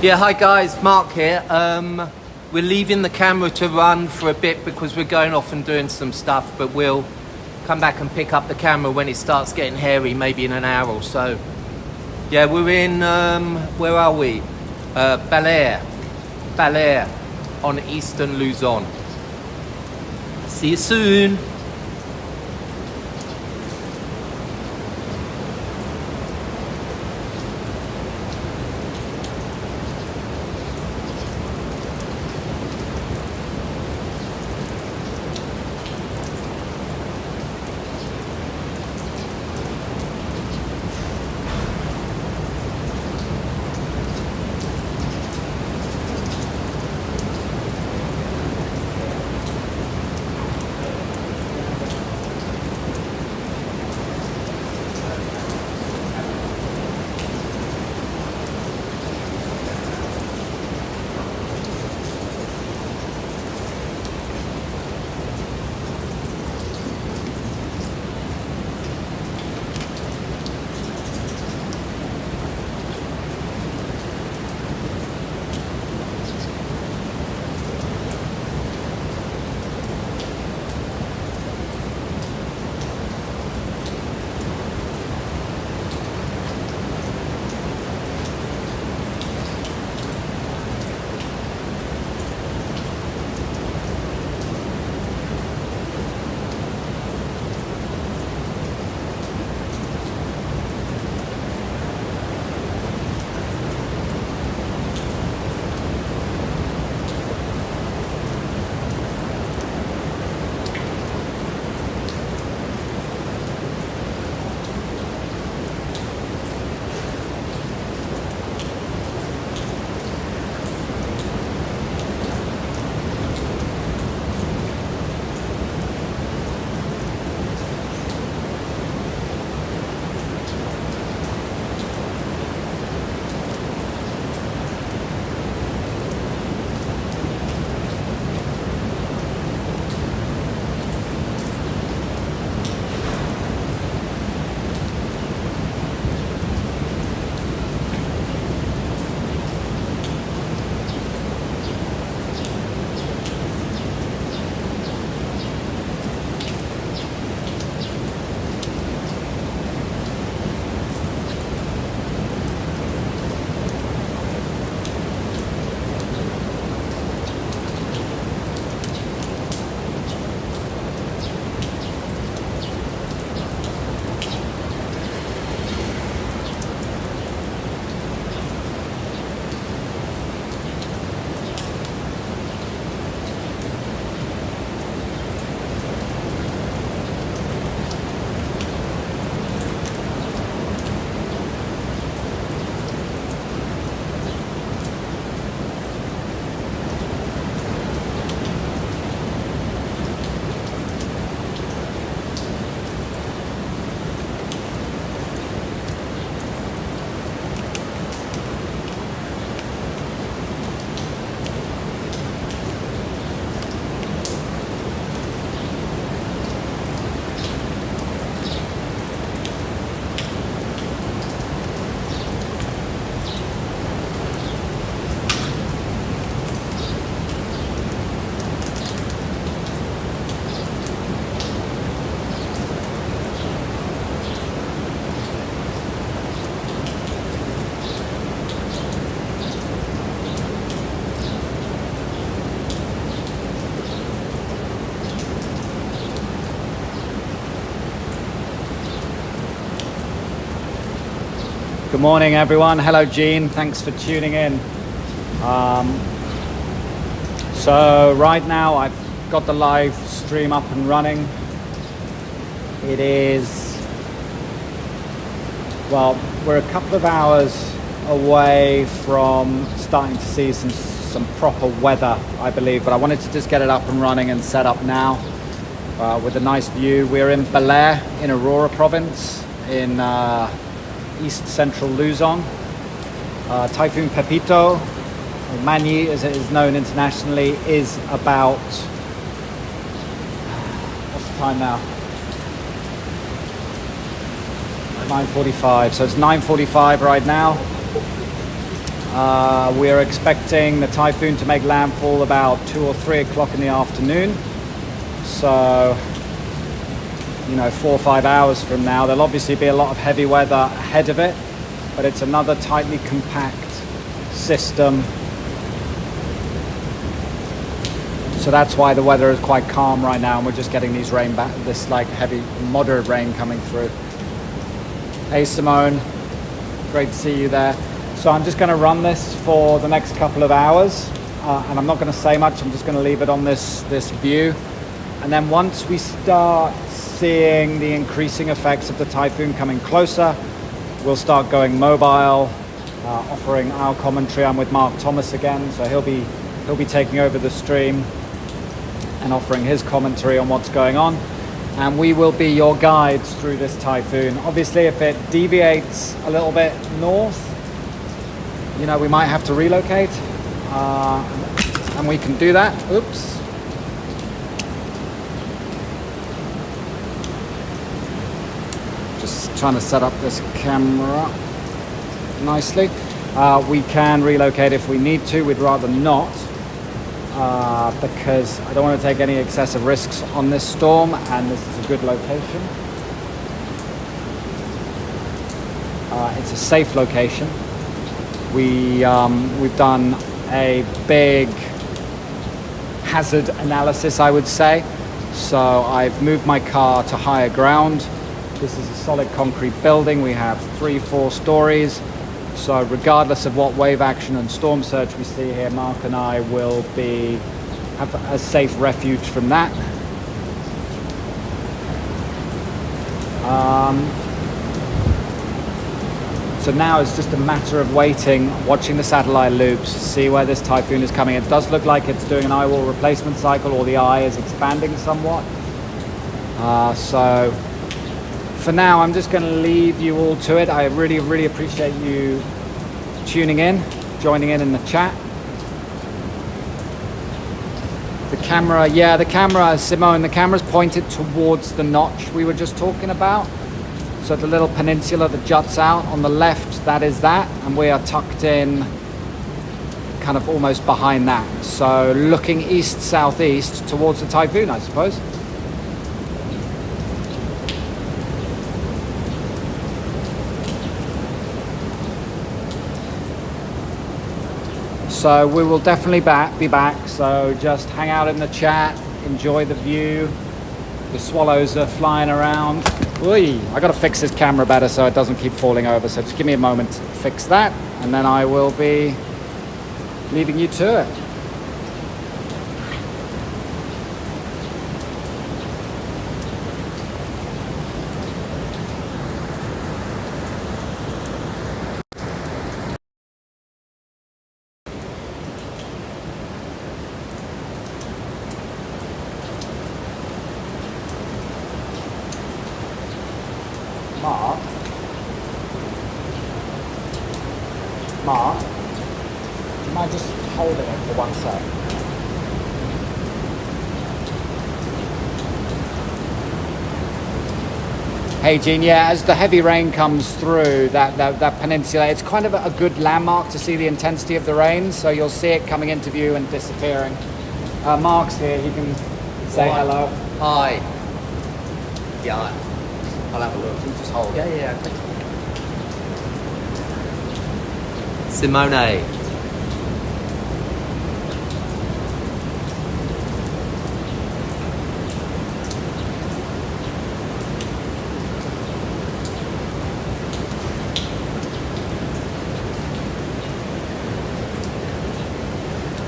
Yeah, hi guys, Mark here. We're leaving the camera to run for a bit because we're going off and doing some stuff, but we'll come back and pick up the camera when it starts getting hairy, maybe in an hour or so. Yeah, we're in, where are we? Baler on eastern Luzon. See you soon. Good morning, everyone. Hello, Gene. Thanks for tuning in. So right now I've got the live stream up and running. It is, well, we're a couple of hours away from starting to see some proper weather, I believe, but I wanted to just get it up and running and set up now with a nice view. We're in Baler in Aurora province in east central Luzon. Typhoon PEPITO, or Manny as it is known internationally, is about, what's the time now? 9:45, so it's 9:45 right now. We are expecting the typhoon to make landfall about 2 or 3 o'clock in the afternoon. So, 4 or 5 hours from now. There'll obviously be a lot of heavy weather ahead of it, but it's another tightly compact system. So that's why the weather is quite calm right now, and we're just getting these this like heavy, moderate rain coming through. Hey Simone, great to see you there. So I'm just going to run this for the next couple of hours, and I'm not going to say much. I'm just going to leave it on this view, and then once we start seeing the increasing effects of the typhoon coming closer, we'll start going mobile, offering our commentary. I'm with Mark Thomas again, so he'll be taking over the stream and offering his commentary on what's going on, and we will be your guides through this typhoon. Obviously, if it deviates a little bit north, we might have to relocate, and we can do that. Oops. Just trying to set up this camera nicely. We can relocate if we need to. We'd rather not, because I don't want to take any excessive risks on this storm, and this is a good location. It's a safe location. We've done a big hazard analysis, I would say. So I've moved my car to higher ground. This is a solid concrete building. We have 3-4 stories. So regardless of what wave action and storm surge we see here, Mark and I will have a safe refuge from that. So now it's just a matter of waiting, watching the satellite loops, see where this typhoon is coming. It does look like it's doing an eyewall replacement cycle, or the eye is expanding somewhat. So for now, I'm just going to leave you all to it. I really, really appreciate you tuning in, joining in the chat. The camera, Simone, the camera's pointed towards the notch we were just talking about. So the little peninsula that juts out on the left, that is that, and we are tucked in kind of almost behind that. So looking east-southeast towards the typhoon, I suppose. So we will definitely be back, so just hang out in the chat, enjoy the view. The swallows are flying around. Oy, I gotta fix this camera better so it doesn't keep falling over, so just give me a moment to fix that, and then I will be leaving you to it. Mark, do you mind just holding it for 1 sec? Hey Gene, yeah, as the heavy rain comes through that peninsula, it's kind of a good landmark to see the intensity of the rain, so you'll see it coming into view and disappearing. Mark's here, he can say hello. Hi. Yeah, I'll have a look. You just hold it. Yeah, okay. Simone.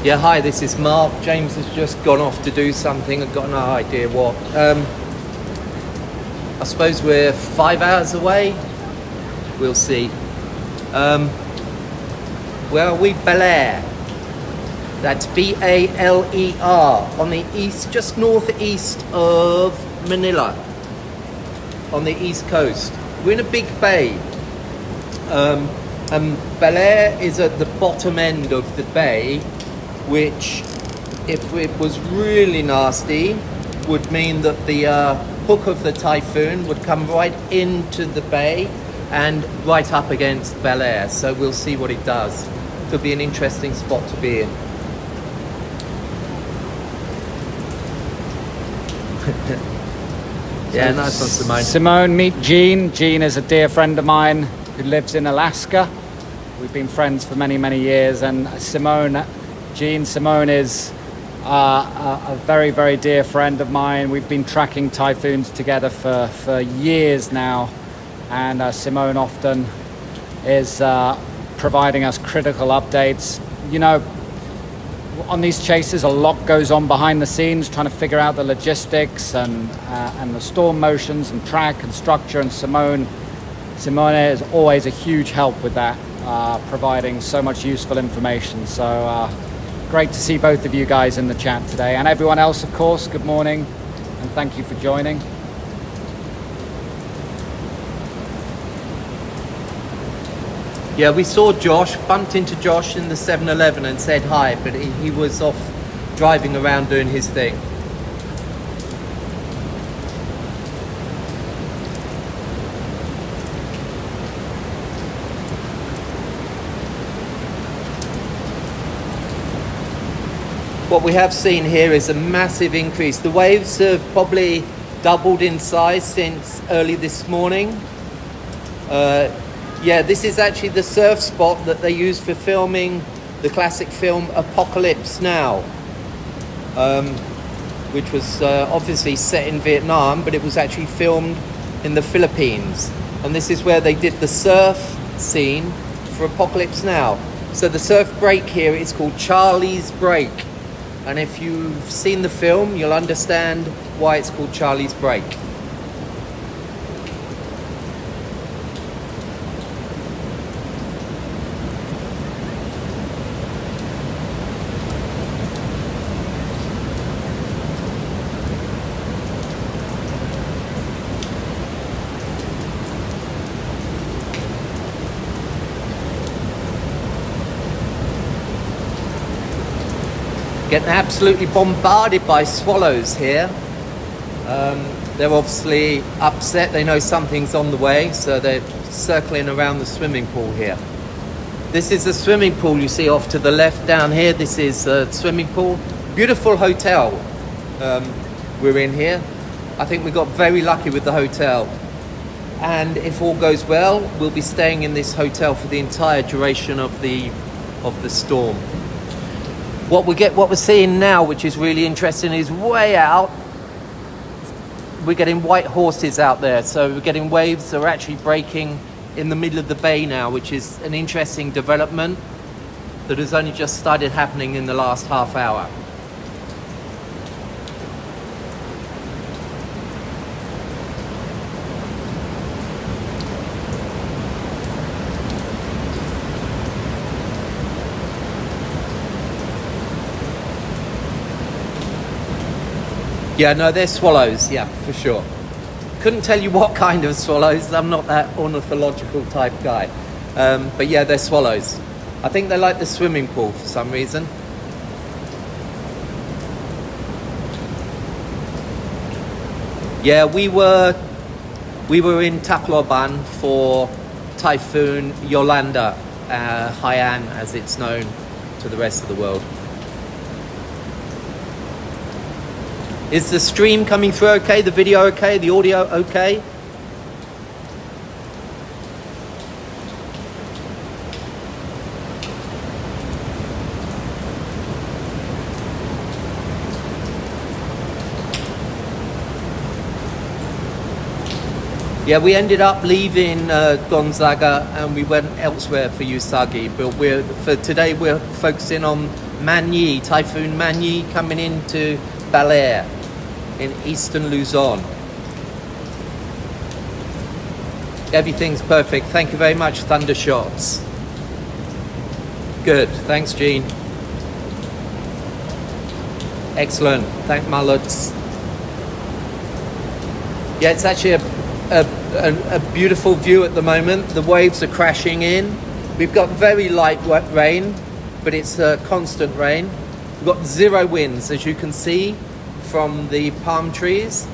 Yeah, hi, this is Mark. James has just gone off to do something. I've got no idea what. I suppose we're 5 hours away. We'll see. Where are we? Baler. That's Baler on the east, just northeast of Manila, on the east coast. We're in a big bay. And Baler is at the bottom end of the bay, which, if it was really nasty, would mean that the hook of the typhoon would come right into the bay and right up against Baler. So we'll see what it does. Could be an interesting spot to be in. Yeah, nice one, Simone. Simone, meet Jean. Jean is a dear friend of mine who lives in Alaska. We've been friends for many, many years. And Simone is a very, very dear friend of mine. We've been tracking typhoons together for years now. And Simone often is providing us critical updates. You know, on these chases, a lot goes on behind the scenes, trying to figure out the logistics and the storm motions and track and structure. And Simone is always a huge help with that, providing so much useful information. So great to see both of you guys in the chat today, and everyone else, of course. Good morning, and thank you for joining. Yeah, we saw Josh, bumped into Josh in the 7-Eleven and said hi, but he was off driving around doing his thing. What we have seen here is a massive increase. The waves have probably doubled in size since early this morning. Yeah, this is actually the surf spot that they use for filming the classic film Apocalypse Now, which was obviously set in Vietnam, but it was actually filmed in the Philippines. And this is where they did the surf scene for Apocalypse Now. So the surf break here is called Charlie's Break. And if you've seen the film, you'll understand why it's called Charlie's Break. Getting absolutely bombarded by swallows here. They're obviously upset. They know something's on the way, so they're circling around the swimming pool here. This is the swimming pool you see off to the left down here. This is a swimming pool. Beautiful hotel we're in here. I think we got very lucky with the hotel. And if all goes well, we'll be staying in this hotel for the entire duration of the storm. What we're seeing now, which is really interesting, is way out. We're getting white horses out there. So we're getting waves that are actually breaking in the middle of the bay now, which is an interesting development that has only just started happening in the last half hour. Yeah, no, they're swallows, yeah, for sure. Couldn't tell you what kind of swallows. I'm not that ornithological type guy. But yeah, they're swallows. I think they like the swimming pool for some reason. Yeah, we were in Tacloban for Typhoon Yolanda, Haiyan as it's known to the rest of the world. Is the stream coming through okay? The video okay? The audio okay? Yeah, we ended up leaving Gonzaga and we went elsewhere for Usagi. But for today we're focusing on Manyi, Typhoon Manyi coming into Baler in eastern Luzon. Everything's perfect. Thank you very much, Thundershots. Good. Thanks, Gene. Excellent. Thank Mullets. Yeah, it's actually a beautiful view at the moment. The waves are crashing in. We've got very light rain, but it's constant rain. We've got zero winds, as you can see from the palm trees,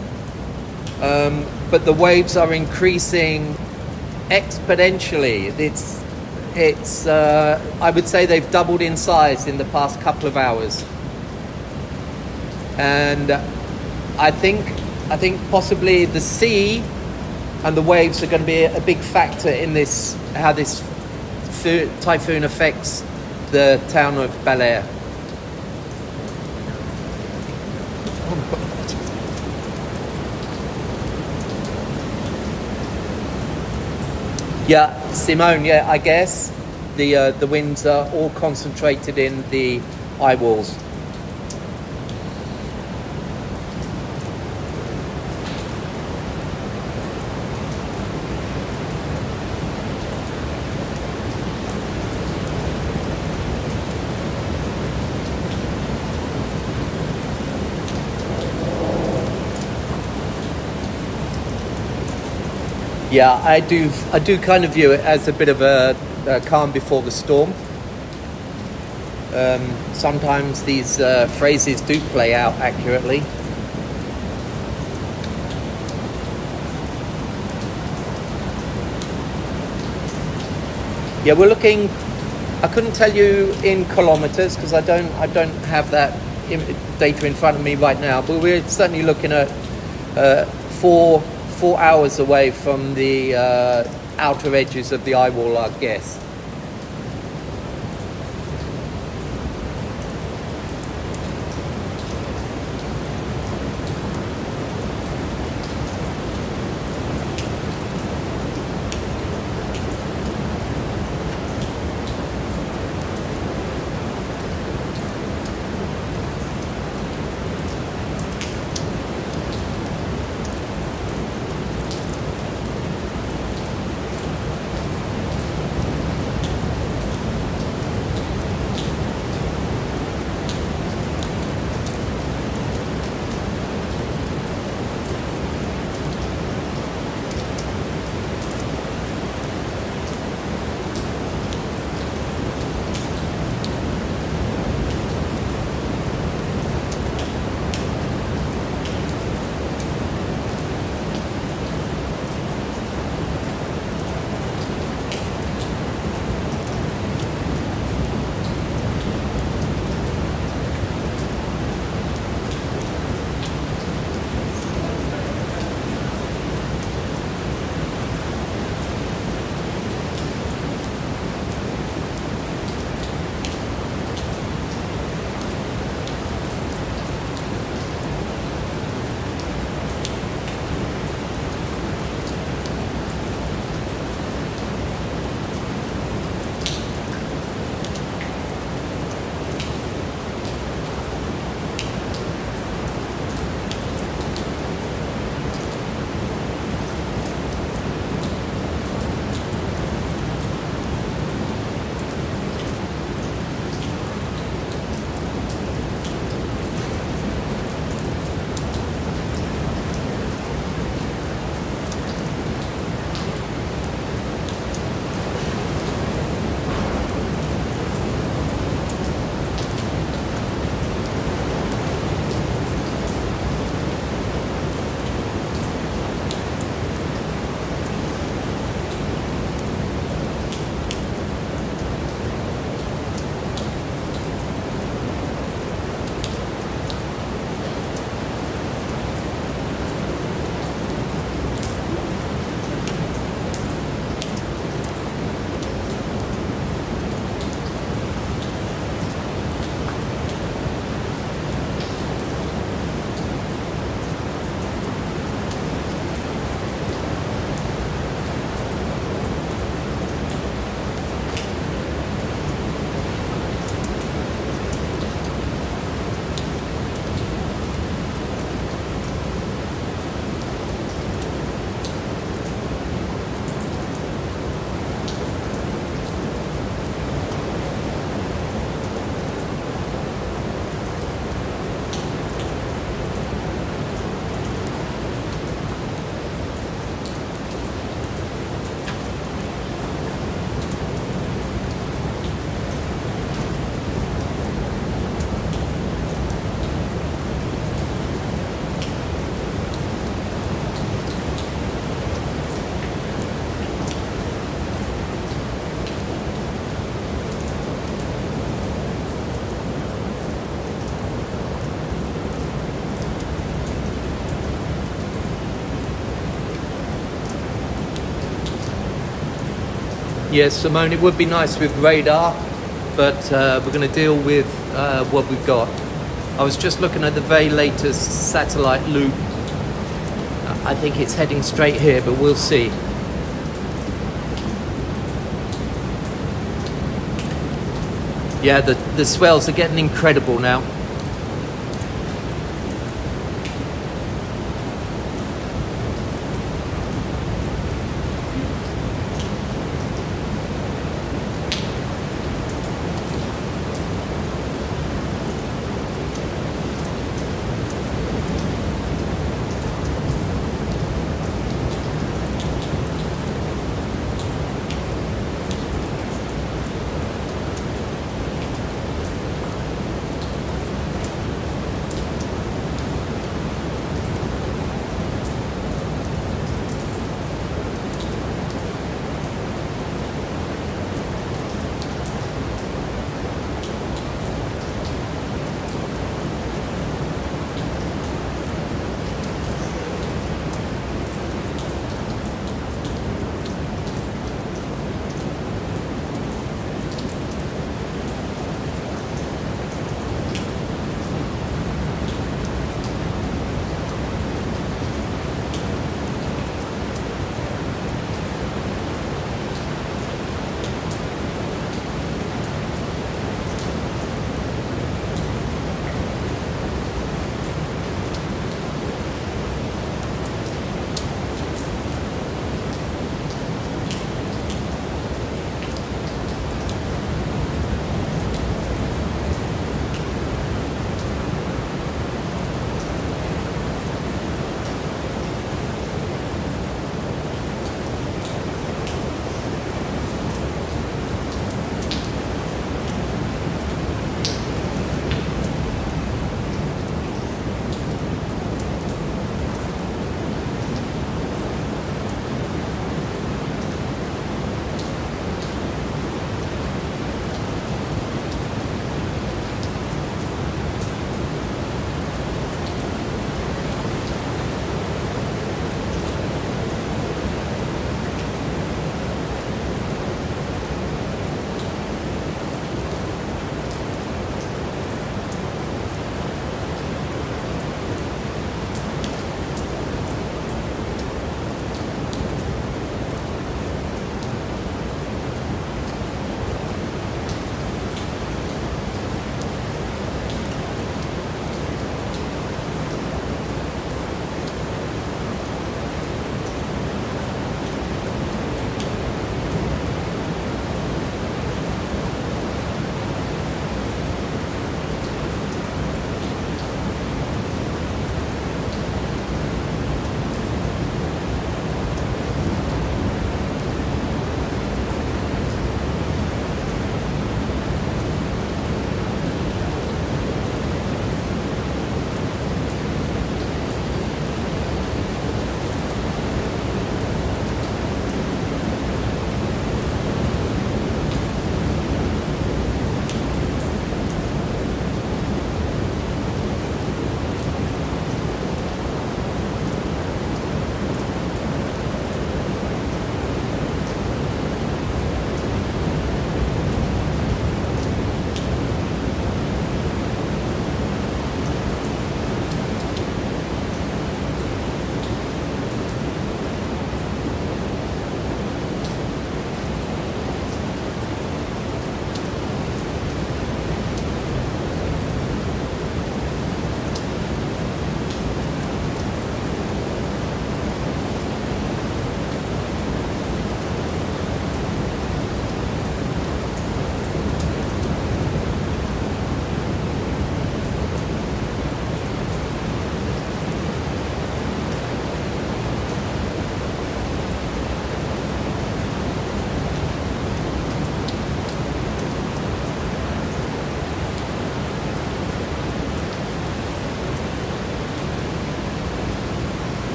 but the waves are increasing exponentially. It's I would say they've doubled in size in the past couple of hours, and I think possibly the sea and the waves are going to be a big factor in this, how this typhoon affects the town of Baler. Yeah, Simone. Yeah, I guess the winds are all concentrated in the eyewalls. Yeah, I do kind of view it as a bit of a calm before the storm. Sometimes these phrases do play out accurately. Yeah, we're looking. I couldn't tell you in kilometers because I don't have that data in front of me right now. But we're certainly looking at 4 hours away from the outer edges of the eyewall, I guess. Yes, Simone, it would be nice with radar, but we're going to deal with what we've got. I was just looking at the very latest satellite loop. I think it's heading straight here, but we'll see. Yeah, the swells are getting incredible now.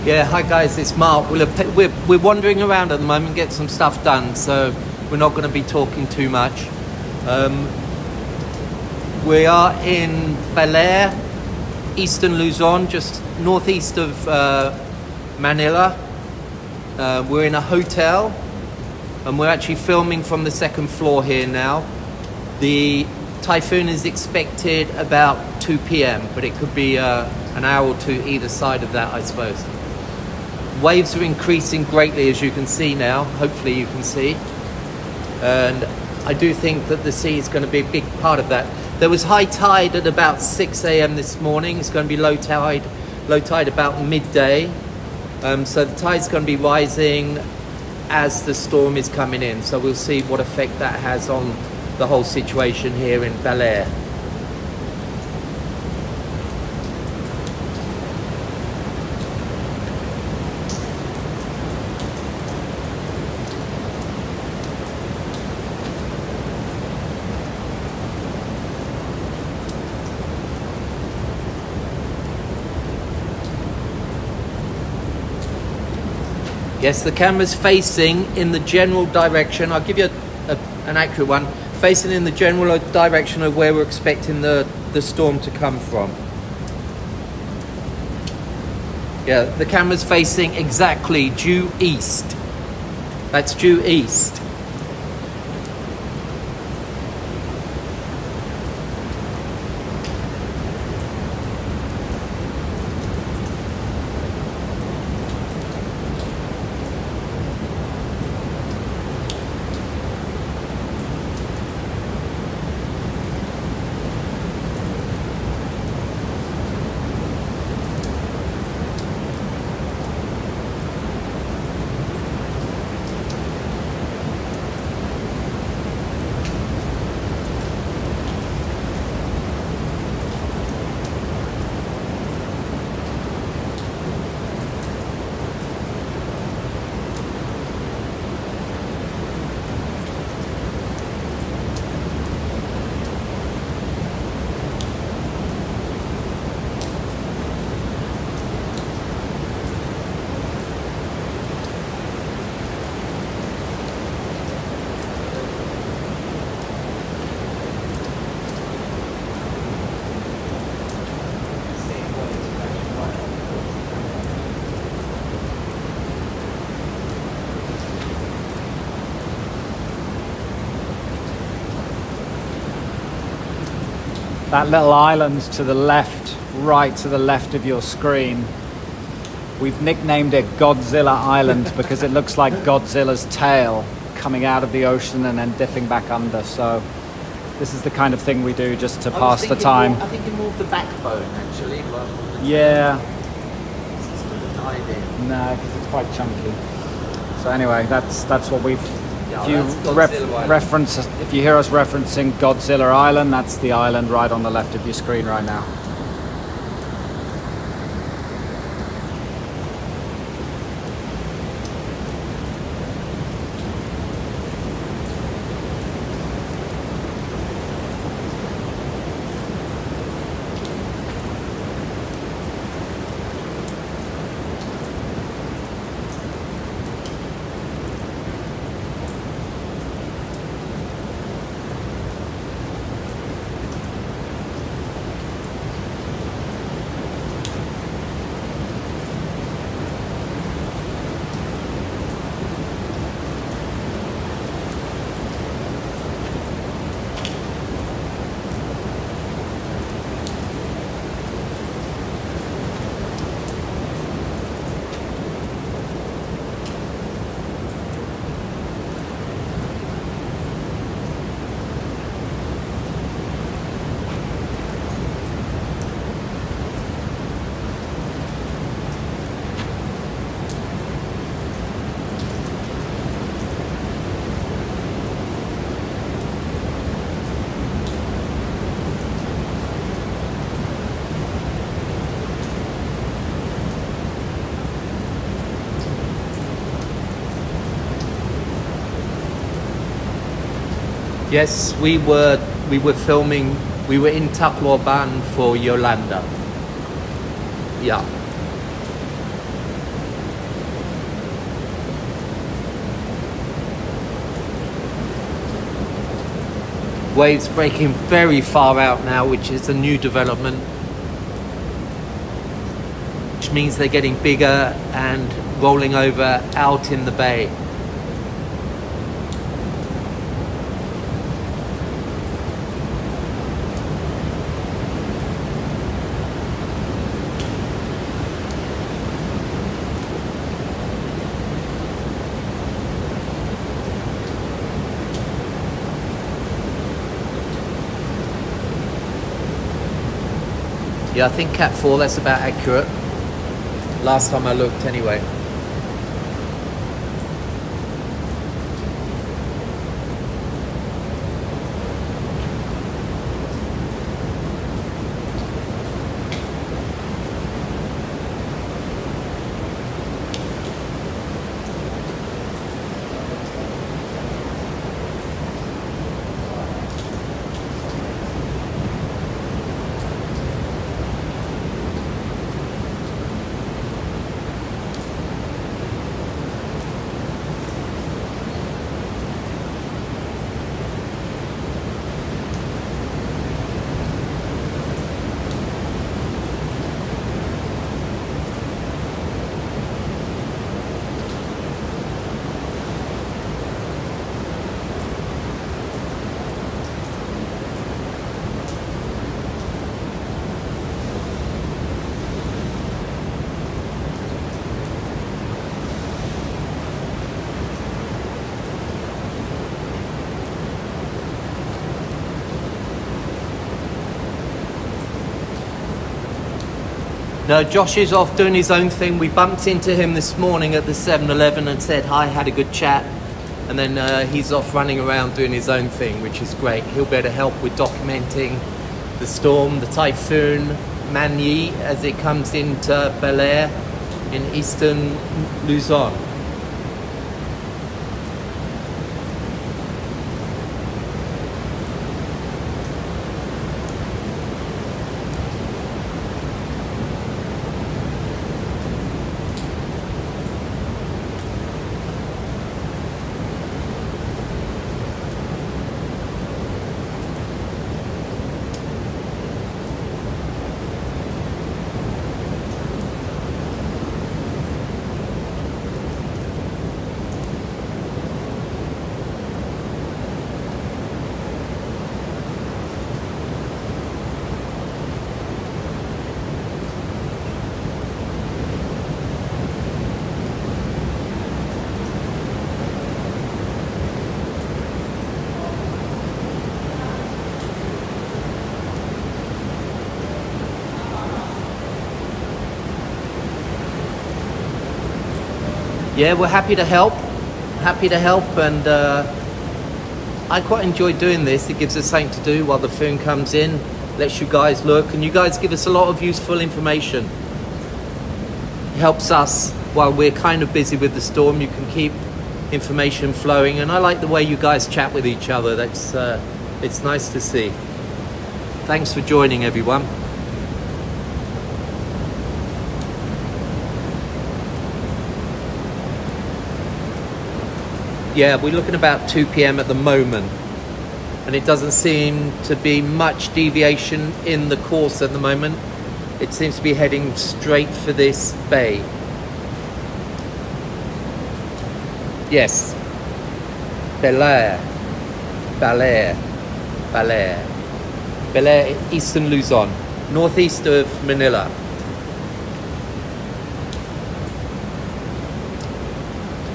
Yeah, hi guys, it's Mark. We're wandering around at the moment, get some stuff done, so we're not going to be talking too much. We are in Baler, eastern Luzon, just northeast of Manila. We're in a hotel, and we're actually filming from the second floor here now. The typhoon is expected about 2 p.m, but it could be an hour or two either side of that, I suppose. Waves are increasing greatly, as you can see now. Hopefully you can see. And I do think that the sea is going to be a big part of that. There was high tide at about 6 a.m. this morning. It's going to be low tide about midday. So the tide's going to be rising as the storm is coming in. So we'll see what effect that has on the whole situation here in Baler. Yes, the camera's facing in the general direction. I'll give you an accurate one. Facing in the general direction of where we're expecting the storm to come from. Yeah, the camera's facing exactly due east. That's due east. That little island to the left, right to the left of your screen, we've nicknamed it Godzilla Island because it looks like Godzilla's tail coming out of the ocean and then dipping back under. So this is the kind of thing we do just to pass the time. I think more of the backbone, actually. Yeah. In. No, because it's quite chunky. So anyway, that's what we've. If you hear us referencing Godzilla Island, that's the island right on the left of your screen right now. Yes, we were filming. We were in Tacloban for Yolanda. Yeah. Waves breaking very far out now, which is a new development, which means they're getting bigger and rolling over out in the bay. Yeah, I think Cat 4, that's about accurate. Last time I looked anyway. No, Josh is off doing his own thing. We bumped into him this morning at the 7-Eleven and said hi, had a good chat. And then he's off running around doing his own thing, which is great. He'll be able to help with documenting the storm, the Typhoon Manyi, as it comes into Baler in eastern Luzon. Yeah, we're happy to help. And I quite enjoy doing this. It gives us something to do while the phone comes in, lets you guys look, and you guys give us a lot of useful information. It helps us while we're kind of busy with the storm. You can keep information flowing, and I like the way you guys chat with each other. That's it's nice to see. Thanks for joining, everyone. Yeah, we're looking about 2 p.m. at the moment, and it doesn't seem to be much deviation in the course at the moment. It seems to be heading straight for this bay. Yes, Baler, eastern Luzon, northeast of Manila.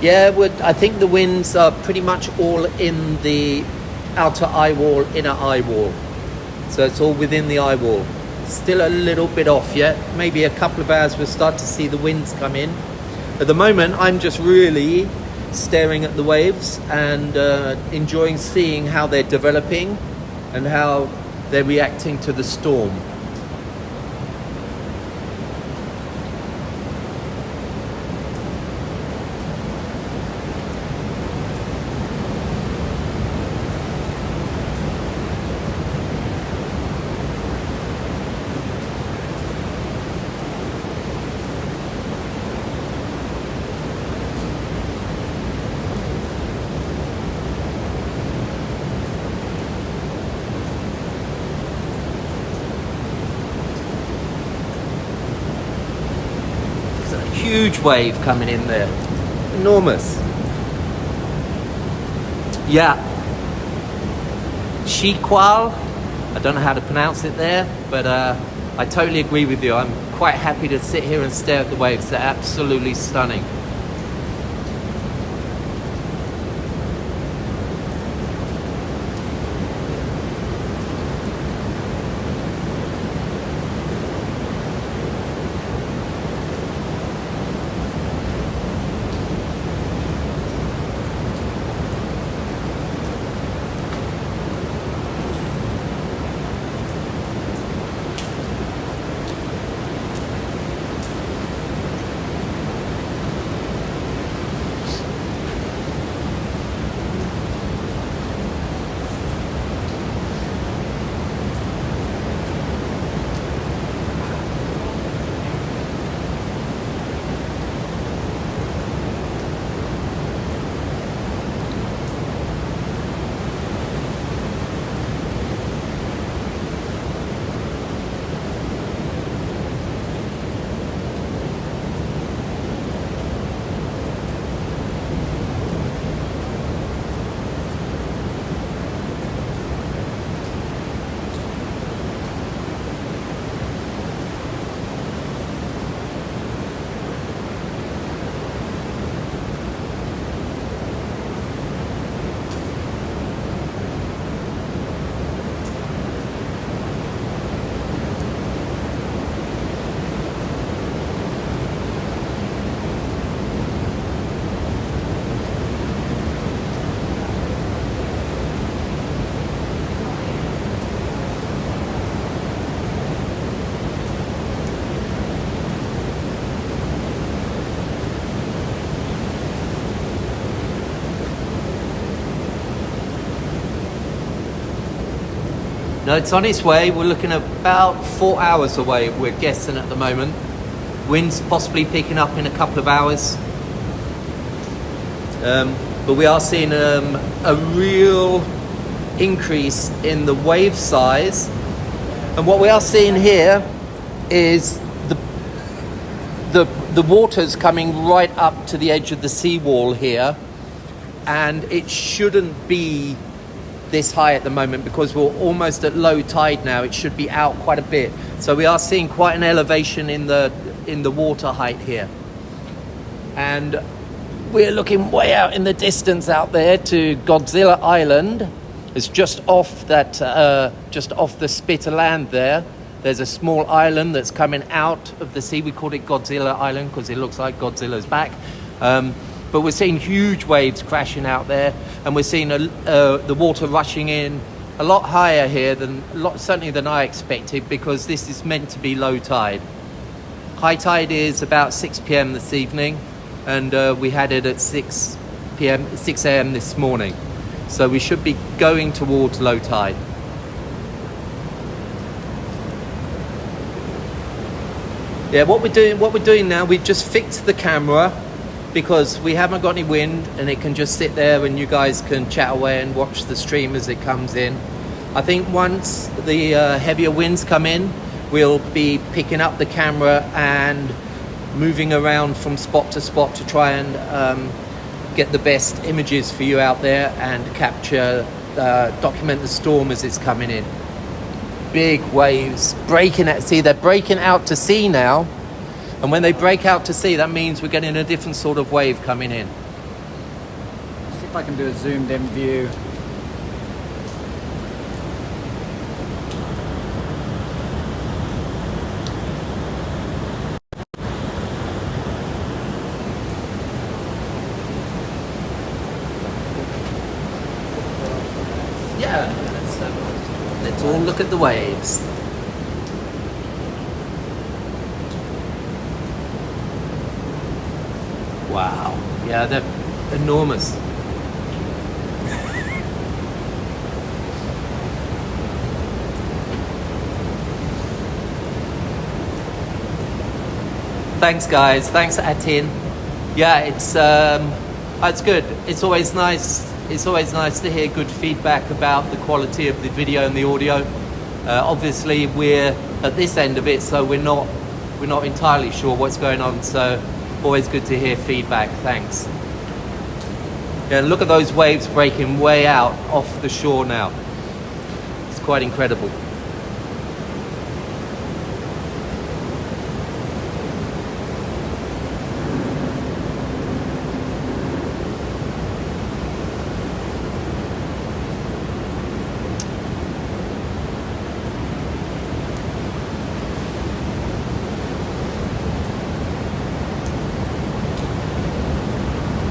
Yeah, I think the winds are pretty much all in the outer eyewall, inner eyewall. So it's all within the eyewall. Still a little bit off yet. Maybe a couple of hours we'll start to see the winds come in. At the moment, I'm just really staring at the waves and enjoying seeing how they're developing and how they're reacting to the storm. huge wave coming in there, enormous. Yeah, Chiqual, I don't know how to pronounce it there, but I totally agree with you. I'm quite happy to sit here and stare at the waves. They're absolutely stunning. No, it's on its way. We're looking at about 4 hours away, we're guessing at the moment. Wind's possibly picking up in a couple of hours. But we are seeing a real increase in the wave size. And what we are seeing here is the water's coming right up to the edge of the seawall here. And it shouldn't be this high at the moment because we're almost at low tide now. It should be out quite a bit, so we are seeing quite an elevation in the water height here, and we're looking way out in the distance out there to Godzilla Island. It's just off that just off the spit of land there. There's a small island that's coming out of the sea. We called it Godzilla Island because it looks like Godzilla's back. But we're seeing huge waves crashing out there, and we're seeing the water rushing in a lot higher here certainly than I expected, because this is meant to be low tide. High tide is about 6 p.m. this evening, and we had it at 6 a.m. this morning. So we should be going towards low tide. Yeah, what we're doing now, we've just fixed the camera, because we haven't got any wind and it can just sit there and you guys can chat away and watch the stream as it comes in. I think once the heavier winds come in, we'll be picking up the camera and moving around from spot to spot to try and get the best images for you out there and capture, document the storm as it's coming in. Big waves breaking at sea. They're breaking out to sea now. And when they break out to sea, that means we're getting a different sort of wave coming in. See if I can do a zoomed in view. Yeah, let's all look at the waves. Wow, yeah, they're enormous. Thanks, guys. Thanks, Atin. Yeah, it's good. It's always nice. It's always nice to hear good feedback about the quality of the video and the audio. Obviously, we're at this end of it, so we're not entirely sure what's going on. So Always good to hear feedback. Thanks. Yeah, look at those waves breaking way out off the shore now. It's quite incredible.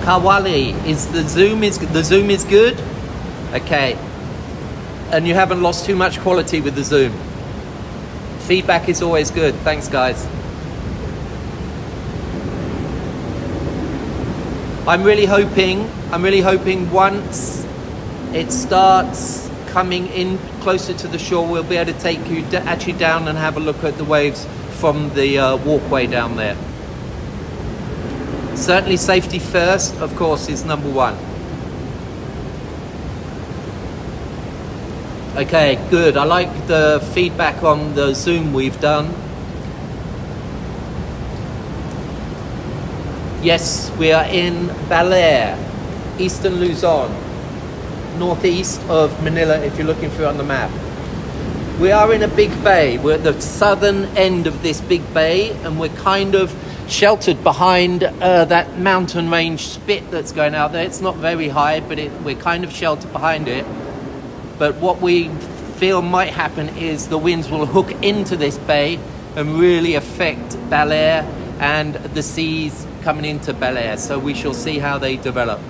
Kawali, the zoom is good? Okay. And you haven't lost too much quality with the zoom. Feedback is always good. Thanks, guys. I'm really hoping once it starts coming in closer to the shore, we'll be able to take you actually down and have a look at the waves from the walkway down there. Certainly safety first, of course, is number one. Okay, good. I like the feedback on the Zoom we've done. Yes, we are in Baler, eastern Luzon, northeast of Manila, if you're looking for it on the map. We are in a big bay. We're at the southern end of this big bay, and we're kind of sheltered behind that mountain range spit that's going out there. It's not very high, but we're kind of sheltered behind it. But what we feel might happen is the winds will hook into this bay and really affect Baler and the seas coming into Baler. So we shall see how they develop.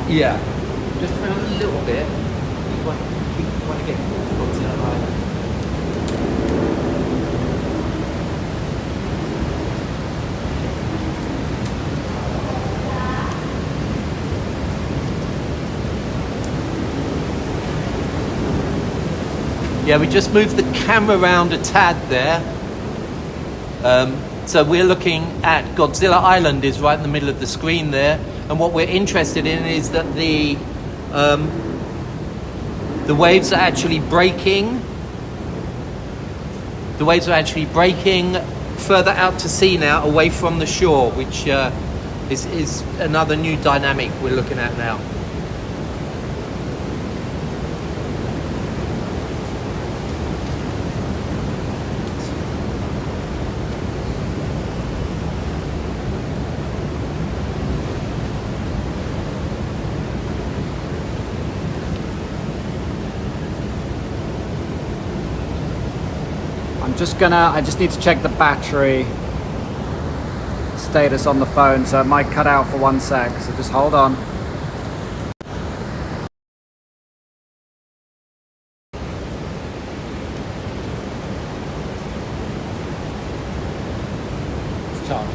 Yeah, just around a little bit. You want to get onto that line. Yeah, we just moved the camera around a tad there. So we're looking at Godzilla Island is right in the middle of the screen there. And what we're interested in is that the waves are actually breaking. The waves are actually breaking further out to sea now, away from the shore, which is another new dynamic we're looking at now. I just need to check the battery status on the phone, so it might cut out for 1 sec, so just hold on. It's charged.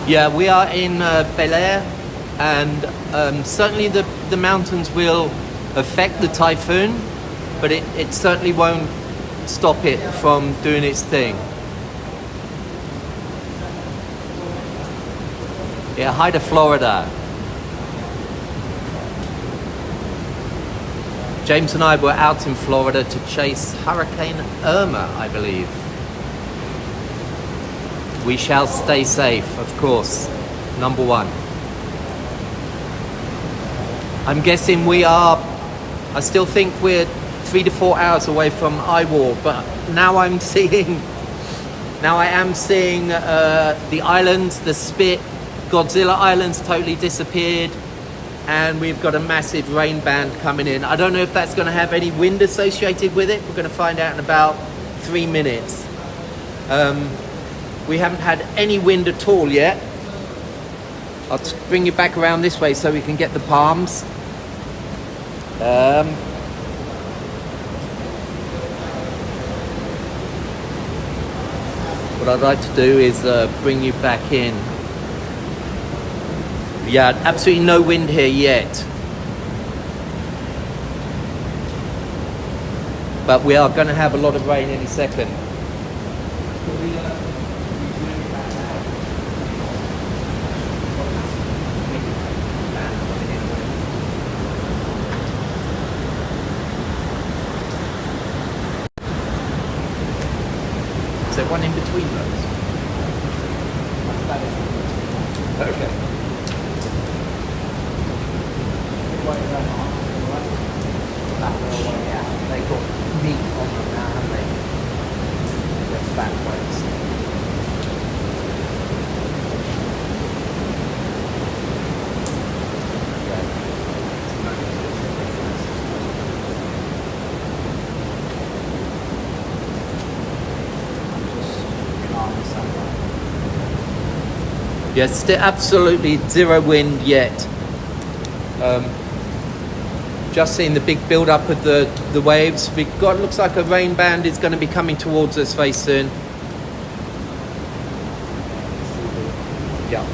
Yeah, we are in Baler, and certainly the mountains will affect the typhoon, but it certainly won't stop it from doing its thing. Yeah, hi to Florida. James and I were out in Florida to chase Hurricane Irma, I believe. We shall stay safe, of course. Number one. I'm guessing I still think we're 3 to 4 hours away from eyewall, but now I am seeing the islands, the Spit, Godzilla Islands totally disappeared, and we've got a massive rain band coming in. I don't know if that's going to have any wind associated with it. We're going to find out in about 3 minutes. We haven't had any wind at all yet. I'll bring you back around this way so we can get the palms. What I'd like to do is bring you back in. Yeah, absolutely no wind here yet. But we are going to have a lot of rain any second. Is there one in between those? Okay. They got meat on them now, haven't they? They're fat ones. Yes, still absolutely zero wind yet. Just seeing the big build up of the waves. We've got, looks like a rain band is going to be coming towards us very soon. Yeah.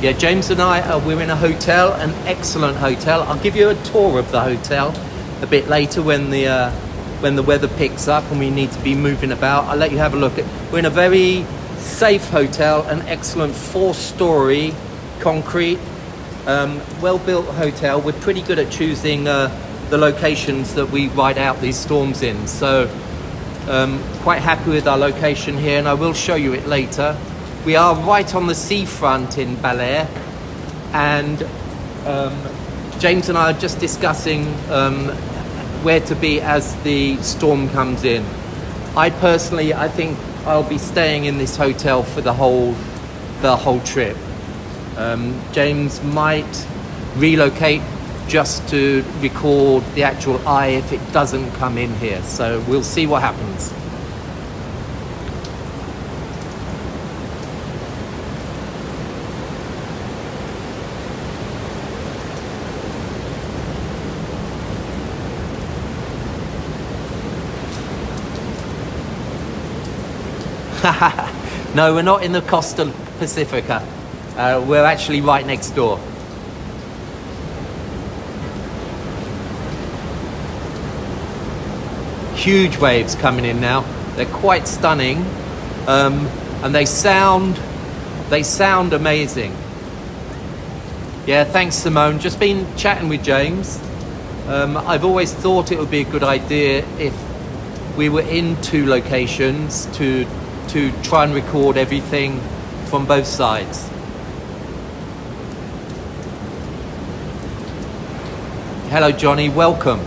Yeah, James and I, we're in a hotel, an excellent hotel. I'll give you a tour of the hotel a bit later when the weather picks up and we need to be moving about. I'll let you have a look. We're in a very safe hotel, an excellent 4-story concrete, well-built hotel. We're pretty good at choosing the locations that we ride out these storms in. So Quite happy with our location here, and I will show you it later. We are right on the seafront in Baler, and James and I are just discussing where to be as the storm comes in. I think I'll be staying in this hotel for the whole trip. James might relocate just to record the actual eye if it doesn't come in here. So we'll see what happens. No, we're not in the Costa Pacifica. We're actually right next door. Huge waves coming in now. They're quite stunning, and they sound amazing. Yeah, thanks, Simone. Just been chatting with James. I've always thought it would be a good idea if we were in two locations to try and record everything from both sides. Hello, Johnny. Welcome.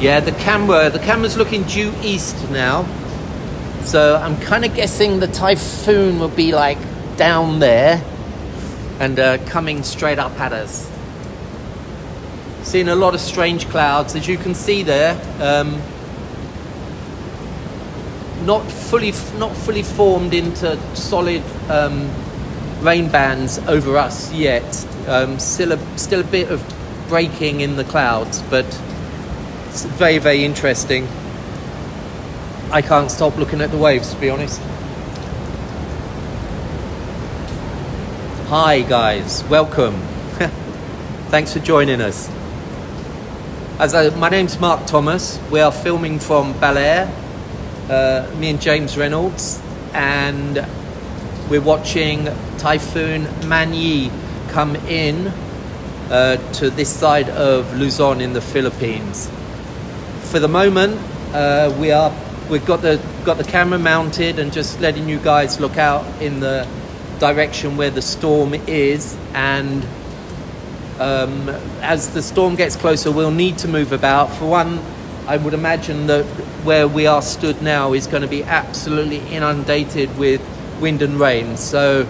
Yeah, the camera's looking due east now. So I'm kind of guessing the typhoon will be like down there and coming straight up at us. Seeing a lot of strange clouds, as you can see there. Not fully formed into solid rain bands over us yet. Still a bit of breaking in the clouds, but it's very, very interesting. I can't stop looking at the waves, to be honest. Hi guys, welcome. Thanks for joining us. My name's Mark Thomas. We are filming from Baler, me and James Reynolds, and we're watching Typhoon Manyi come in to this side of Luzon in the Philippines. For the moment, we've got the camera mounted and just letting you guys look out in the direction where the storm is, and as the storm gets closer we'll need to move about. For one, I would imagine that where we are stood now is going to be absolutely inundated with wind and rain, so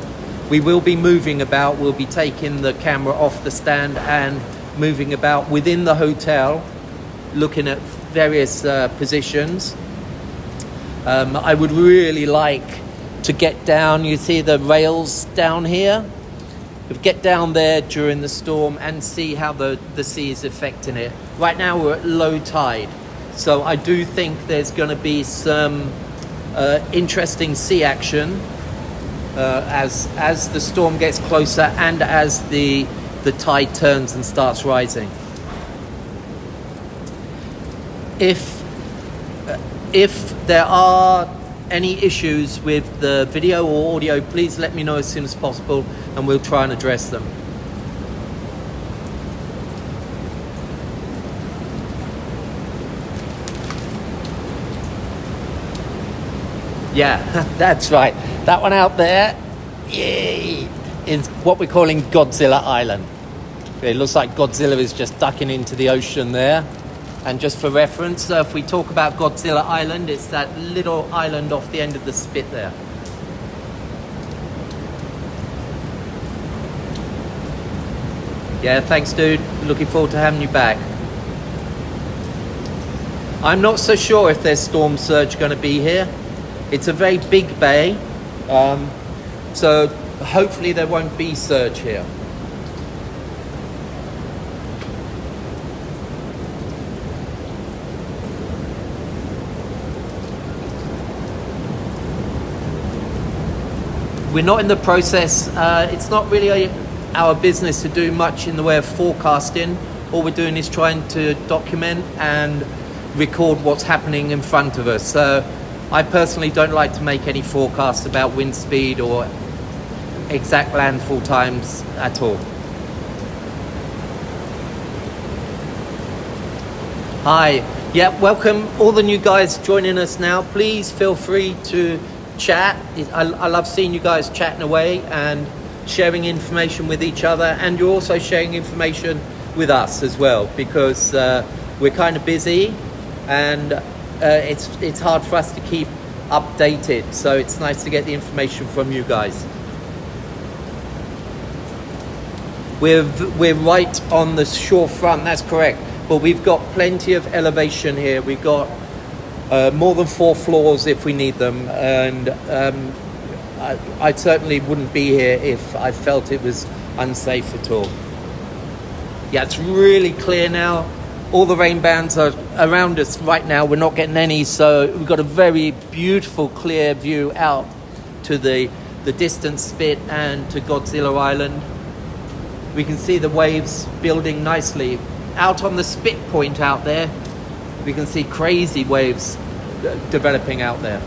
we will be moving about. We'll be taking the camera off the stand and moving about within the hotel, looking at various positions. I would really like to get down. You see the rails down here? Get down there during the storm and see how the sea is affecting it. Right now we're at low tide, so I do think there's going to be some interesting sea action as the storm gets closer and as the tide turns and starts rising. If there are any issues with the video or audio, please let me know as soon as possible and we'll try and address them. Yeah, that's right. That one out there, yay, is what we're calling Godzilla Island. It looks like Godzilla is just ducking into the ocean there. And just for reference, if we talk about Godzilla Island, it's that little island off the end of the spit there. Yeah, thanks dude. Looking forward to having you back. I'm not so sure if there's storm surge going to be here. It's a very big bay, so hopefully there won't be surge here. We're not in the process, it's not really our business to do much in the way of forecasting. All we're doing is trying to document and record what's happening in front of us. So I personally don't like to make any forecasts about wind speed or exact landfall times at all. Hi, yeah, welcome all the new guys joining us now. Please feel free to chat. I love seeing you guys chatting away and sharing information with each other, and you're also sharing information with us as well, because we're kind of busy and it's hard for us to keep updated, so it's nice to get the information from you guys. We're right on the shore front, that's correct, but we've got plenty of elevation here. We've got more than 4 floors if we need them, and I certainly wouldn't be here if I felt it was unsafe at all. Yeah, it's really clear now. All the rain bands are around us right now. We're not getting any, so we've got a very beautiful clear view out to the distant spit and to Godzilla Island. We can see the waves building nicely. Out on the spit point out there, we can see crazy waves developing out there.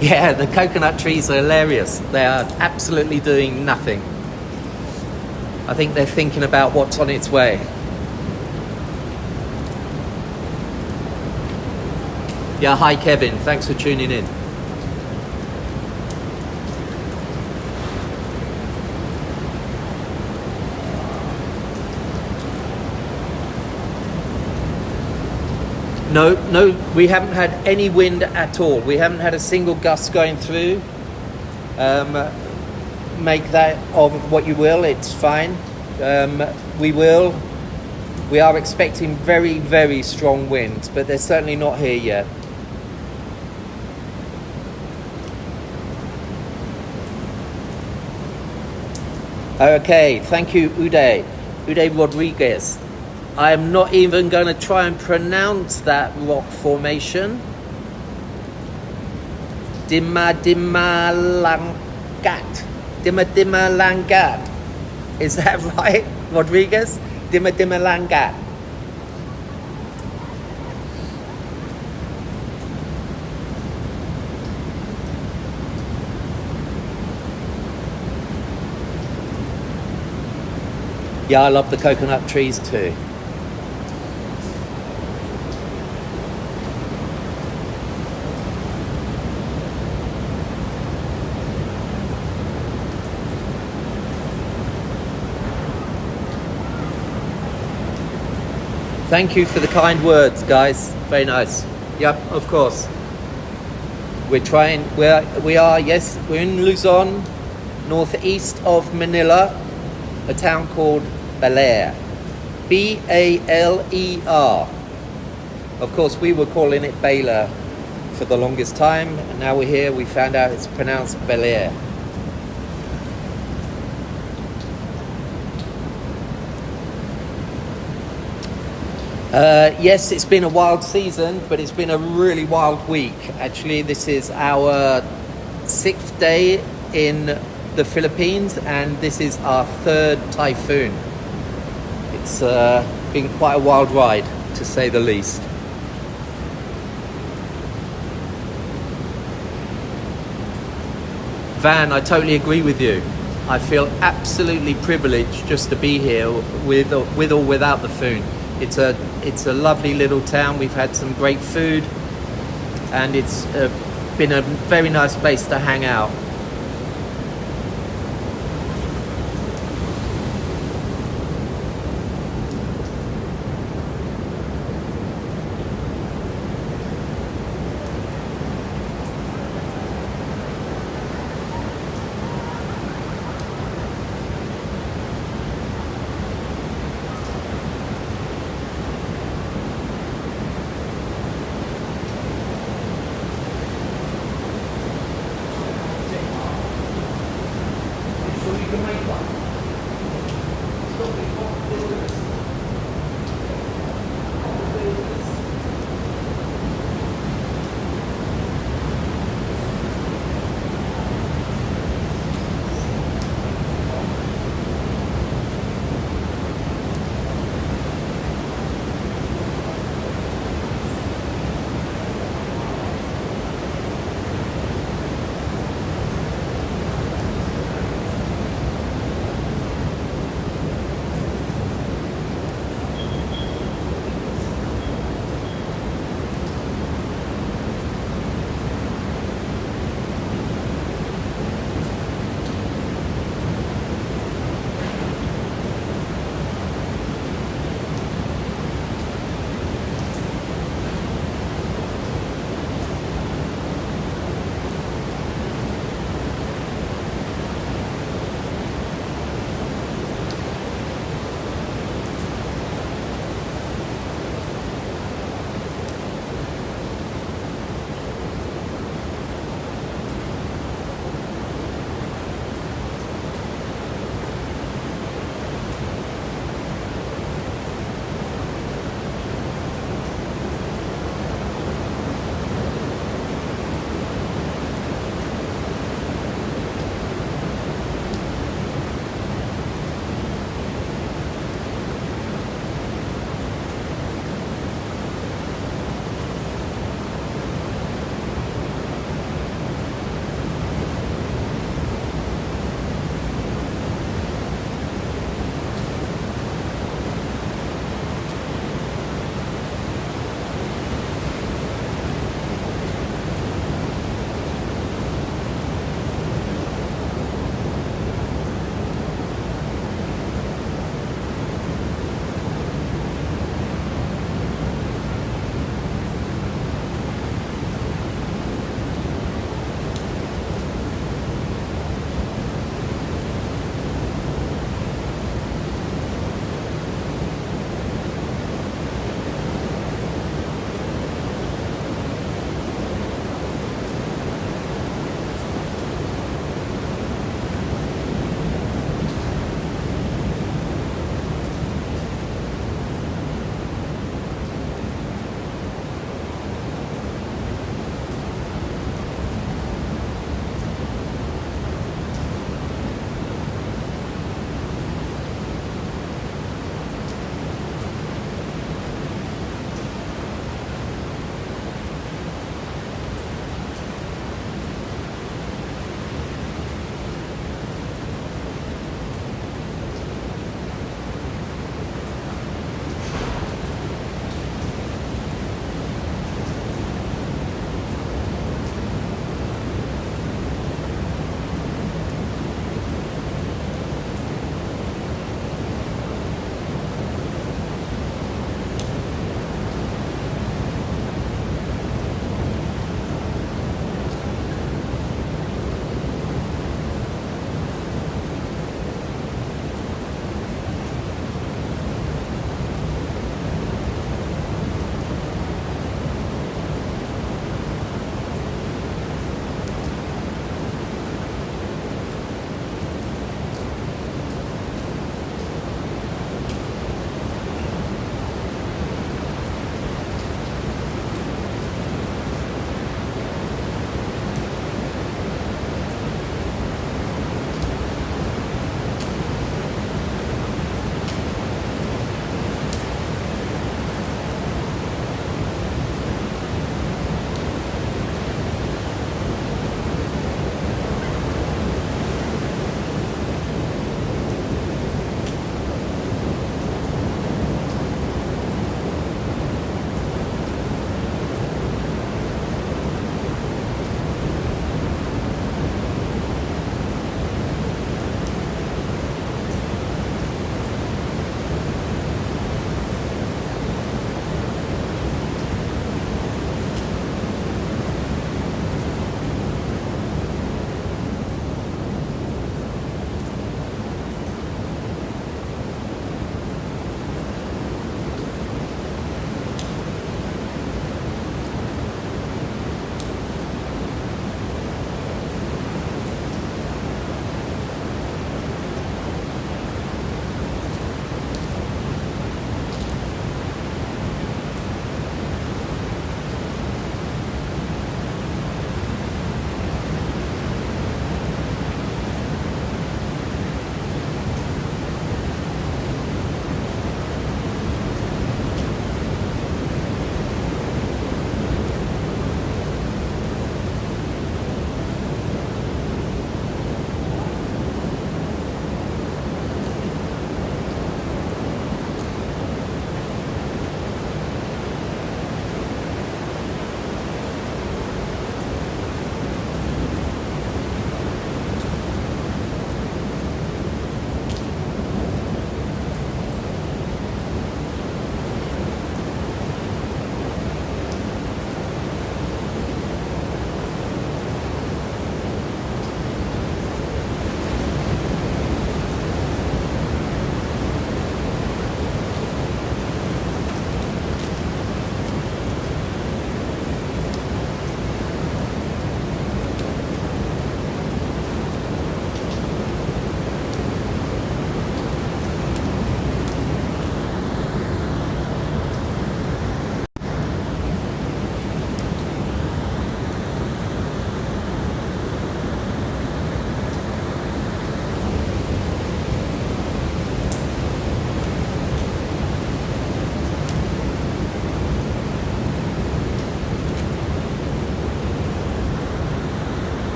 Yeah, the coconut trees are hilarious. They are absolutely doing nothing. I think they're thinking about what's on its way. Yeah, hi Kevin, thanks for tuning in. No, we haven't had any wind at all. We haven't had a single gust going through. Make that of what you will, it's fine. We are expecting very, very strong winds, but they're certainly not here yet. Okay, thank you, Uday Rodriguez. I am not even going to try and pronounce that rock formation. Dimadimalangat. Is that right, Rodriguez? Dimadimalangat. Yeah, I love the coconut trees too. Thank you for the kind words, guys. Very nice. Yep, of course. We're in Luzon, northeast of Manila, a town called Baler. B-A-L-E-R. Of course, we were calling it Baler for the longest time, and now we're here, we found out it's pronounced Baler. Yes, it's been a wild season, but it's been a really wild week. Actually, this is our 6th day in the Philippines, and this is our 3rd typhoon. It's been quite a wild ride, to say the least. Van, I totally agree with you. I feel absolutely privileged just to be here with or without the phone. It's a lovely little town. We've had some great food, and it's been a very nice place to hang out.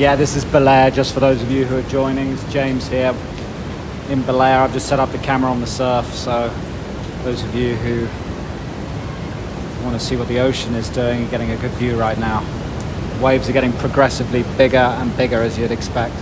Yeah, this is Baler, just for those of you who are joining. It's James here in Baler. I've just set up the camera on the surf, so those of you who want to see what the ocean is doing, you're getting a good view right now. Waves are getting progressively bigger and bigger, as you'd expect.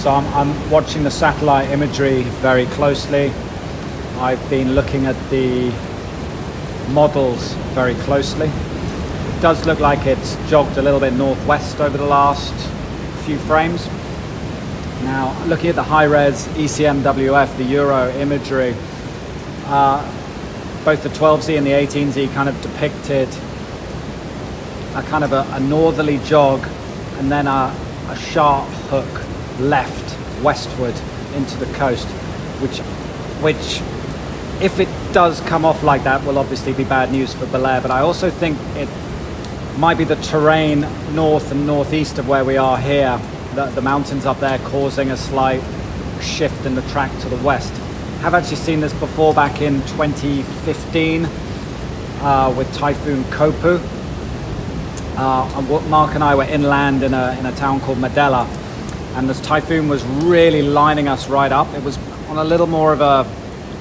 So I'm watching the satellite imagery very closely. I've been looking at the models very closely. It does look like it's jogged a little bit northwest over the last few frames. Now, looking at the high-res ECMWF, the Euro imagery, both the 12Z and the 18Z kind of depicted a kind of a northerly jog and then a sharp hook left westward into the coast, which if it does come off like that will obviously be bad news for Baler, but I also think it might be the terrain north and northeast of where we are here, the mountains up there causing a slight shift in the track to the west. I've actually seen this before back in 2015 with Typhoon Kopu. Mark and I were inland in a town called Medela, and this typhoon was really lining us right up. It was on a little more of a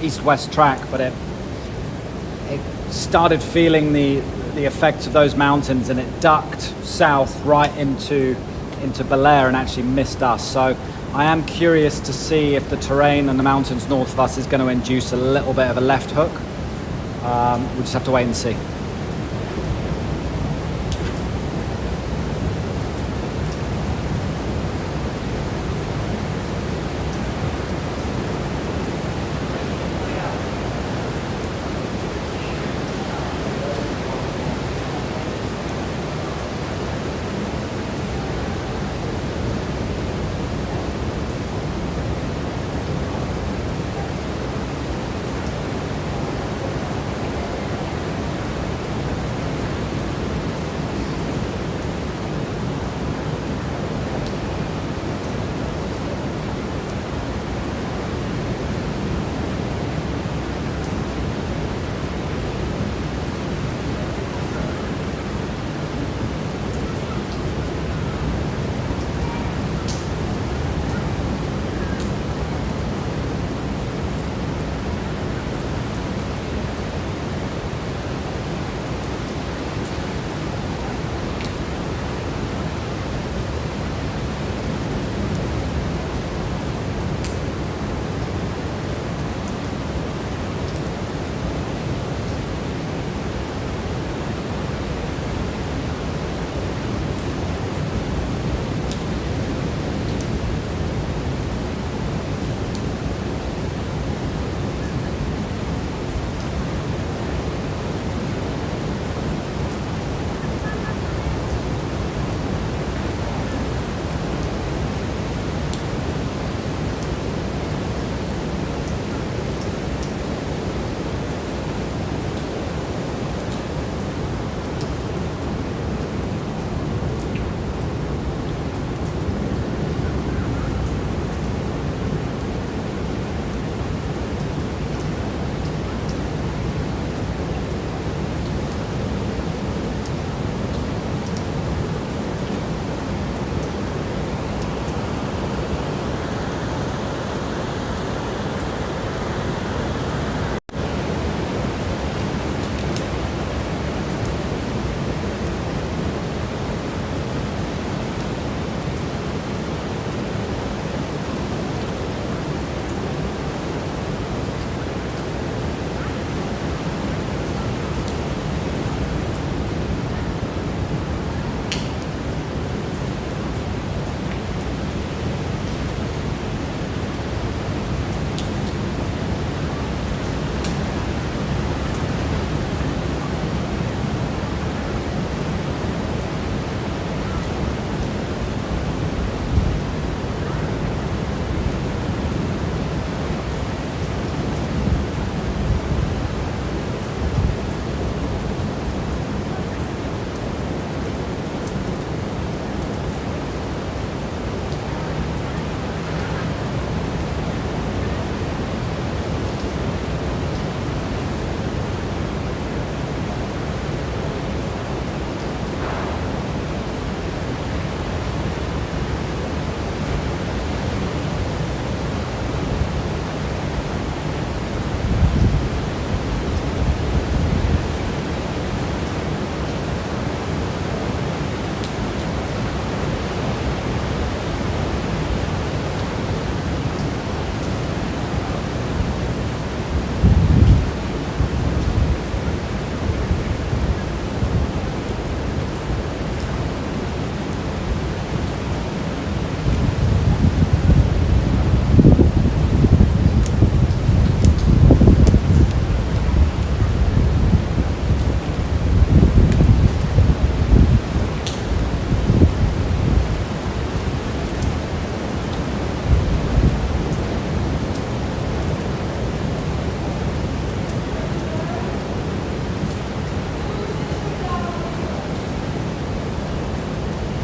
east-west track, but it started feeling the effects of those mountains, and it ducked south right into Baler and actually missed us. So I am curious to see if the terrain and the mountains north of us is going to induce a little bit of a left hook. We'll just have to wait and see.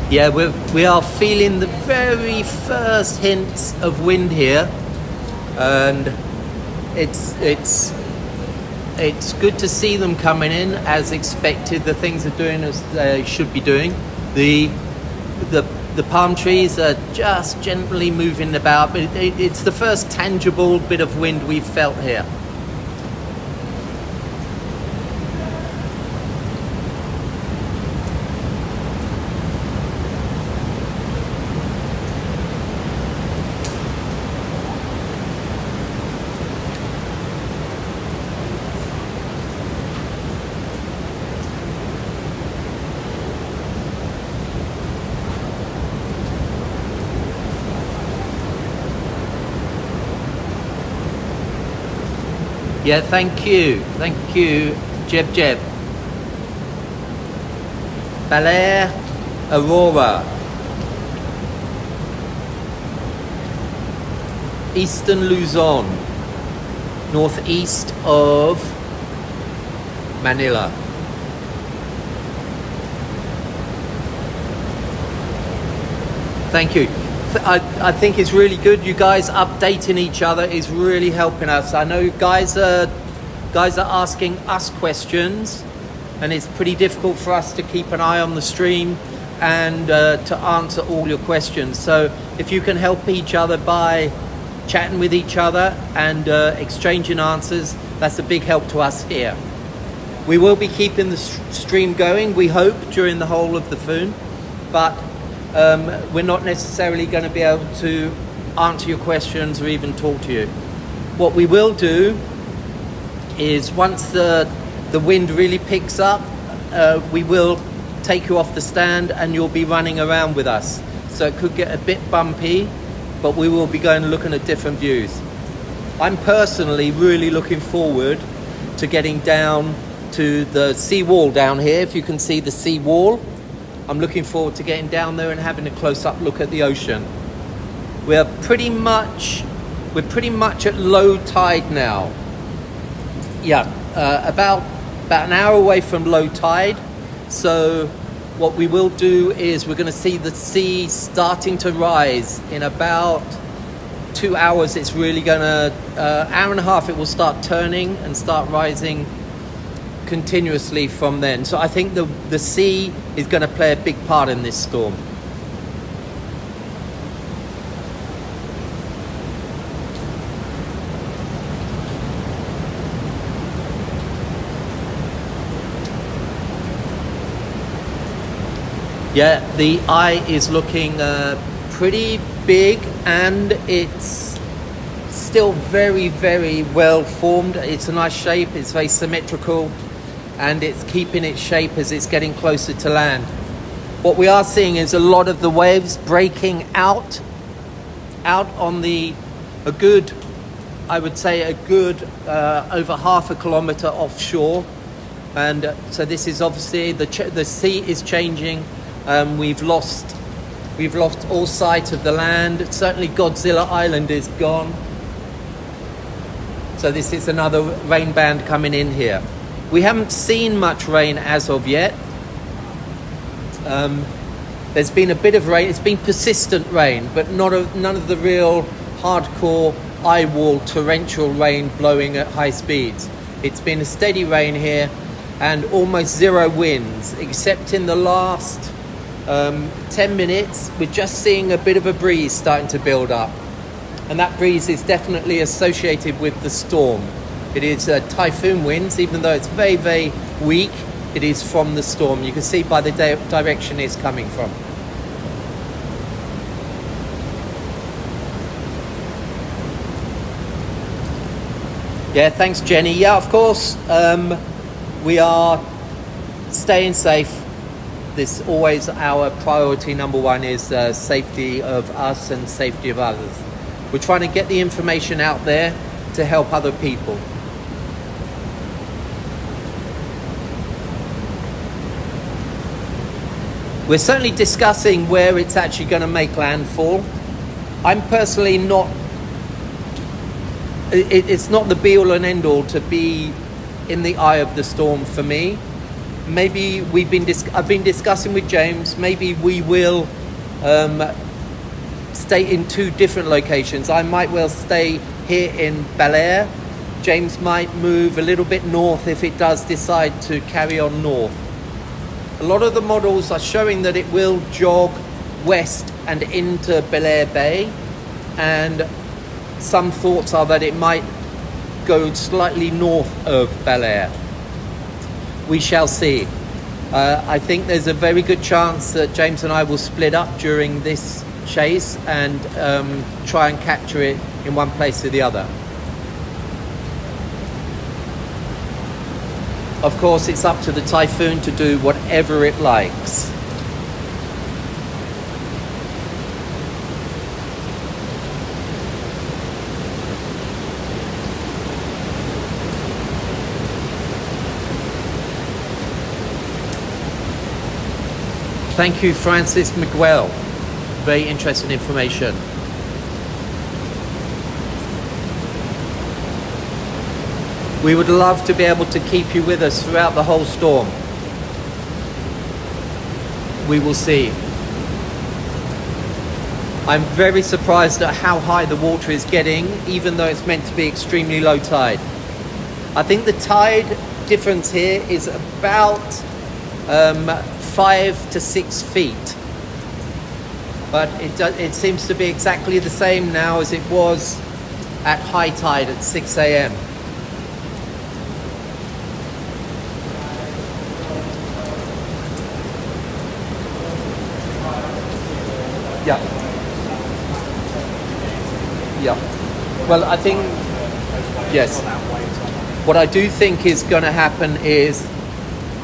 Yeah, we are feeling the very first hints of wind here, and it's good to see them coming in as expected. The things are doing as they should be doing. The palm trees are just gently moving about, but it's the first tangible bit of wind we've felt here. Yeah, thank you, Jeb Jeb. Baler, Aurora, Eastern Luzon, northeast of Manila. Thank you. I think it's really good. You guys updating each other is really helping us. I know guys are asking us questions, and it's pretty difficult for us to keep an eye on the stream and to answer all your questions. So if you can help each other by chatting with each other and exchanging answers, that's a big help to us here. We will be keeping the stream going, we hope, during the whole of the Typhoon, but we're not necessarily going to be able to answer your questions or even talk to you. What we will do is, once the wind really picks up, we will take you off the stand and you'll be running around with us. So it could get a bit bumpy, but we will be going and looking at different views. I'm personally really looking forward to getting down to the sea wall down here. If you can see the sea wall, I'm looking forward to getting down there and having a close-up look at the ocean. We're pretty much at low tide now. Yeah, about an hour away from low tide. So what we will do is we're going to see the sea starting to rise in about 2 hours. It's really going to, hour and a half, it will start turning and start rising continuously from then. So I think the sea is going to play a big part in this storm. Yeah, the eye is looking pretty big, and it's still very, very well formed. It's a nice shape, it's very symmetrical, and it's keeping its shape as it's getting closer to land. What we are seeing is a lot of the waves breaking out on a good over half a kilometer offshore. And so this is obviously the sea is changing. We've lost all sight of the land. Certainly Godzilla Island is gone. So this is another rain band coming in here. We haven't seen much rain as of yet. There's been a bit of rain. It's been persistent rain, but none of the real hardcore eyewall torrential rain blowing at high speeds. It's been a steady rain here and almost zero winds, except in the last 10 minutes, we're just seeing a bit of a breeze starting to build up. And that breeze is definitely associated with the storm. It is typhoon winds, even though it's very, very weak, it is from the storm. You can see by the direction it's coming from. Yeah, thanks, Jenny. Yeah, of course, we are staying safe. This always our priority number one is safety of us and safety of others. We're trying to get the information out there to help other people. We're certainly discussing where it's actually going to make landfall. I'm personally not, it's not the be all and end all to be in the eye of the storm for me. maybe I've been discussing with James, maybe we will stay in 2 different locations. I might well stay here in Baler. James might move a little bit north if it does decide to carry on north. A lot of the models are showing that it will jog west and into Baler Bay, and some thoughts are that it might go slightly north of Baler. We shall see. I think there's a very good chance that James and I will split up during this chase and try and capture it in one place or the other. Of course, it's up to the Typhoon to do whatever it likes. Thank you, Francis Miguel. Very interesting information. We would love to be able to keep you with us throughout the whole storm. We will see. I'm very surprised at how high the water is getting, even though it's meant to be extremely low tide. I think the tide difference here is about 5 to 6 feet. But it seems to be exactly the same now as it was at high tide at 6 a.m. Yeah. Yeah. Well, I think, yes. What I do think is going to happen is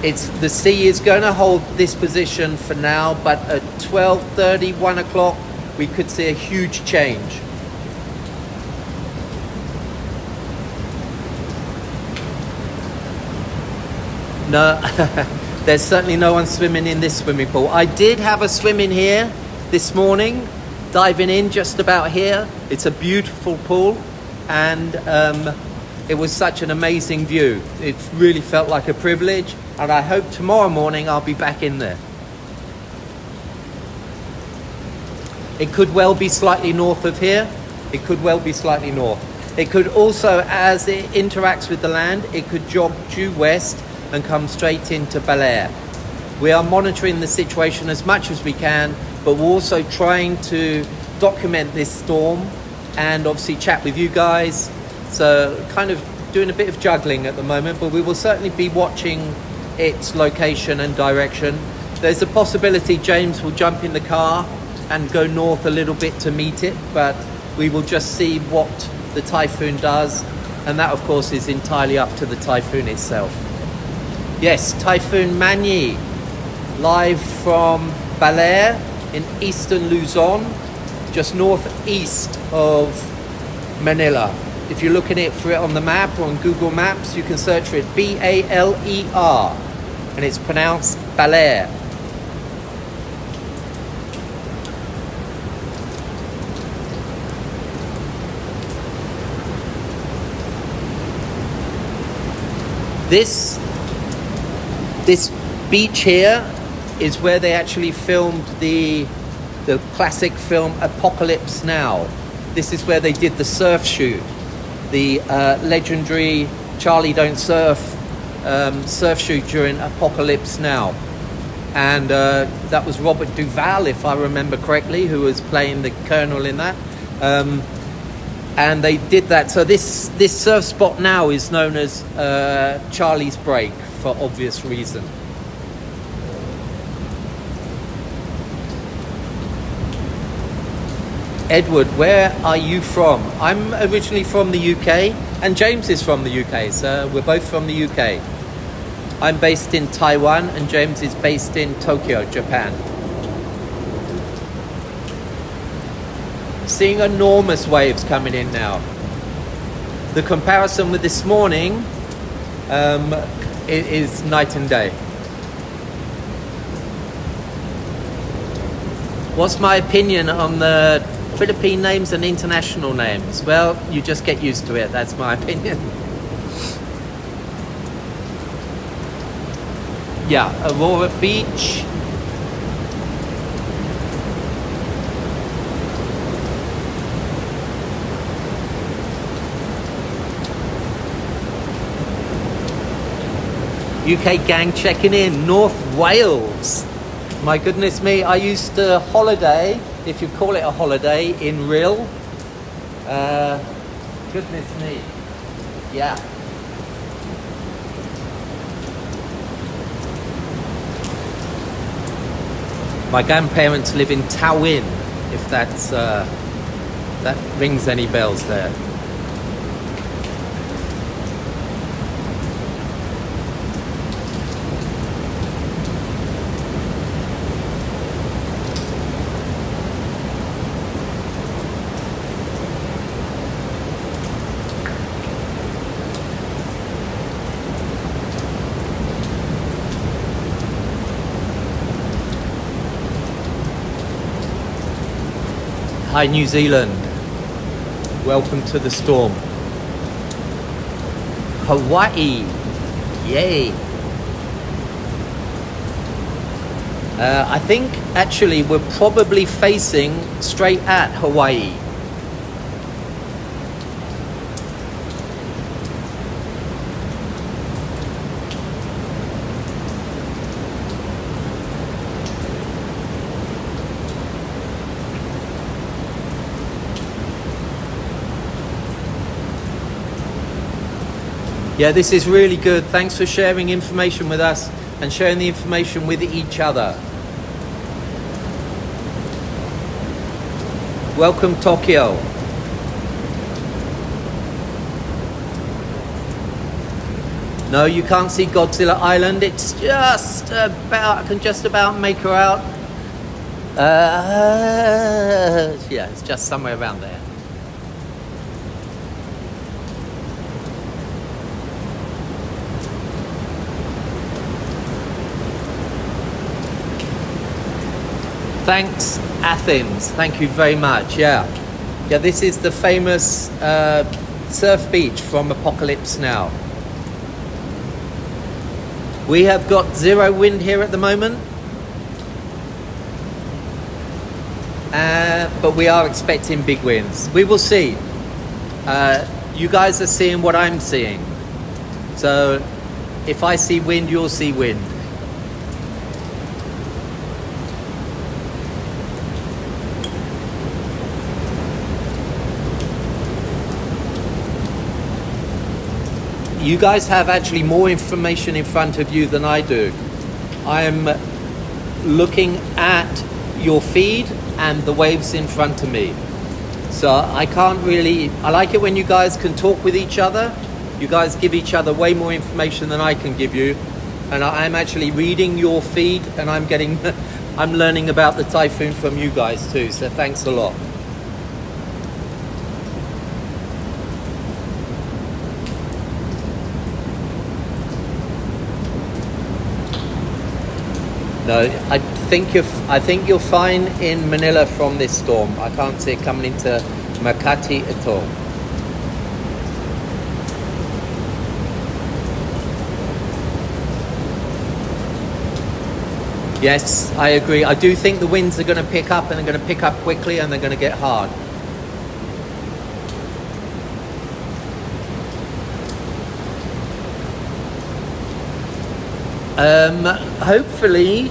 the sea is going to hold this position for now, but at 12:30, 1 o'clock, we could see a huge change. No, there's certainly no one swimming in this swimming pool. I did have a swim in here this morning, diving in just about here. It's a beautiful pool, and it was such an amazing view. It really felt like a privilege, and I hope tomorrow morning I'll be back in there. It could well be slightly north of here. It could well be slightly north. It could also, as it interacts with the land, it could jog due west and come straight into Baler. We are monitoring the situation as much as we can, but we're also trying to document this storm and obviously chat with you guys. So kind of doing a bit of juggling at the moment, but we will certainly be watching its location and direction. There's a possibility James will jump in the car and go north a little bit to meet it, but we will just see what the Typhoon does, and that of course is entirely up to the Typhoon itself. Yes, Typhoon Magny, live from Baler in eastern Luzon, just northeast of Manila. If you're looking for it on the map or on Google Maps, you can search for it, Baler, and it's pronounced Baler. This beach here is where they actually filmed the classic film Apocalypse Now. This is where they did the surf shoot, the legendary Charlie Don't Surf surf shoot during Apocalypse Now. And that was Robert Duvall, if I remember correctly, who was playing the colonel in that. And they did that. So this surf spot now is known as Charlie's Break, for obvious reason. Edward, where are you from? I'm originally from the UK, and James is from the UK, so we're both from the UK. I'm based in Taiwan, and James is based in Tokyo, Japan. Seeing enormous waves coming in now. The comparison with this morning is night and day. What's my opinion on the Philippine names and international names? Well, you just get used to it. That's my opinion. Yeah, Aurora Beach. UK gang checking in, North Wales. My goodness me, I used to holiday, if you call it a holiday, in Rhyl. Goodness me, yeah. My grandparents live in Tywyn, if that's that rings any bells there. Hi New Zealand, welcome to the storm. Hawaii, yay. I think actually we're probably facing straight at Hawaii. Yeah, this is really good. Thanks for sharing information with us and sharing the information with each other. Welcome, Tokyo. No, you can't see Godzilla Island. It's just about, I can just about make her out. Yeah, it's just somewhere around there. Thanks, Athens. Thank you very much. Yeah, this is the famous surf beach from Apocalypse Now. We have got zero wind here at the moment, but we are expecting big winds. We will see. You guys are seeing what I'm seeing. So if I see wind, you'll see wind. You guys have actually more information in front of you than I do. I'm looking at your feed and the waves in front of me. So I can't really, I like it when you guys can talk with each other. You guys give each other way more information than I can give you. And I'm actually reading your feed and I'm learning about the typhoon from you guys too. So thanks a lot. No, I think you're fine in Manila from this storm. I can't see it coming into Makati at all. Yes, I agree. I do think the winds are going to pick up and they're going to pick up quickly and they're going to get hard. Hopefully,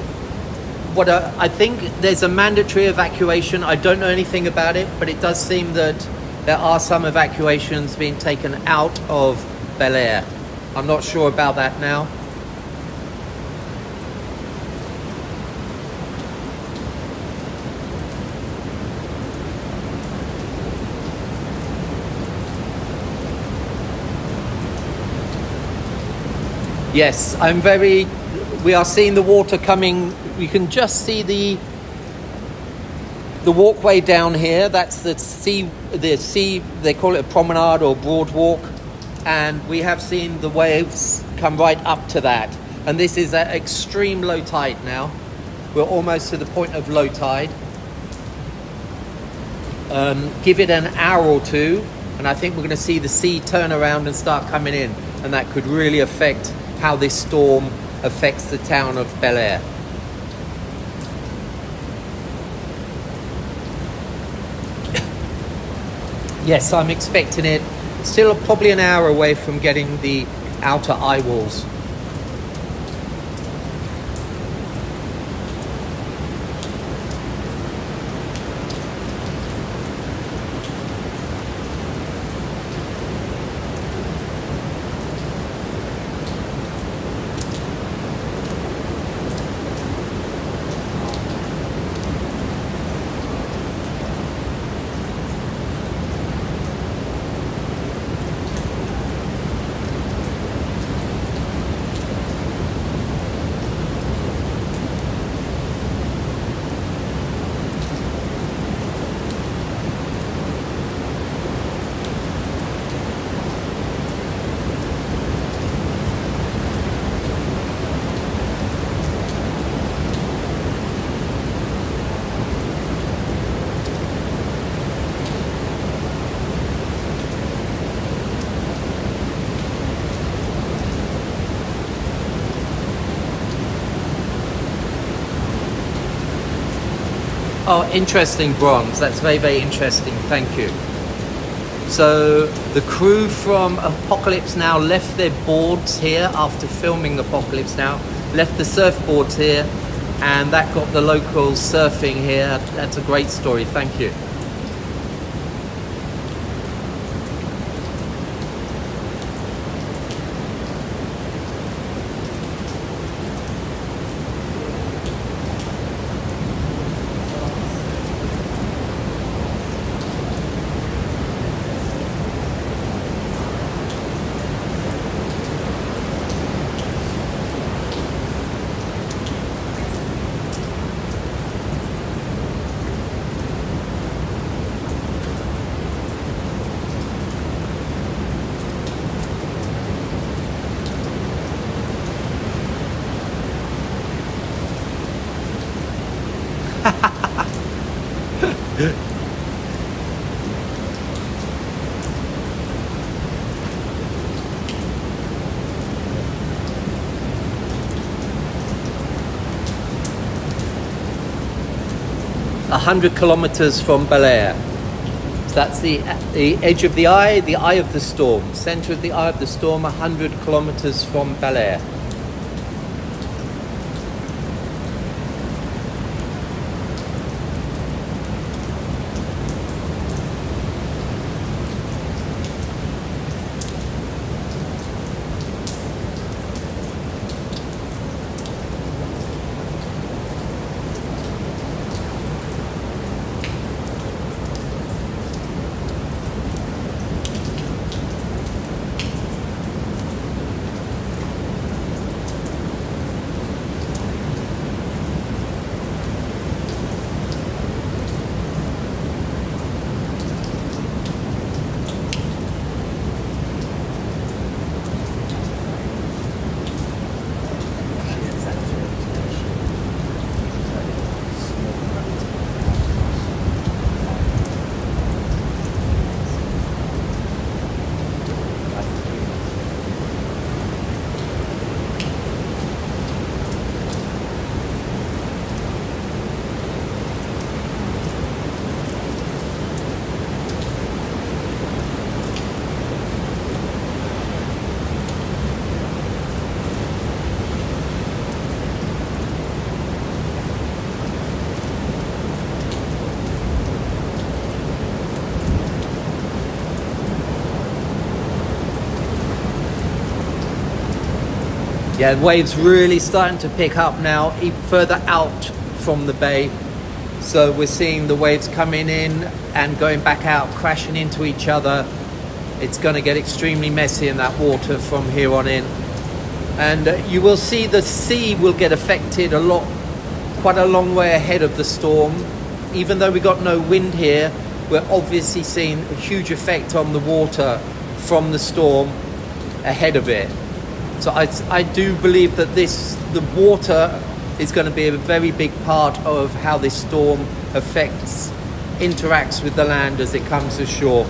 I think there's a mandatory evacuation. I don't know anything about it, but it does seem that there are some evacuations being taken out of Baler. I'm not sure about that now. Yes, we are seeing the water coming. You can just see the walkway down here. That's the sea, they call it a promenade or broadwalk. And we have seen the waves come right up to that. And this is at extreme low tide now. We're almost to the point of low tide. Give it an hour or two, and I think we're going to see the sea turn around and start coming in. And that could really affect how this storm affects the town of Baler. Yes, I'm expecting it. Still probably an hour away from getting the outer eye walls. Oh, interesting bronze. That's very, very interesting. Thank you. So the crew from Apocalypse Now left their boards here after filming Apocalypse Now, left the surfboards here, and that got the locals surfing here. That's a great story. Thank you. A 100 kilometers from Baler. So that's the edge of the eye of the storm, center of the eye of the storm, 100 kilometers from Baler. Yeah, the waves really starting to pick up now, even further out from the bay. So we're seeing the waves coming in and going back out, crashing into each other. It's going to get extremely messy in that water from here on in. And you will see the sea will get affected quite a long way ahead of the storm. Even though we got no wind here, we're obviously seeing a huge effect on the water from the storm ahead of it. So I do believe that the water is going to be a very big part of how this storm interacts with the land as it comes ashore.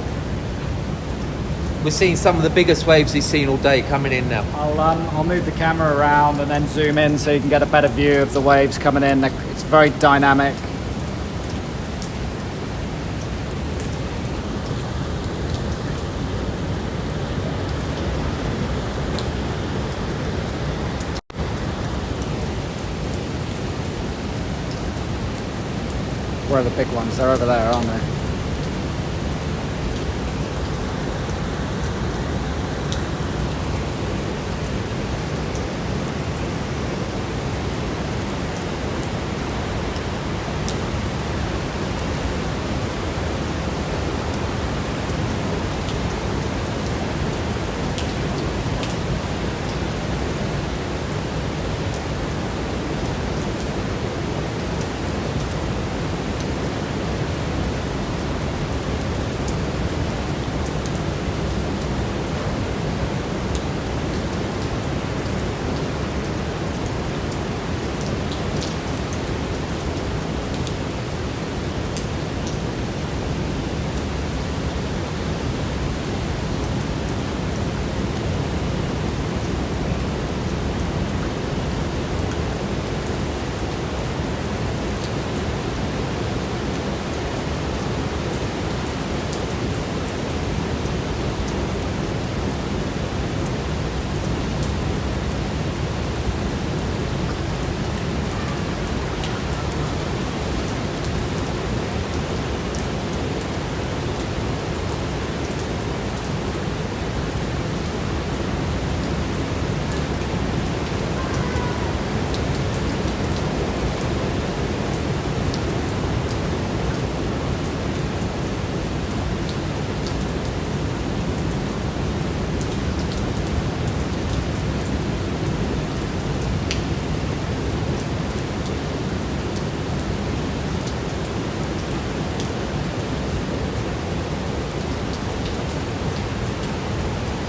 We're seeing some of the biggest waves he's seen all day coming in now. I'll move the camera around and then zoom in so you can get a better view of the waves coming in. It's very dynamic. Where are the big ones? They're over there, aren't they?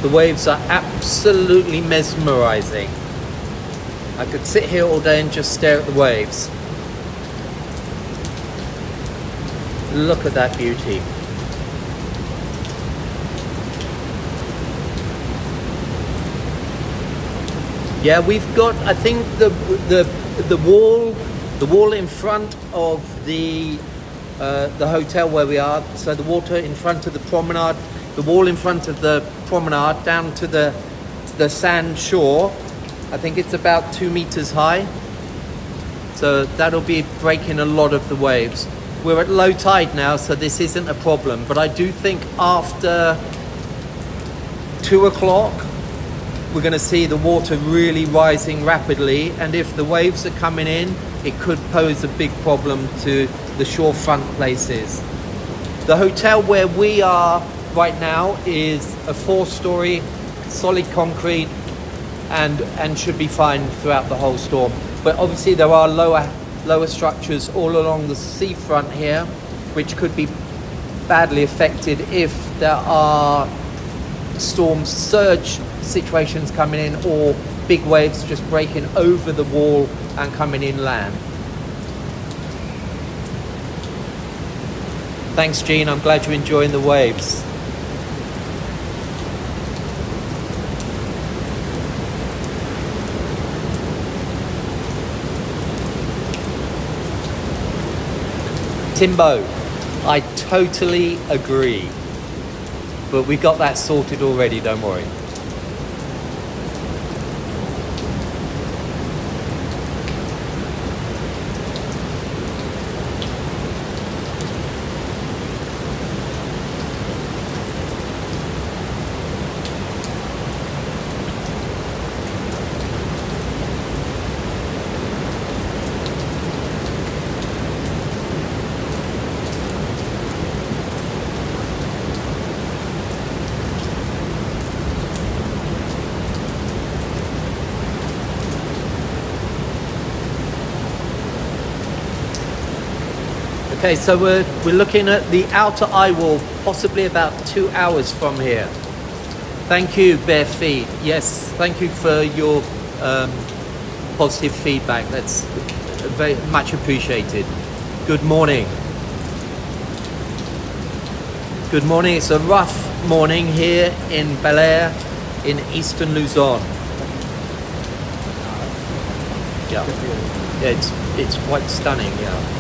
The waves are absolutely mesmerizing. I could sit here all day and just stare at the waves. Look at that beauty. Yeah, we've got, I think the wall in front of the hotel where we are, so the water in front of the promenade, the wall in front of the promenade down to the sand shore, I think it's about 2 meters high. So that'll be breaking a lot of the waves. We're at low tide now, so this isn't a problem. But I do think after 2 o'clock, we're going to see the water really rising rapidly. And if the waves are coming in, it could pose a big problem to the shorefront places. The hotel where we are right now is a 4-story solid concrete and should be fine throughout the whole storm. But obviously there are lower structures all along the seafront here, which could be badly affected if there are storm surge situations coming in or big waves just breaking over the wall and coming inland. Thanks, Gene. I'm glad you're enjoying the waves. Timbo, I totally agree. But we got that sorted already, don't worry. Okay, so we're looking at the outer eyewall, possibly about 2 hours from here. Thank you, Bare Feet. Yes, thank you for your positive feedback. That's very much appreciated. Good morning. Good morning. It's a rough morning here in Baler in eastern Luzon. Yeah, it's quite stunning. Yeah.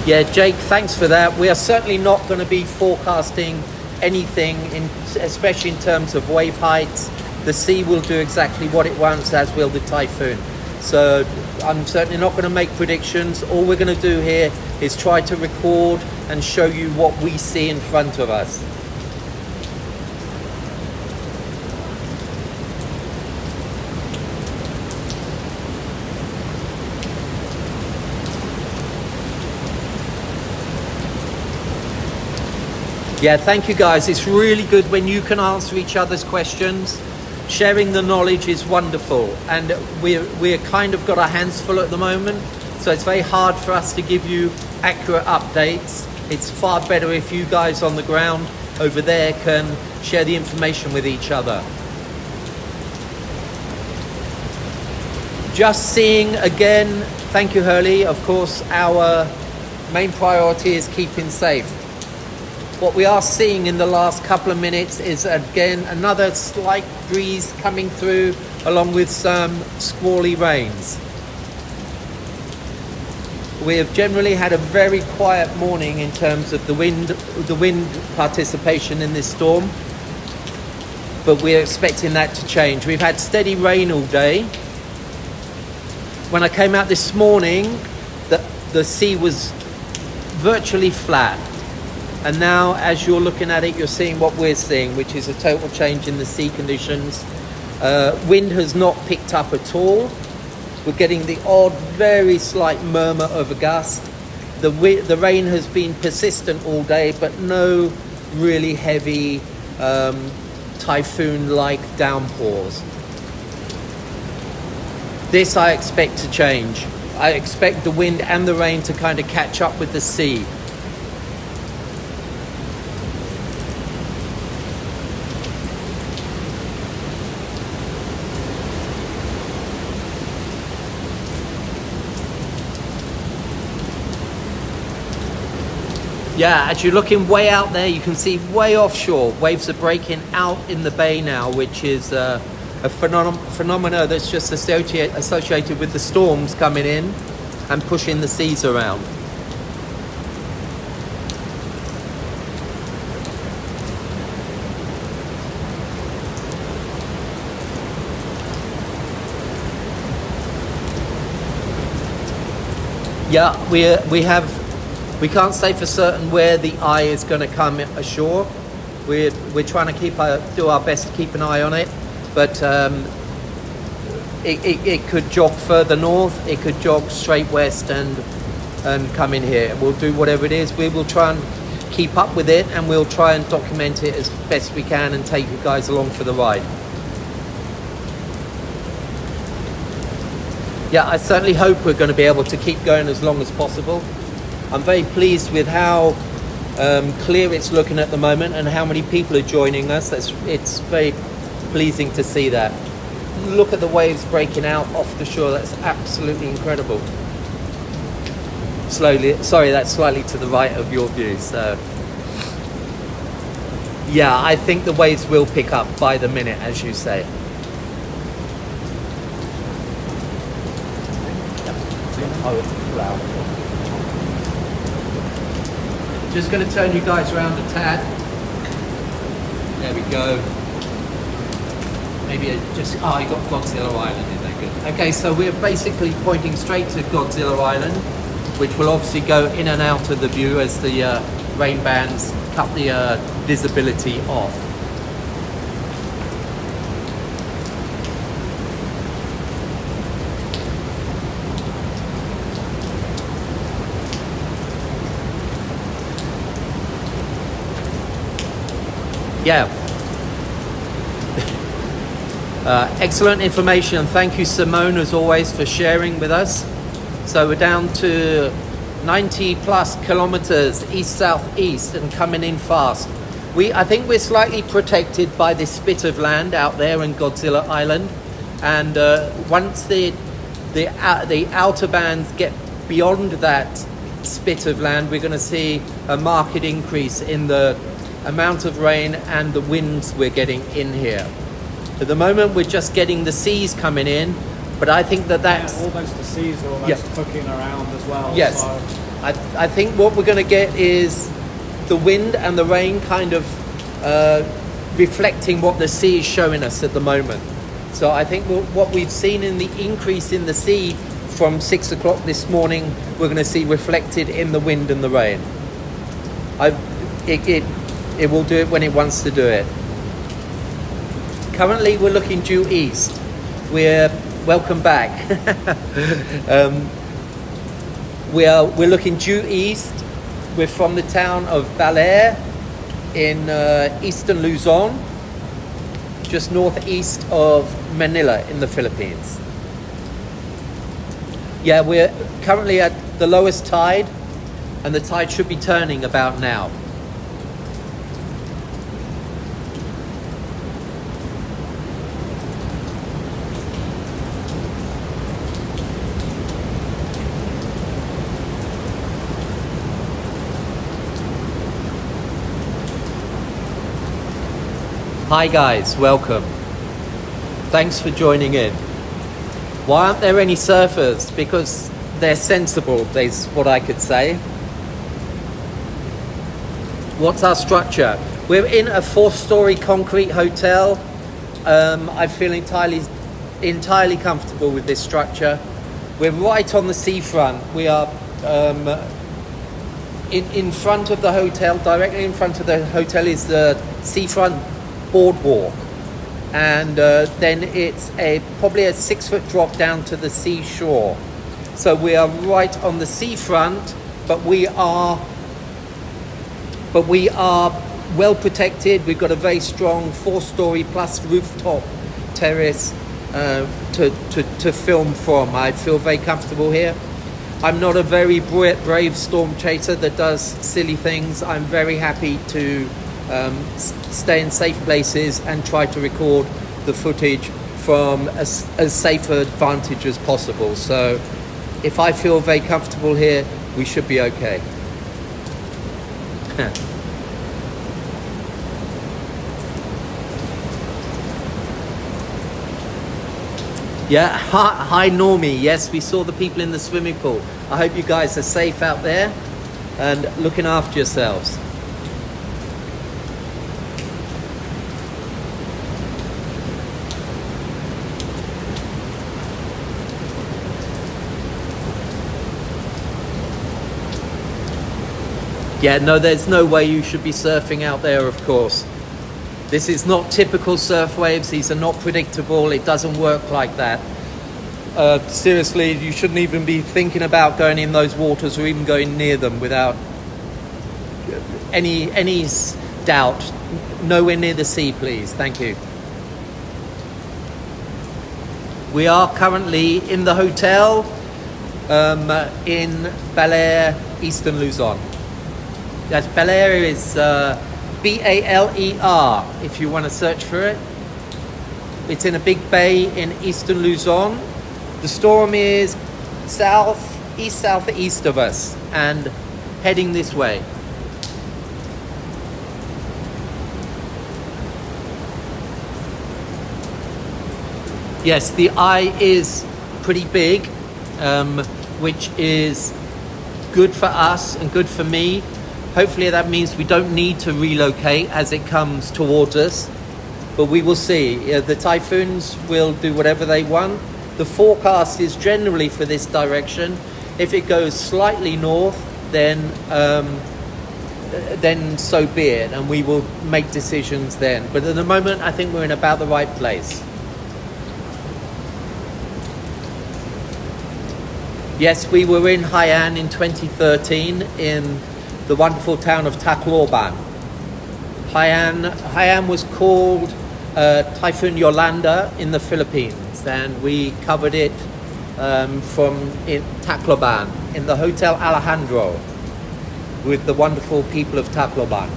Yeah, Jake, thanks for that. We are certainly not going to be forecasting anything, especially in terms of wave heights. The sea will do exactly what it wants, as will the typhoon. So I'm certainly not going to make predictions. All we're going to do here is try to record and show you what we see in front of us. Yeah, thank you guys. It's really good when you can answer each other's questions. Sharing the knowledge is wonderful, and we're kind of got our hands full at the moment, so it's very hard for us to give you accurate updates. It's far better if you guys on the ground over there can share the information with each other. Just seeing again, thank you Hurley, of course our main priority is keeping safe. What we are seeing in the last couple of minutes is again another slight breeze coming through along with some squally rains. We have generally had a very quiet morning in terms of the wind participation in this storm, but we're expecting that to change. We've had steady rain all day. When I came out this morning, the sea was virtually flat. And now, as you're looking at it, you're seeing what we're seeing, which is a total change in the sea conditions. Wind has not picked up at all. We're getting the odd, very slight murmur of a gust. The rain has been persistent all day, but no really heavy typhoon-like downpours. This I expect to change. I expect the wind and the rain to kind of catch up with the sea. Yeah, as you're looking way out there, you can see way offshore, waves are breaking out in the bay now, which is a phenomena that's just associated with the storms coming in and pushing the seas around. Yeah, we can't say for certain where the eye is going to come ashore. We're trying to do our best to keep an eye on it, but it could jog further north, it could jog straight west and come in here. We'll do whatever it is. We will try and keep up with it, and we'll try and document it as best we can and take you guys along for the ride. Yeah, I certainly hope we're going to be able to keep going as long as possible. I'm very pleased with how clear it's looking at the moment and how many people are joining us. It's very pleasing to see that. Look at the waves breaking out off the shore. That's absolutely incredible. Sorry, that's slightly to the right of your view. So yeah, I think the waves will pick up by the minute, as you say. Oh, it's loud. Just going to turn you guys around a tad. There we go. Maybe you got Godzilla Island in there, good. Okay, so we're basically pointing straight to Godzilla Island, which will obviously go in and out of the view as the rain bands cut the visibility off. Yeah. Excellent information, and thank you Simone as always for sharing with us. So we're down to 90 plus kilometers east-southeast and coming in fast. I think we're slightly protected by this spit of land out there in Godzilla Island, and once the outer bands get beyond that spit of land, we're going to see a marked increase in the amount of rain and the winds we're getting in here. At the moment, we're just getting the seas coming in, but I think that's... Yeah, almost the seas are almost hooking around as well. Yes. So. I think what we're going to get is the wind and the rain kind of reflecting what the sea is showing us at the moment. So I think what we've seen in the increase in the sea from 6 o'clock this morning, we're going to see reflected in the wind and the rain. It will do it when it wants to do it. Currently, we're looking due east. Welcome back. We're looking due east. We're from the town of Baler in eastern Luzon, just northeast of Manila in the Philippines. Yeah, we're currently at the lowest tide, and the tide should be turning about now. Hi guys, welcome. Thanks for joining in. Why aren't there any surfers? Because they're sensible, is what I could say. What's our structure? We're in a 4-story concrete hotel. I feel entirely comfortable with this structure. We're right on the seafront. We are in front of the hotel, directly in front of the hotel is the seafront boardwalk, and then it's probably a 6-foot drop down to the seashore. So we are right on the seafront, but we are well protected. We've got a very strong 4-story plus rooftop terrace to film from. I feel very comfortable here. I'm not a very brave storm chaser that does silly things. I'm very happy to stay in safe places and try to record the footage from as safe a vantage as possible. So if I feel very comfortable here, we should be okay. Yeah, hi Normie. Yes, we saw the people in the swimming pool. I hope you guys are safe out there and looking after yourselves. Yeah, no, there's no way you should be surfing out there, of course. This is not typical surf waves. These are not predictable. It doesn't work like that. Seriously, you shouldn't even be thinking about going in those waters or even going near them without any doubt. Nowhere near the sea, please. Thank you. We are currently in the hotel in Baler, eastern Luzon. Yes, Baler is Baler, if you want to search for it. It's in a big bay in eastern Luzon. The storm is southeast of us and heading this way. Yes, the eye is pretty big, which is good for us and good for me. Hopefully that means we don't need to relocate as it comes towards us, but we will see. The typhoons will do whatever they want. The forecast is generally for this direction. If it goes slightly north, then so be it, and we will make decisions then. But at the moment, I think we're in about the right place. Yes, we were in Haiyan in 2013 in the wonderful town of Tacloban. Haiyan was called Typhoon Yolanda in the Philippines, and we covered it from in Tacloban in the Hotel Alejandro with the wonderful people of Tacloban.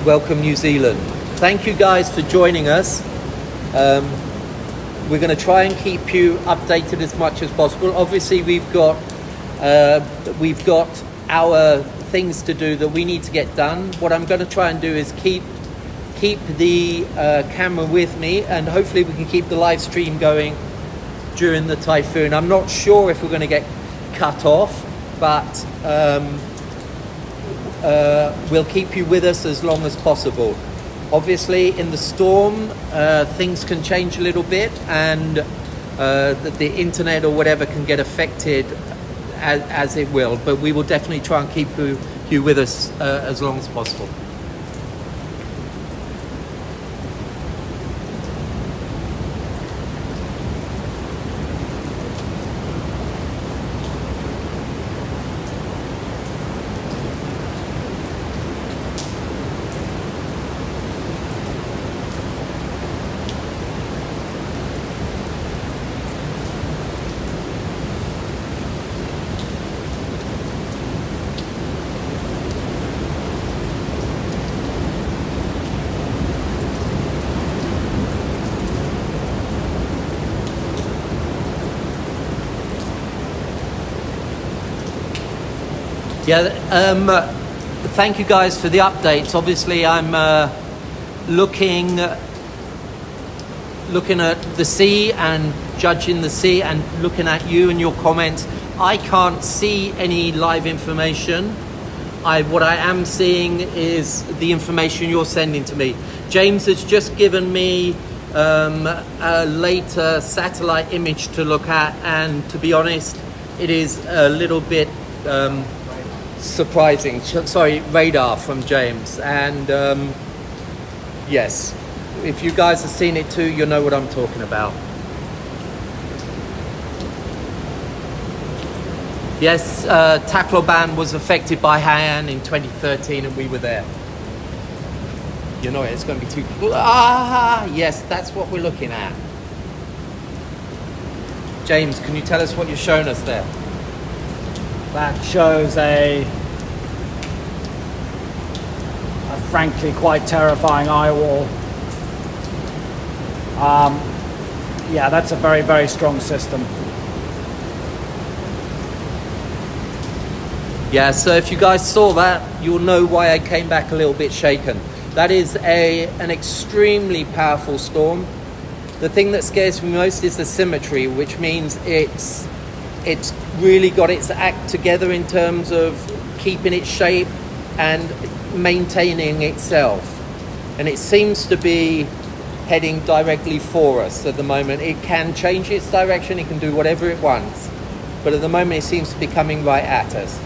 Welcome, New Zealand. Thank you guys for joining us. We're going to try and keep you updated as much as possible. Obviously, we've got our things to do that we need to get done. What I'm going to try and do is keep the camera with me, and hopefully we can keep the live stream going during the typhoon. I'm not sure if we're going to get cut off, but we'll keep you with us as long as possible. Obviously, in the storm, things can change a little bit, and the internet or whatever can get affected as it will. But we will definitely try and keep you with us as long as possible. Yeah, thank you guys for the updates. Obviously, I'm looking at the sea and judging the sea and looking at you and your comments. I can't see any live information. What I am seeing is the information you're sending to me. James has just given me a later satellite image to look at, and to be honest, it is a little bit surprising. Sorry, radar from James. And yes, if you guys have seen it too, you'll know what I'm talking about. Yes, Tacloban was affected by Haiyan in 2013, and we were there. You know, it's going to be too... yes, that's what we're looking at. James, can you tell us what you're showing us there? That shows a frankly quite terrifying eyewall. Yeah, that's a very, very strong system. Yeah, so if you guys saw that, you'll know why I came back a little bit shaken. That is an extremely powerful storm. The thing that scares me most is the symmetry, which means it's really got its act together in terms of keeping its shape and maintaining itself. And it seems to be heading directly for us at the moment. It can change its direction, it can do whatever it wants, but at the moment it seems to be coming right at us.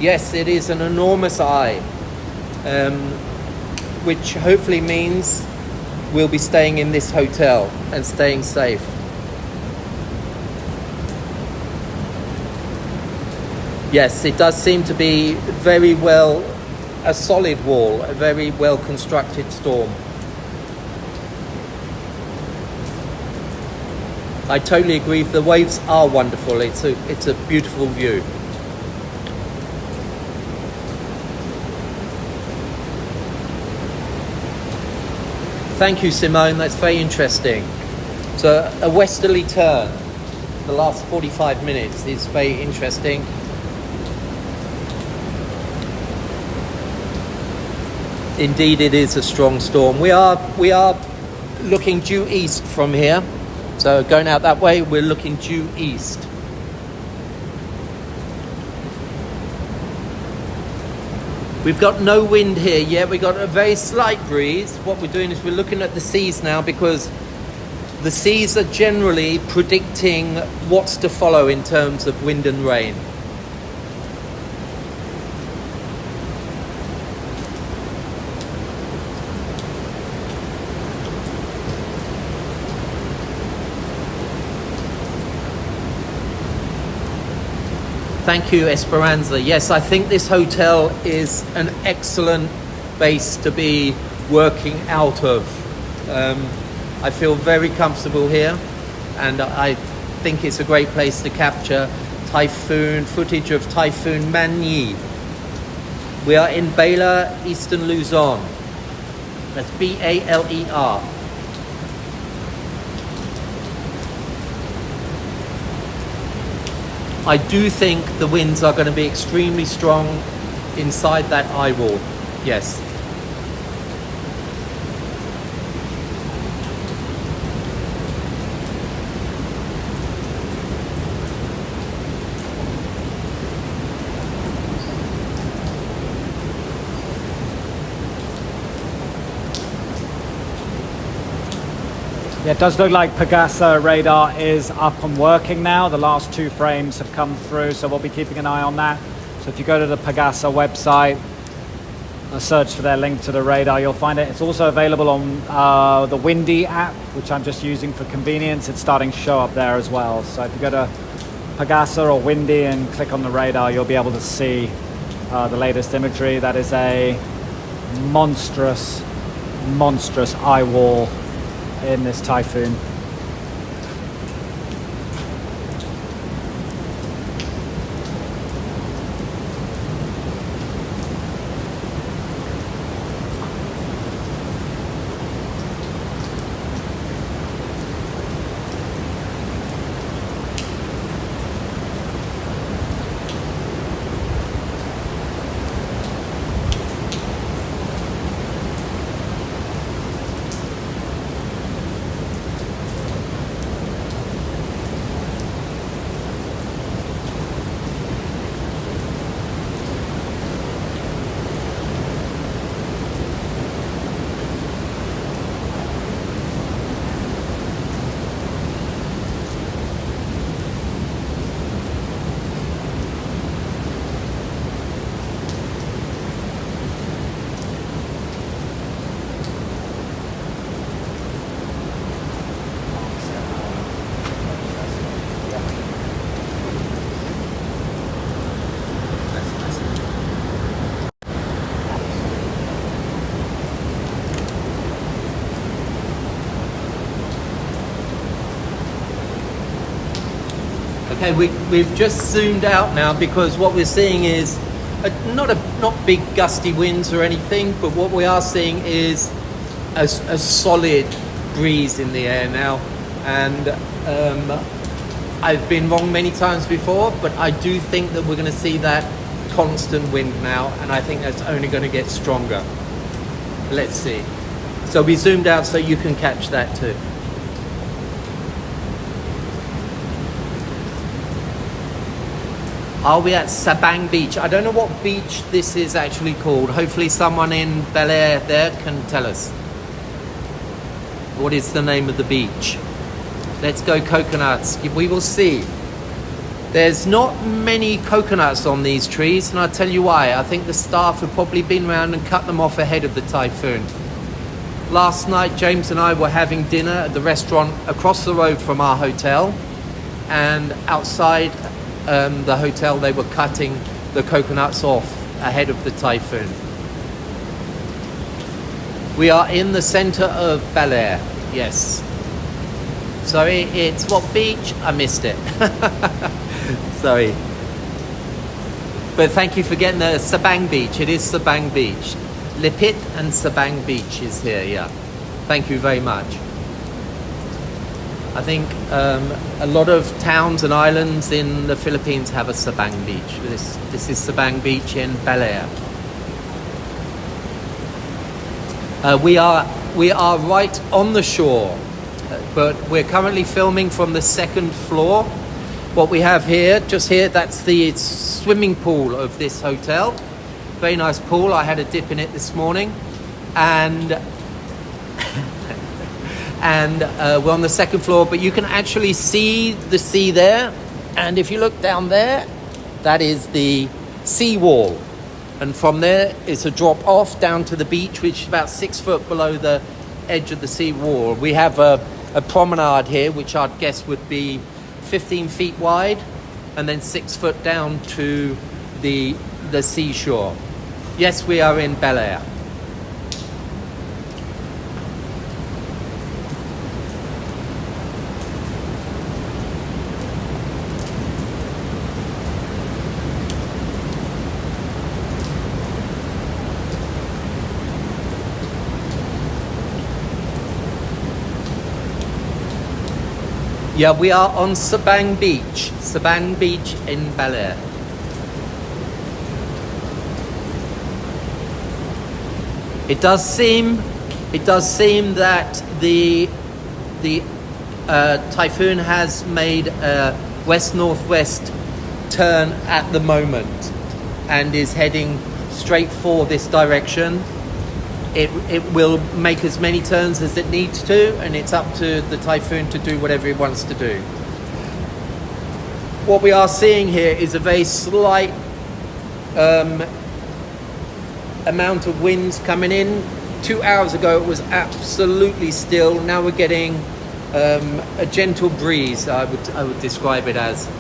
Yes, it is an enormous eye, which hopefully means we'll be staying in this hotel and staying safe. Yes, it does seem to be very well a solid wall, a very well constructed storm. I totally agree. The waves are wonderful. It's a beautiful view. Thank you, Simone. That's very interesting. So a westerly turn. The last 45 minutes is very interesting. Indeed, it is a strong storm. We are looking due east from here. So going out that way, we're looking due east. We've got no wind here yet. We've got a very slight breeze. What we're doing is we're looking at the seas now, because the seas are generally predicting what's to follow in terms of wind and rain. Thank you, Esperanza. Yes, I think this hotel is an excellent base to be working out of. I feel very comfortable here, and I think it's a great place to capture footage of Typhoon Manyi. We are in Baler, Eastern Luzon. That's B-A-L-E-R. I do think the winds are going to be extremely strong inside that eyewall. Yes. Yeah, it does look like Pegasa radar is up and working now. The last 2 frames have come through, so we'll be keeping an eye on that. So if you go to the Pegasa website, search for their link to the radar, you'll find it. It's also available on the Windy app, which I'm just using for convenience. It's starting to show up there as well. So if you go to Pegasa or Windy and click on the radar, you'll be able to see the latest imagery. That is a monstrous, monstrous eye wall in this typhoon. Okay, we've just zoomed out now because what we're seeing is not big gusty winds or anything, but what we are seeing is a solid breeze in the air now. And I've been wrong many times before, but I do think that we're going to see that constant wind now, and I think that's only going to get stronger. Let's see. So we zoomed out so you can catch that too. Are we at Sabang Beach? I don't know what beach this is actually called. Hopefully someone in Baler there can tell us. What is the name of the beach? Let's go coconuts. We will see. There's not many coconuts on these trees, and I'll tell you why. I think the staff have probably been around and cut them off ahead of the typhoon. Last night, James and I were having dinner at the restaurant across the road from our hotel, and outside the hotel they were cutting the coconuts off ahead of the typhoon. We are in the center of Baler, yes. Sorry, it's what beach? I missed it. Sorry. But thank you for getting the Sabang Beach. It is Sabang Beach. Lipit and Sabang Beach is here, yeah. Thank you very much. I think a lot of towns and islands in the Philippines have a Sabang Beach. This is Sabang Beach in Baler. We are right on the shore, but we're currently filming from the second floor. What we have here, just here, that's the swimming pool of this hotel. Very nice pool. I had a dip in it this morning, and we're on the second floor, but you can actually see the sea there. And if you look down there, that is the sea wall. And from there, it's a drop off down to the beach, which is about 6 foot below the edge of the sea wall. We have a promenade here, which I'd guess would be 15 feet wide, and then 6 foot down to the seashore. Yes, we are in Baler. Yeah, we are on Sabang Beach in Baler. It does seem that the typhoon has made a west-northwest turn at the moment and is heading straight for this direction. It will make as many turns as it needs to, and it's up to the typhoon to do whatever it wants to do. What we are seeing here is a very slight amount of winds coming in. 2 hours ago it was absolutely still. Now we're getting a gentle breeze, I would describe it as.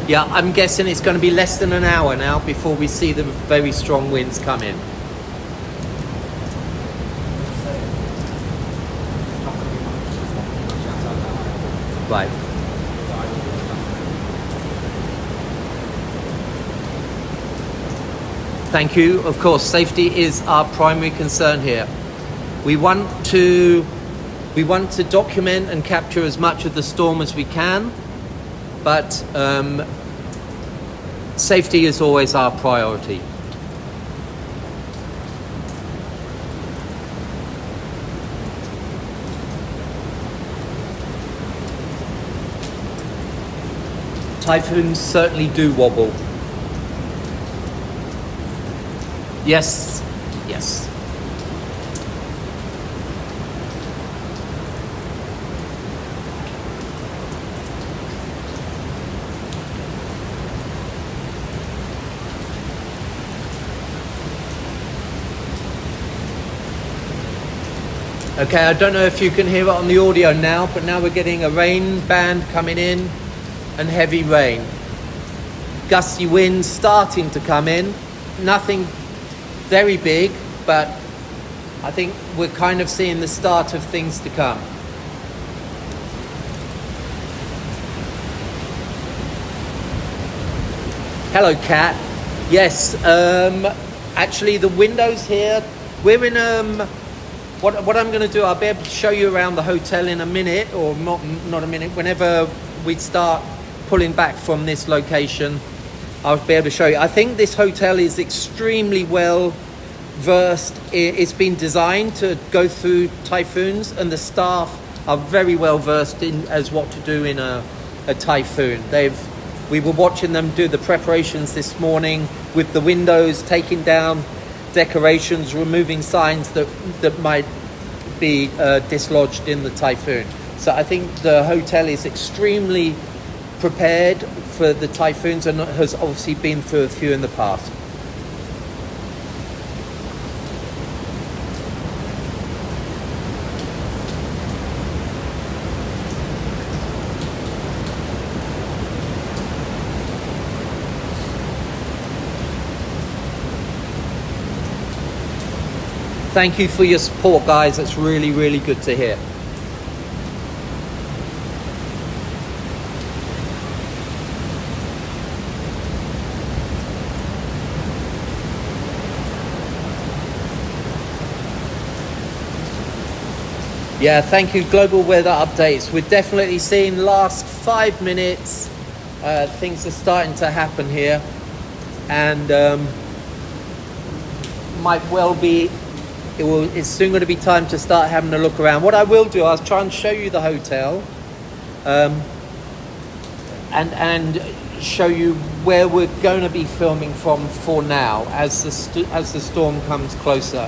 Yeah, I'm guessing it's going to be less than an hour now before we see the very strong winds come in. Right. Thank you. Of course, safety is our primary concern here. We want to document and capture as much of the storm as we can, but safety is always our priority. Typhoons certainly do wobble. Yes, yes. Okay, I don't know if you can hear it on the audio now, but now we're getting a rain band coming in and heavy rain. Gusty winds starting to come in. Nothing very big, but I think we're kind of seeing the start of things to come. Hello, Kat. Yes, actually the windows here, we're in what I'm going to do, I'll be able to show you around the hotel in a minute, or not a minute, whenever we start pulling back from this location, I'll be able to show you. I think this hotel is extremely well versed. It's been designed to go through typhoons, and the staff are very well versed in as what to do in a typhoon. We were watching them do the preparations this morning with the windows, taking down decorations, removing signs that might be dislodged in the typhoon. So I think the hotel is extremely prepared for the typhoons and has obviously been through a few in the past. Thank you for your support, guys. That's really, really good to hear. Yeah, thank you. Global weather updates. We're definitely seeing last 5 minutes. Things are starting to happen here, and might well be. It's soon going to be time to start having a look around. What I will do, I'll try and show you the hotel, and show you where we're going to be filming from for now, as the storm comes closer.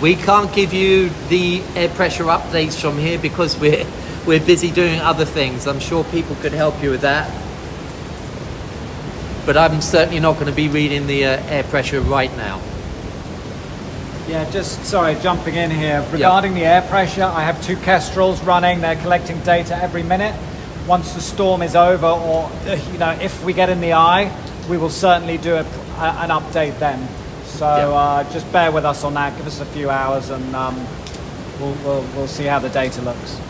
We can't give you the air pressure updates from here because we're busy doing other things. I'm sure people could help you with that, but I'm certainly not going to be reading the air pressure right now. Yeah, just sorry, jumping in here. Regarding the air pressure, I have 2 Kestrels running. They're collecting data every minute. Once the storm is over, or if we get in the eye, we will certainly do an update then. So just bear with us on that. Give us a few hours, and we'll see how the data looks.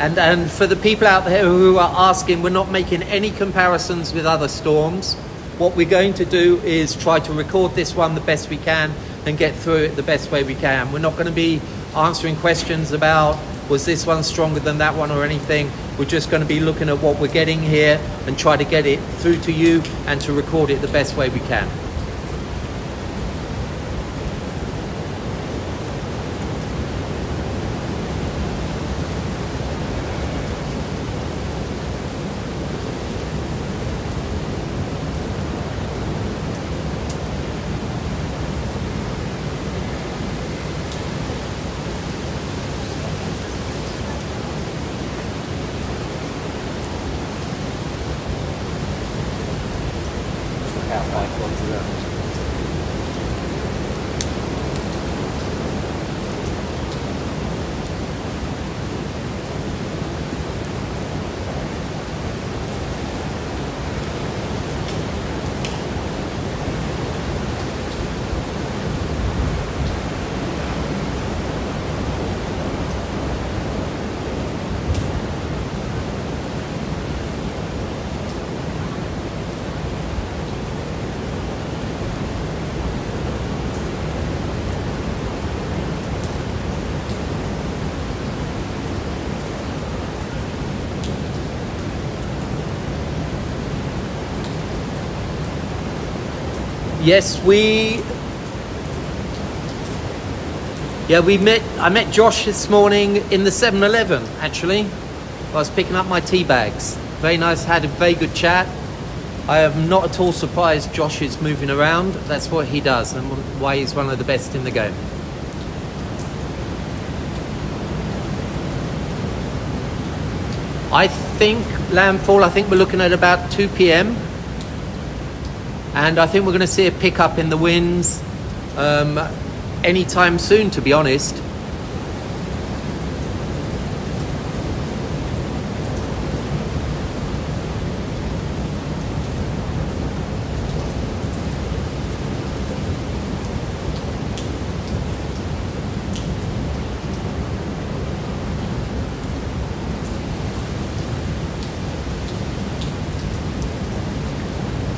And for the people out there who are asking, we're not making any comparisons with other storms. What we're going to do is try to record this one the best we can and get through it the best way we can. We're not going to be answering questions about was this one stronger than that one or anything. We're just going to be looking at what we're getting here and try to get it through to you and to record it the best way we can. Yes, I met Josh this morning in the 7-Eleven, actually. I was picking up my tea bags. Very nice, had a very good chat. I am not at all surprised Josh is moving around. That's what he does and why he's one of the best in the game. I think landfall, we're looking at about 2 p.m. And I think we're going to see a pickup in the winds anytime soon, to be honest.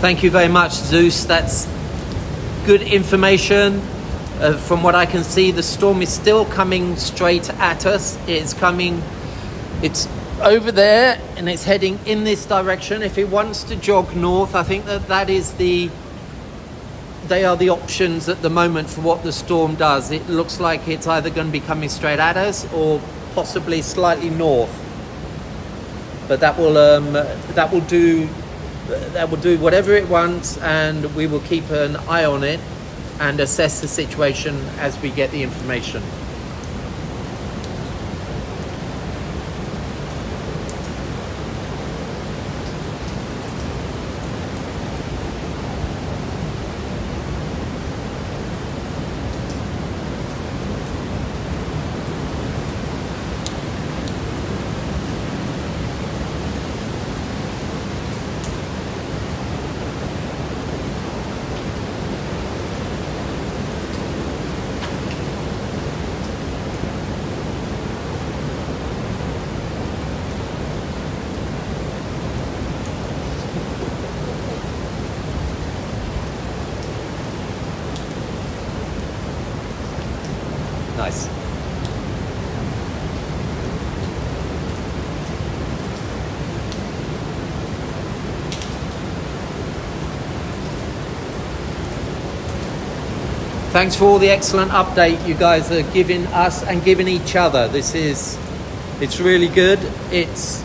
Thank you very much, Zeus. That's good information. From what I can see, the storm is still coming straight at us. It's over there and it's heading in this direction. If it wants to jog north, I think they are the options at the moment for what the storm does. It looks like it's either going to be coming straight at us or possibly slightly north. But that will do whatever it wants, and we will keep an eye on it and assess the situation as we get the information. Nice. Thanks for all the excellent update you guys are giving us and giving each other. It's really good. It's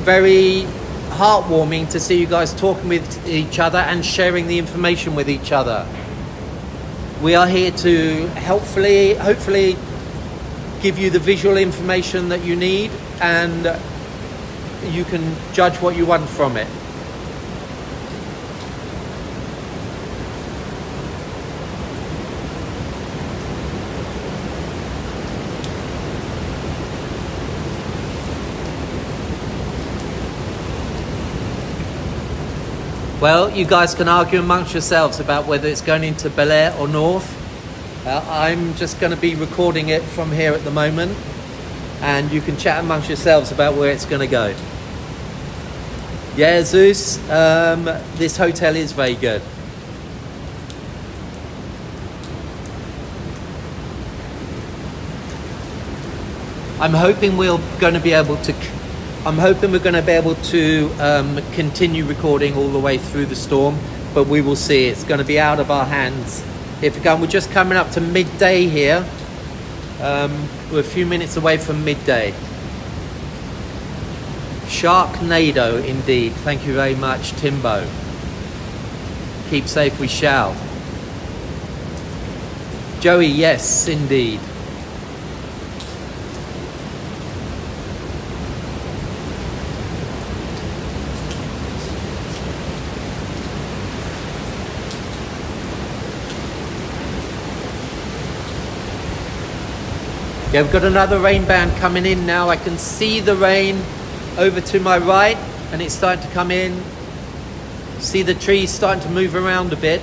very heartwarming to see you guys talking with each other and sharing the information with each other. We are here to hopefully give you the visual information that you need, and you can judge what you want from it. Well, you guys can argue amongst yourselves about whether it's going into Baler or North. I'm just going to be recording it from here at the moment, and you can chat amongst yourselves about where it's going to go. Yeah, Zeus, this hotel is very good. I'm hoping we're going to be able to continue recording all the way through the storm, but we will see. It's going to be out of our hands. We're just coming up to midday here. We're a few minutes away from midday. Sharknado, indeed. Thank you very much, Timbo. Keep safe, we shall. Joey, yes, indeed. Yeah, we've got another rain band coming in now. I can see the rain over to my right, and it's starting to come in. See the trees starting to move around a bit.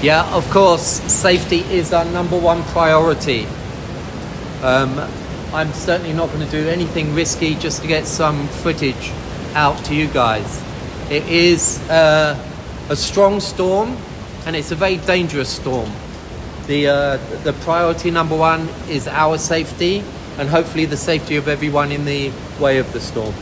Yeah, of course, safety is our number one priority. I'm certainly not going to do anything risky just to get some footage out to you guys. It is a strong storm, and it's a very dangerous storm. The priority number one is our safety, and hopefully the safety of everyone in the way of the storm.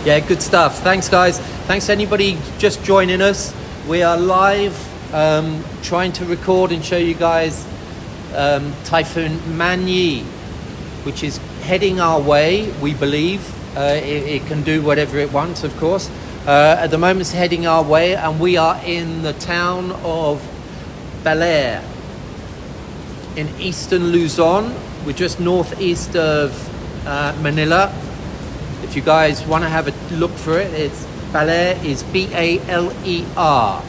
Yeah, good stuff. Thanks, guys. Thanks anybody just joining us. We are live, trying to record and show you guys Typhoon Mani, which is heading our way, we believe. It can do whatever it wants, of course. At the moment, it's heading our way, and we are in the town of Baler in eastern Luzon. We're just northeast of Manila. If you guys want to have a look for it, it's Baler, is B-A-L-E-R.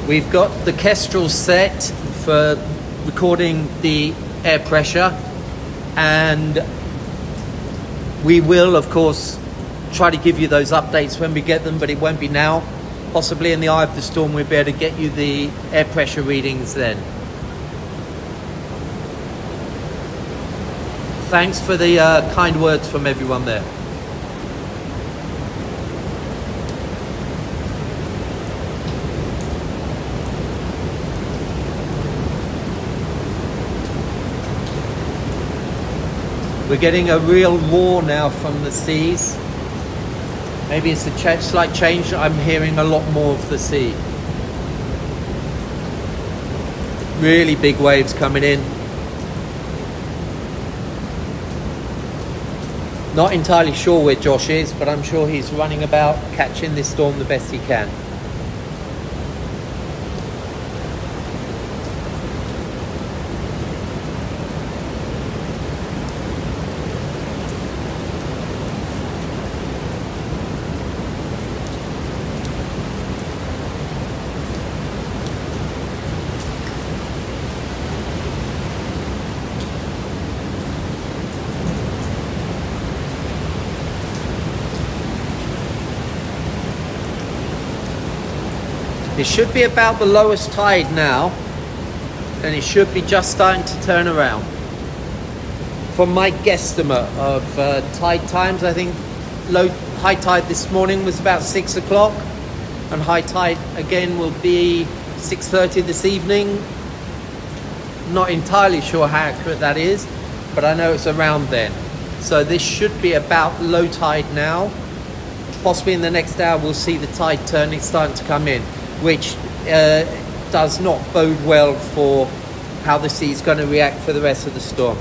We've got the Kestrel set for recording the air pressure, and we will, of course, try to give you those updates when we get them, but it won't be now. Possibly in the eye of the storm, we'll be able to get you the air pressure readings then. Thanks for the kind words from everyone there. We're getting a real roar now from the seas. Maybe it's a slight change. I'm hearing a lot more of the sea. Really big waves coming in. Not entirely sure where Josh is, but I'm sure he's running about catching this storm the best he can. It should be about the lowest tide now, and it should be just starting to turn around. From my guesstimate of tide times, I think high tide this morning was about 6 o'clock, and high tide again will be 6:30 this evening. Not entirely sure how accurate that is, but I know it's around then. So this should be about low tide now. Possibly in the next hour we'll see the tide turning, starting to come in, which does not bode well for how the sea is going to react for the rest of the storm.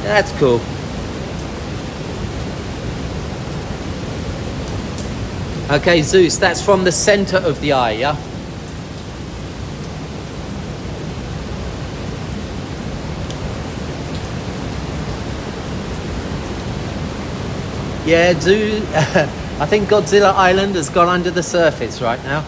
That's cool. Okay, Zeus, that's from the center of the eye, yeah? Yeah, Zeus, I think Godzilla Island has gone under the surface right now.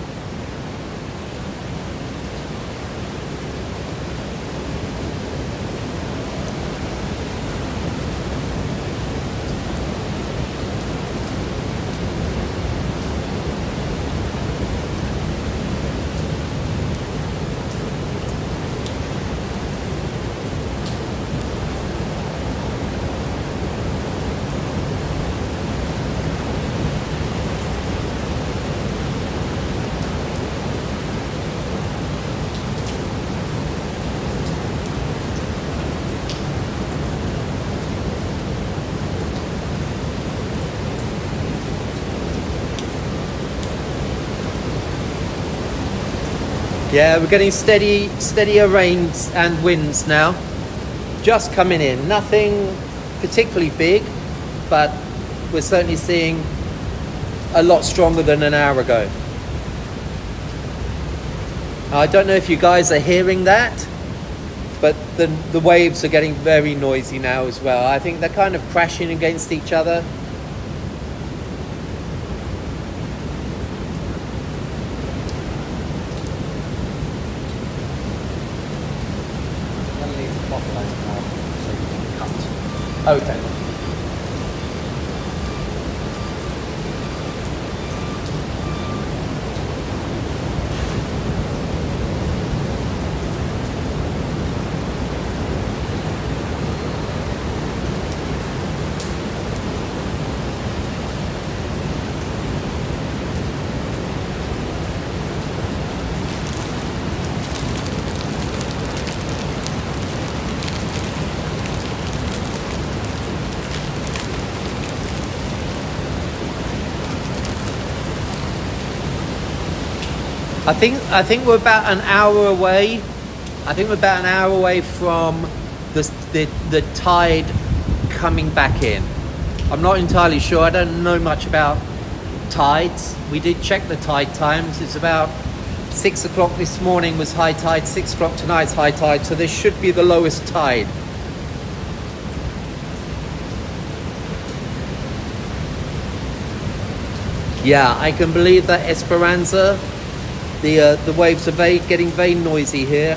Yeah, we're getting steadier rains and winds now. Just coming in. Nothing particularly big, but we're certainly seeing a lot stronger than an hour ago. I don't know if you guys are hearing that, but the waves are getting very noisy now as well. I think they're kind of crashing against each other. Okay. I think we're about an hour away. I think we're about an hour away from the tide coming back in. I'm not entirely sure. I don't know much about tides. We did check the tide times. It's about 6 o'clock this morning was high tide. 6 o'clock tonight's high tide. So this should be the lowest tide. Yeah, I can believe that Esperanza. The waves are getting very noisy here.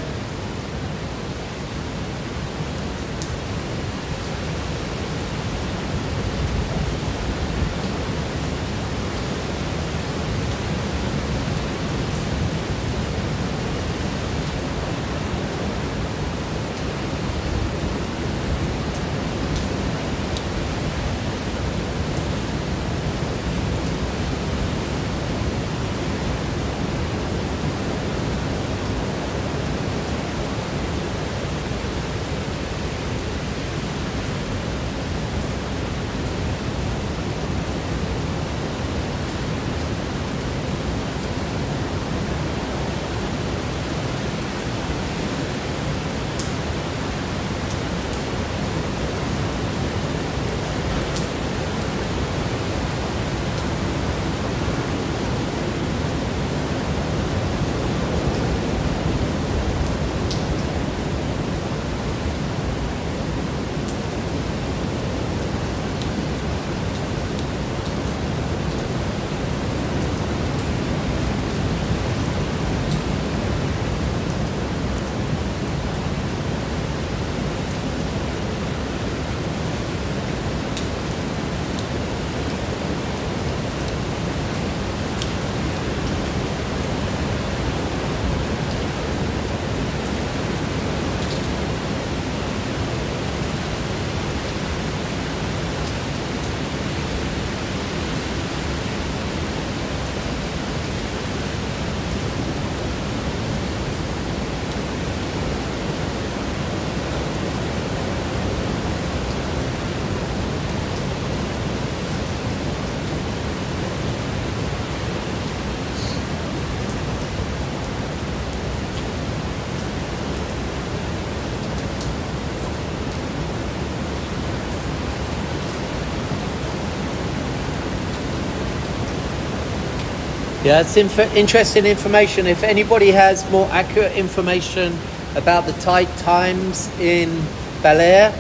Yeah, it's interesting information. If anybody has more accurate information about the tide times in Baler,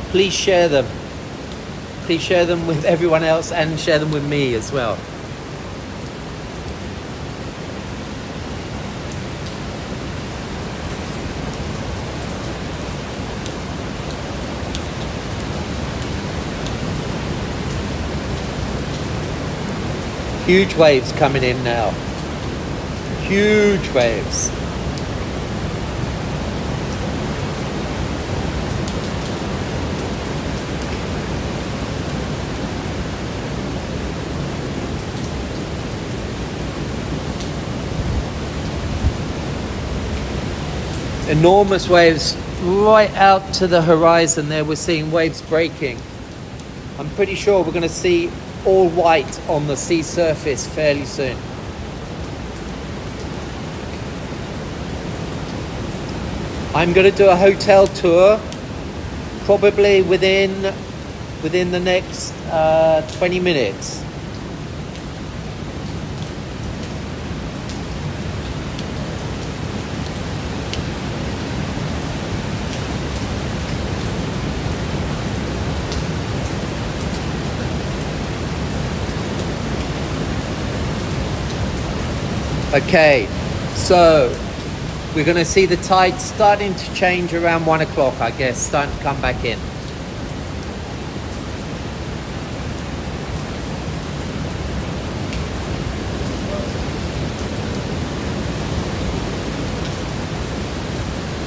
please share them. Please share them with everyone else and share them with me as well. Huge waves coming in now. Huge waves. Enormous waves right out to the horizon there. We're seeing waves breaking. I'm pretty sure we're going to see all white on the sea surface fairly soon. I'm going to do a hotel tour probably within the next 20 minutes. Okay, so we're going to see the tide starting to change around 1 o'clock, I guess, starting to come back in.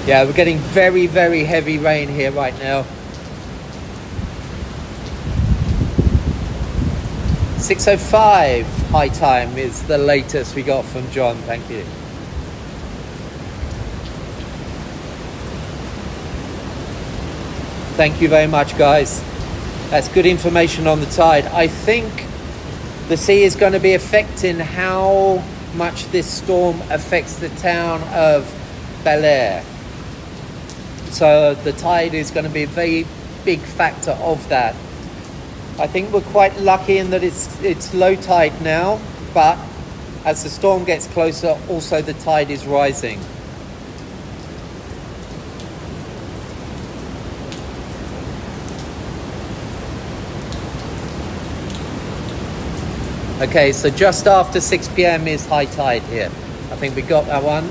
Yeah, we're getting very, very heavy rain here right now. 6:05 high time is the latest we got from John. Thank you. Thank you very much, guys. That's good information on the tide. I think the sea is going to be affecting how much this storm affects the town of Baler. So the tide is going to be a very big factor of that. I think we're quite lucky in that it's low tide now, but as the storm gets closer, also the tide is rising. Okay, so just after 6 p.m. is high tide here. I think we got that one.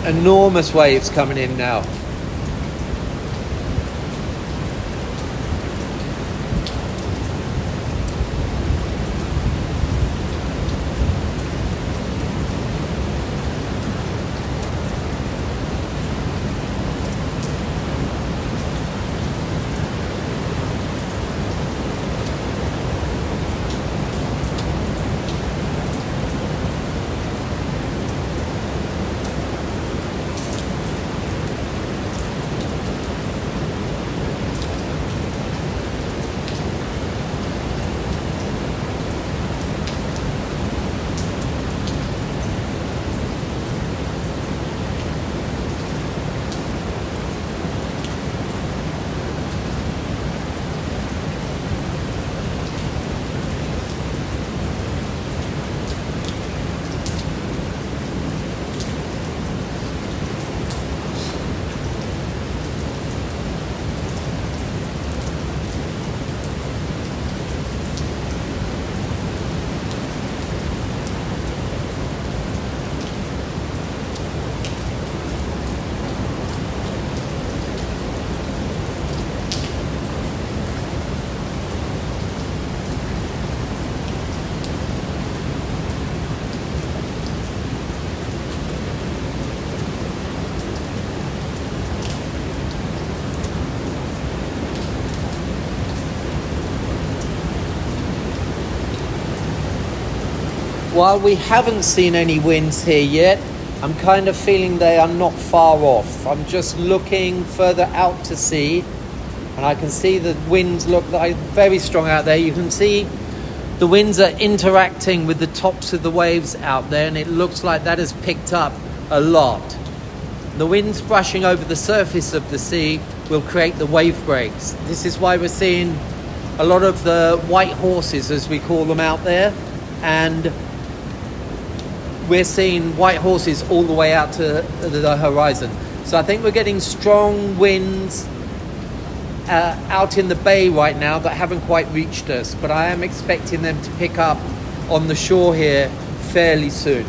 Enormous waves coming in now. while we haven't seen any winds here yet, I'm kind of feeling they are not far off. I'm just looking further out to sea, and I can see the winds look like very strong out there. You can see the winds are interacting with the tops of the waves out there, and it looks like that has picked up a lot. The winds brushing over the surface of the sea will create the wave breaks. This is why we're seeing a lot of the white horses, as we call them, out there, and we're seeing white horses all the way out to the horizon. So I think we're getting strong winds out in the bay right now that haven't quite reached us, but I am expecting them to pick up on the shore here fairly soon.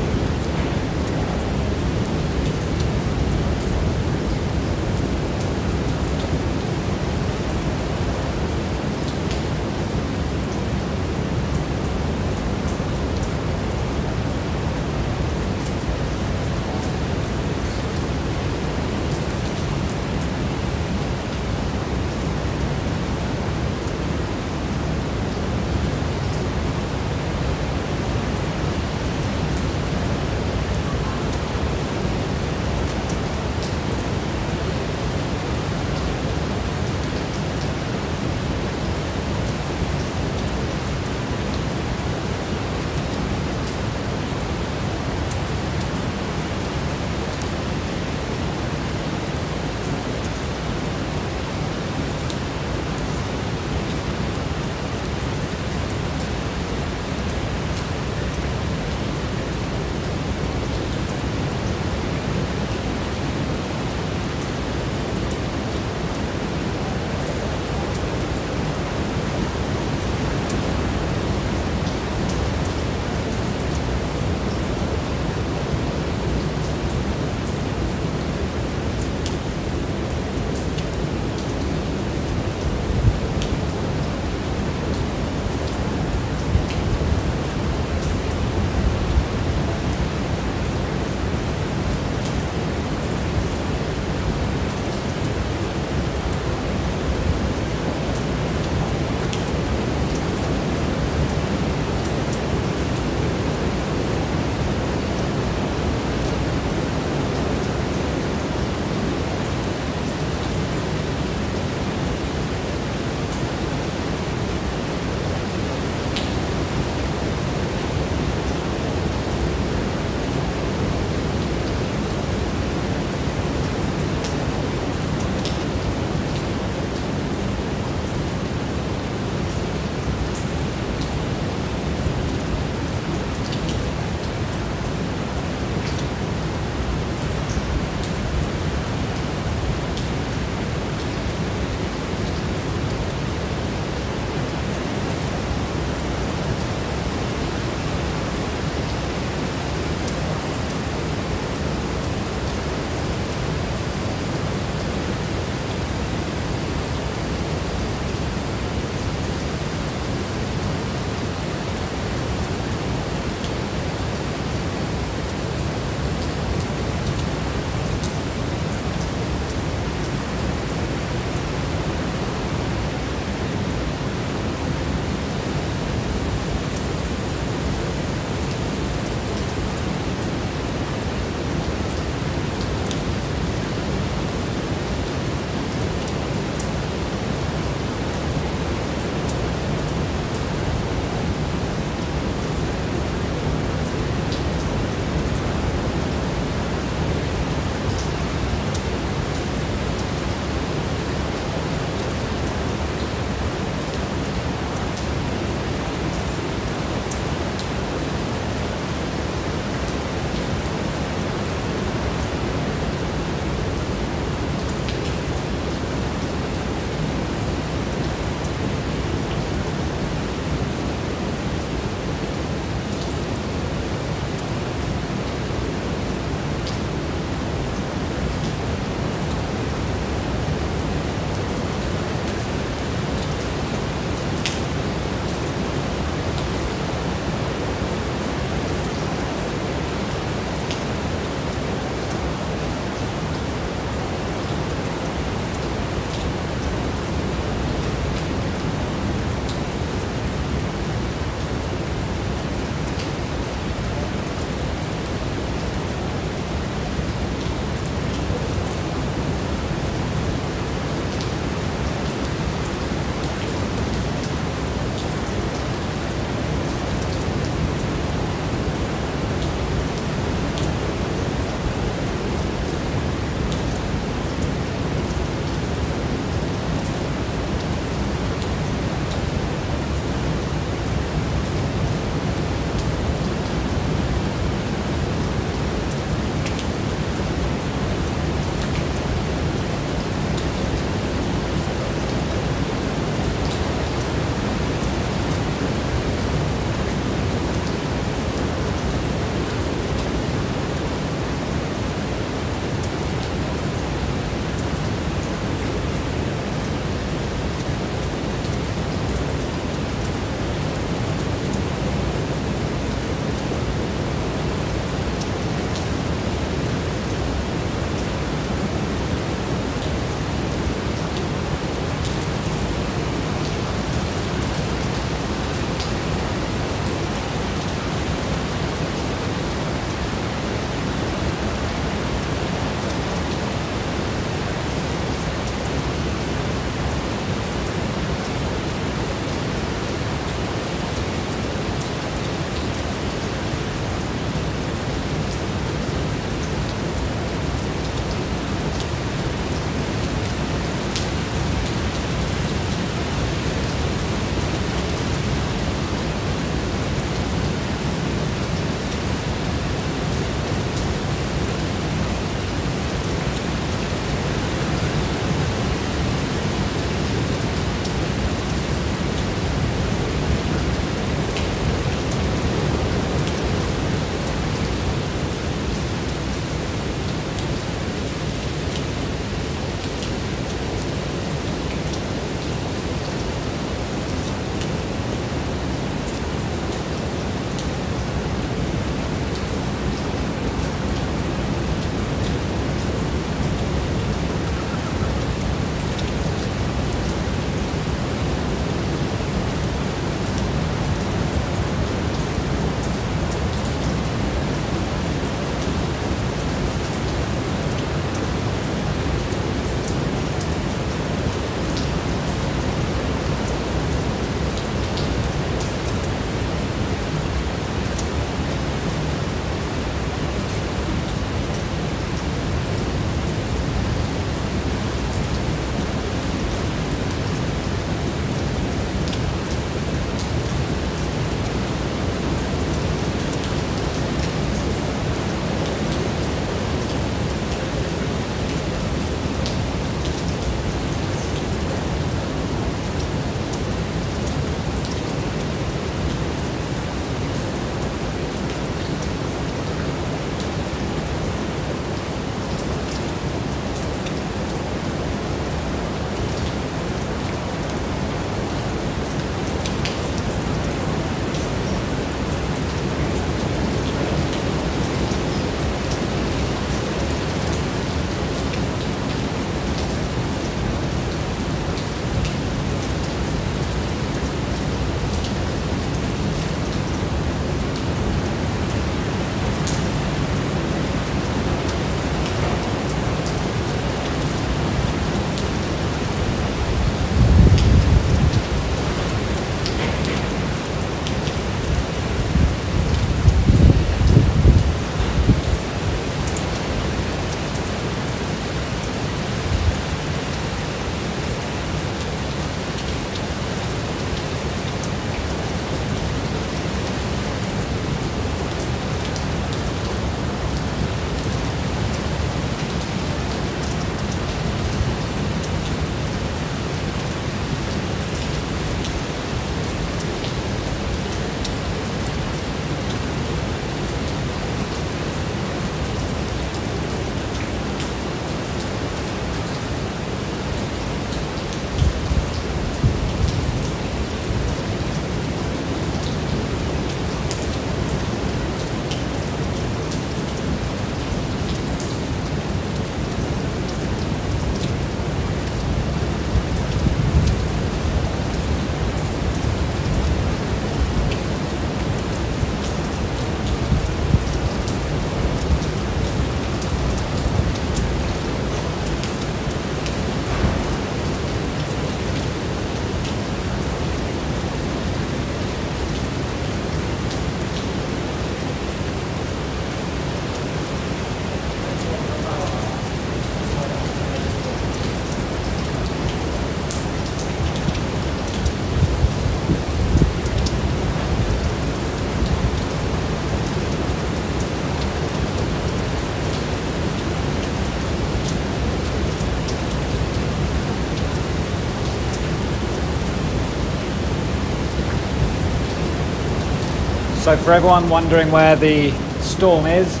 So for everyone wondering where the storm is,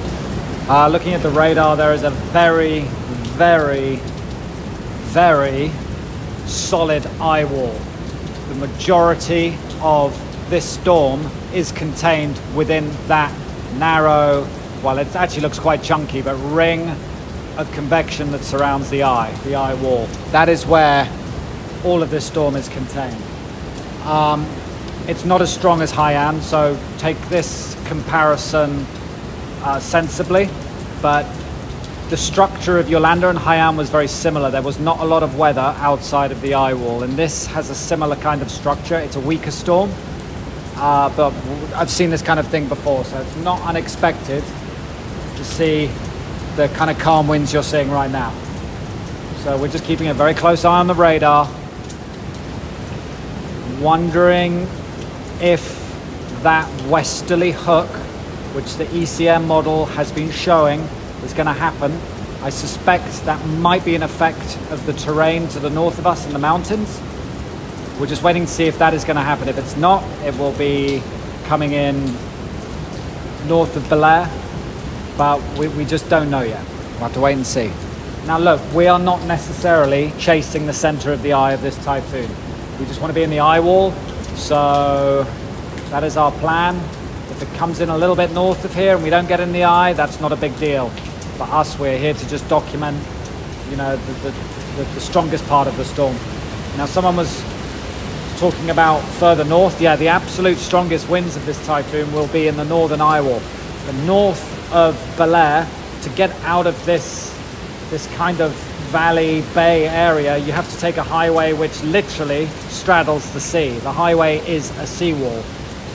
looking at the radar, there is a very, very, very solid eye wall. The majority of this storm is contained within that narrow, well, it actually looks quite chunky, but ring of convection that surrounds the eye wall. That is where all of this storm is contained. It's not as strong as Haiyan, so take this comparison sensibly, but the structure of Yolanda and Haiyan was very similar. There was not a lot of weather outside of the eye wall, and this has a similar kind of structure. It's a weaker storm, but I've seen this kind of thing before, so it's not unexpected to see the kind of calm winds you're seeing right now. So we're just keeping a very close eye on the radar, wondering if that westerly hook, which the ECM model has been showing is going to happen. I suspect that might be an effect of the terrain to the north of us in the mountains. We're just waiting to see if that is going to happen. If it's not, it will be coming in north of Baler, but we just don't know yet. We'll have to wait and see. Now look, we are not necessarily chasing the center of the eye of this typhoon. We just want to be in the eye wall, so that is our plan. If it comes in a little bit north of here and we don't get in the eye, that's not a big deal. For us, we're here to just document, you know, the strongest part of the storm. Now someone was talking about further north. Yeah, the absolute strongest winds of this typhoon will be in the northern eye wall. The north of Baler, to get out of this kind of valley bay area, you have to take a highway which literally straddles the sea. The highway is a seawall.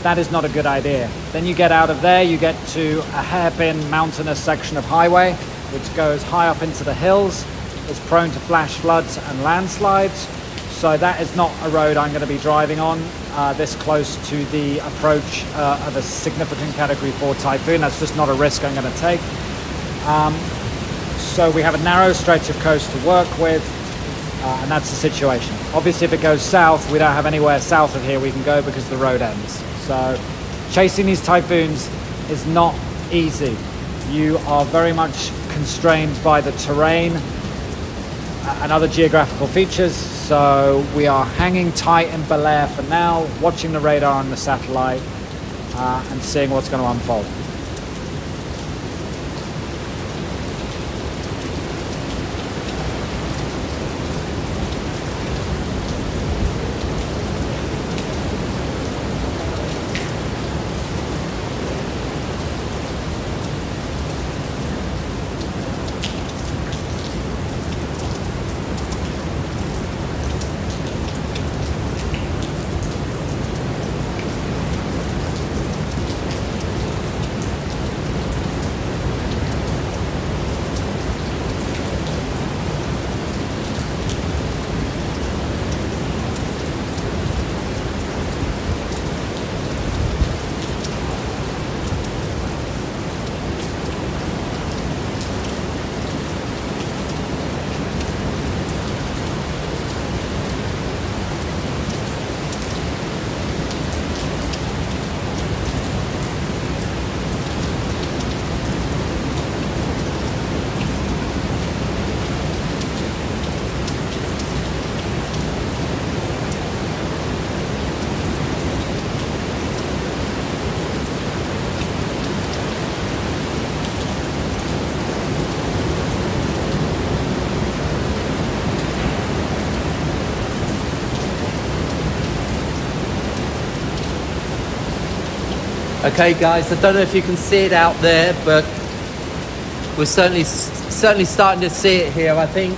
That is not a good idea. Then you get out of there, you get to a hairpin mountainous section of highway which goes high up into the hills. It's prone to flash floods and landslides, so that is not a road I'm going to be driving on this close to the approach of a significant category 4 typhoon. That's just not a risk I'm going to take. So we have a narrow stretch of coast to work with, and that's the situation. Obviously if it goes south, we don't have anywhere south of here we can go because the road ends. So chasing these typhoons is not easy. You are very much constrained by the terrain and other geographical features, so we are hanging tight in Baler for now, watching the radar on the satellite and seeing what's going to unfold. Okay guys, I don't know if you can see it out there, but we're certainly starting to see it here. I think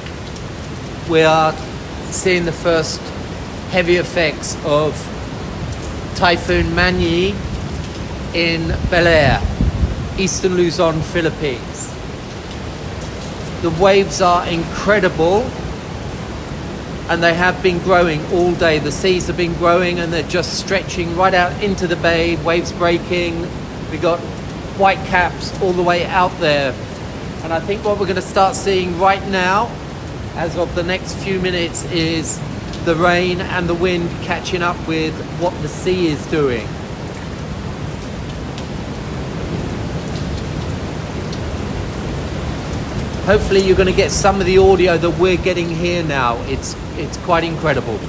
we are seeing the first heavy effects of Typhoon Manyi in Baler, eastern Luzon, Philippines. The waves are incredible, and they have been growing all day. The seas have been growing and they're just stretching right out into the bay, waves breaking. We got white caps all the way out there. And I think what we're going to start seeing right now, as of the next few minutes, is the rain and the wind catching up with what the sea is doing. hopefully you're going to get some of the audio that we're getting here now. It's quite incredible.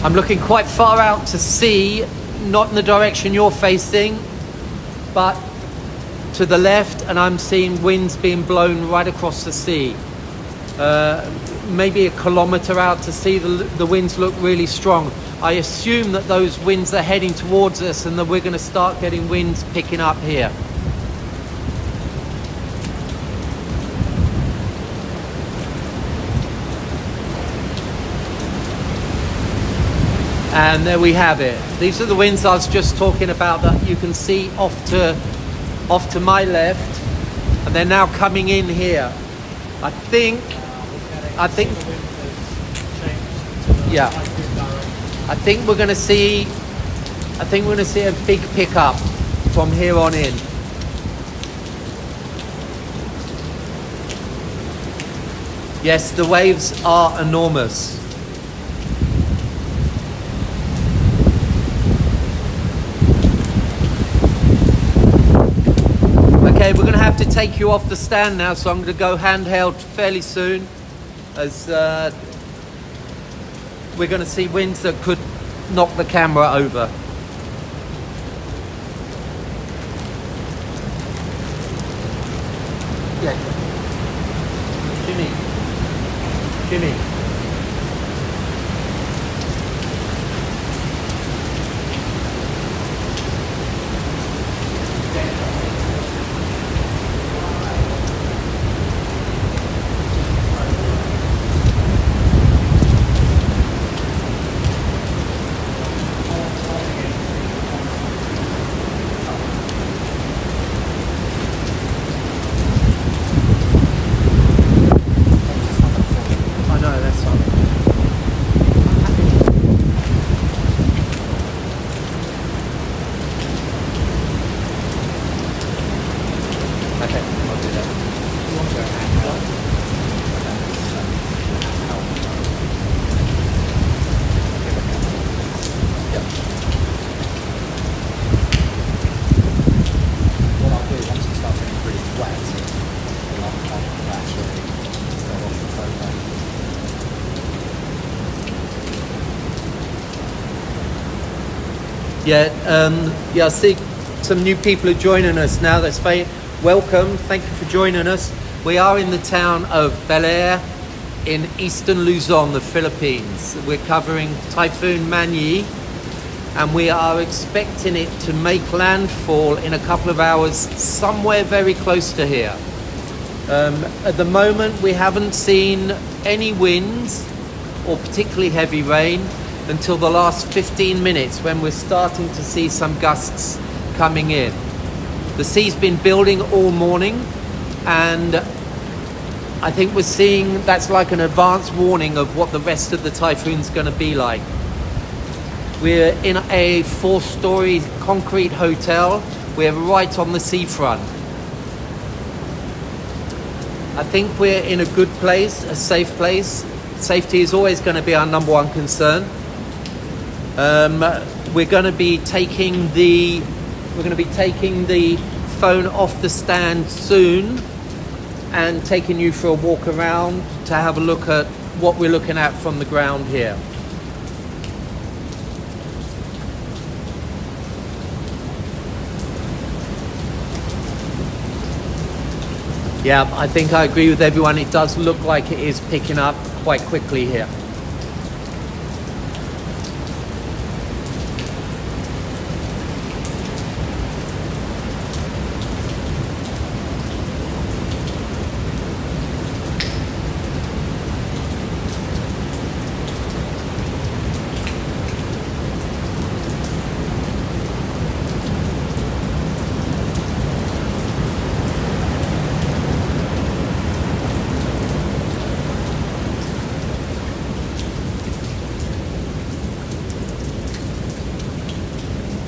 I'm looking quite far out to sea, not in the direction you're facing, but to the left, and I'm seeing winds being blown right across the sea. Maybe a kilometre out to sea, the winds look really strong. I assume that those winds are heading towards us and that we're going to start getting winds picking up here. And there we have it. These are the winds I was just talking about that you can see off to my left, and they're now coming in here. I think, yeah. I think we're going to see a big pickup from here on in. Yes, the waves are enormous. Okay, we're going to have to take you off the stand now, so I'm going to go handheld fairly soon, as we're going to see winds that could knock the camera over. Yeah. Jimmy. I see some new people are joining us now. That's very welcome. Thank you for joining us. We are in the town of Baler in eastern Luzon, the Philippines. We're covering Typhoon Manyi, and we are expecting it to make landfall in a couple of hours somewhere very close to here. At the moment, we haven't seen any winds or particularly heavy rain until the last 15 minutes, when we're starting to see some gusts coming in. The sea's been building all morning, and I think we're seeing that's like an advance warning of what the rest of the typhoon's going to be like. We're in a 4-story concrete hotel. We're right on the seafront. I think we're in a good place, a safe place. Safety is always going to be our number one concern. We're going to be taking the phone off the stand soon, and taking you for a walk around to have a look at what we're looking at from the ground here. Yeah, I think I agree with everyone. It does look like it is picking up quite quickly here.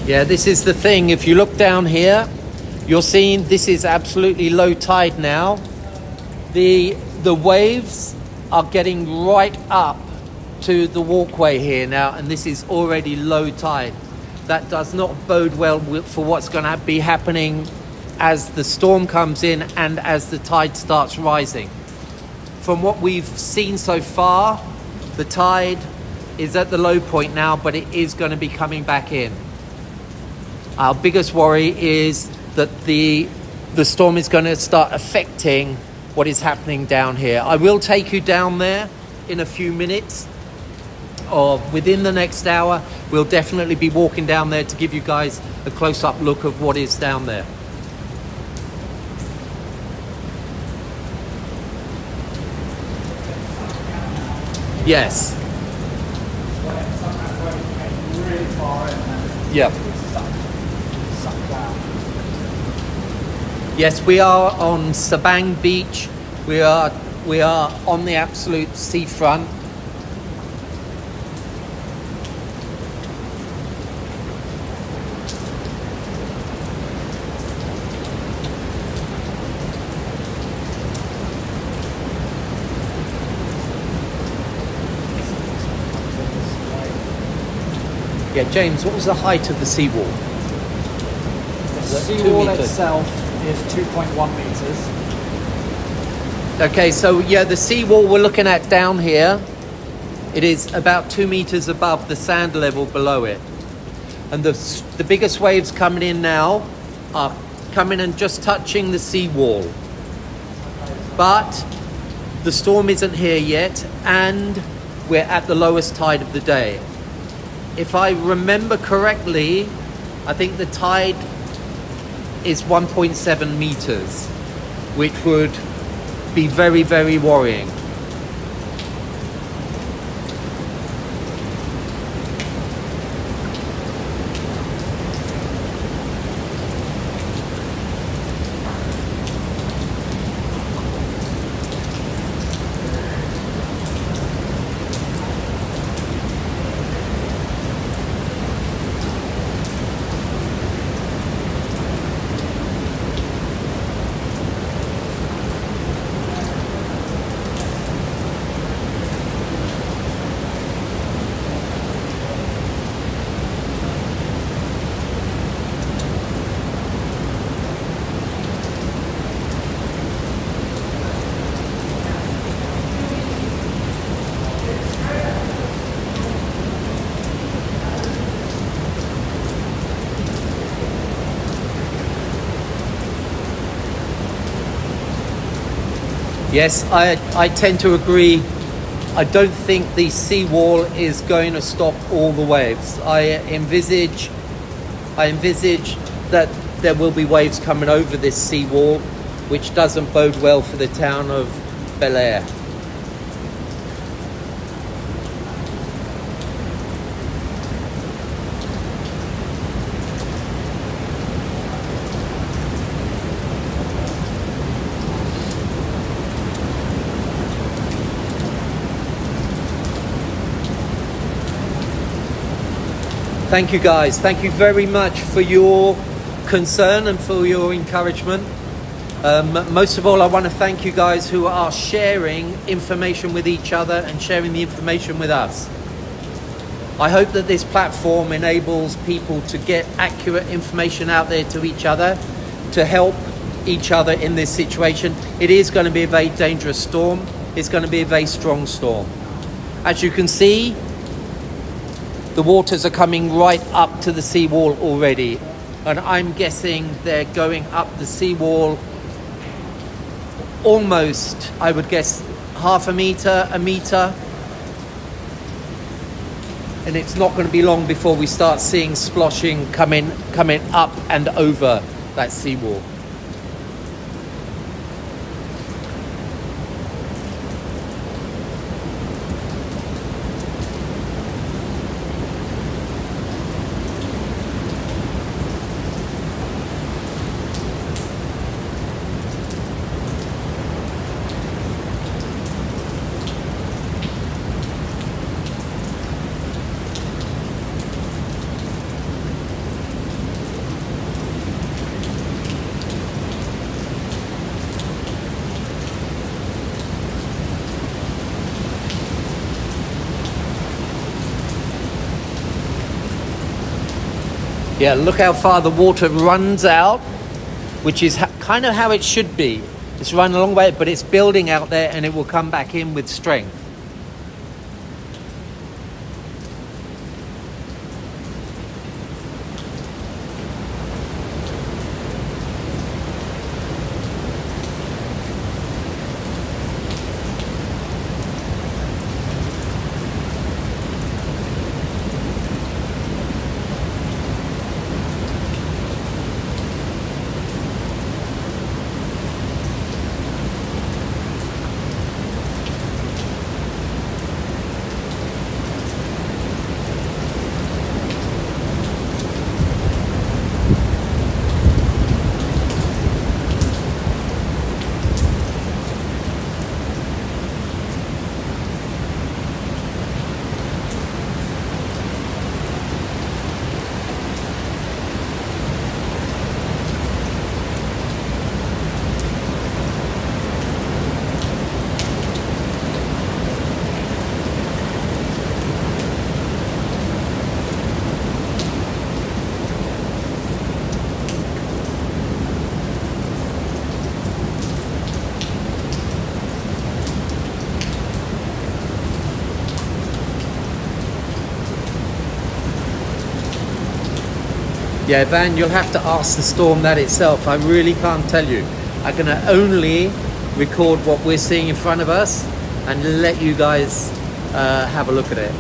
Yeah, this is the thing. If you look down here, you're seeing this is absolutely low tide now. The waves are getting right up to the walkway here now, and this is already low tide. That does not bode well for what's going to be happening as the storm comes in and as the tide starts rising. From what we've seen so far, the tide is at the low point now, but it is going to be coming back in. Our biggest worry is that the storm is going to start affecting what is happening down here. I will take you down there in a few minutes, or within the next hour. We'll definitely be walking down there to give you guys a close-up look of what is down there. Yes. Yeah. Yes, we are on Sabang Beach. We are on the absolute seafront. Yeah, James, what was the height of the seawall? The seawall itself is 2.1 meters. Okay, so yeah, the seawall we're looking at down here, it is about 2 meters above the sand level below it. And the biggest waves coming in now are coming and just touching the seawall. But the storm isn't here yet, and we're at the lowest tide of the day. If I remember correctly, I think the tide is 1.7 meters, which would be very, very worrying. Yes, I tend to agree. I don't think the seawall is going to stop all the waves. I envisage that there will be waves coming over this seawall, which doesn't bode well for the town of Baler. Thank you guys. Thank you very much for your concern and for your encouragement. Most of all, I want to thank you guys who are sharing information with each other and sharing the information with us. I hope that this platform enables people to get accurate information out there to each other, to help each other in this situation. It is going to be a very dangerous storm. It's going to be a very strong storm. As you can see, the waters are coming right up to the seawall already. And I'm guessing they're going up the seawall almost, I would guess, half a meter. And it's not going to be long before we start seeing sploshing coming up and over that seawall. Yeah, look how far the water runs out, which is kind of how it should be. It's run a long way, but it's building out there and it will come back in with strength. Yeah, Van, you'll have to ask the storm that itself. I really can't tell you. I can only record what we're seeing in front of us and let you guys have a look at it.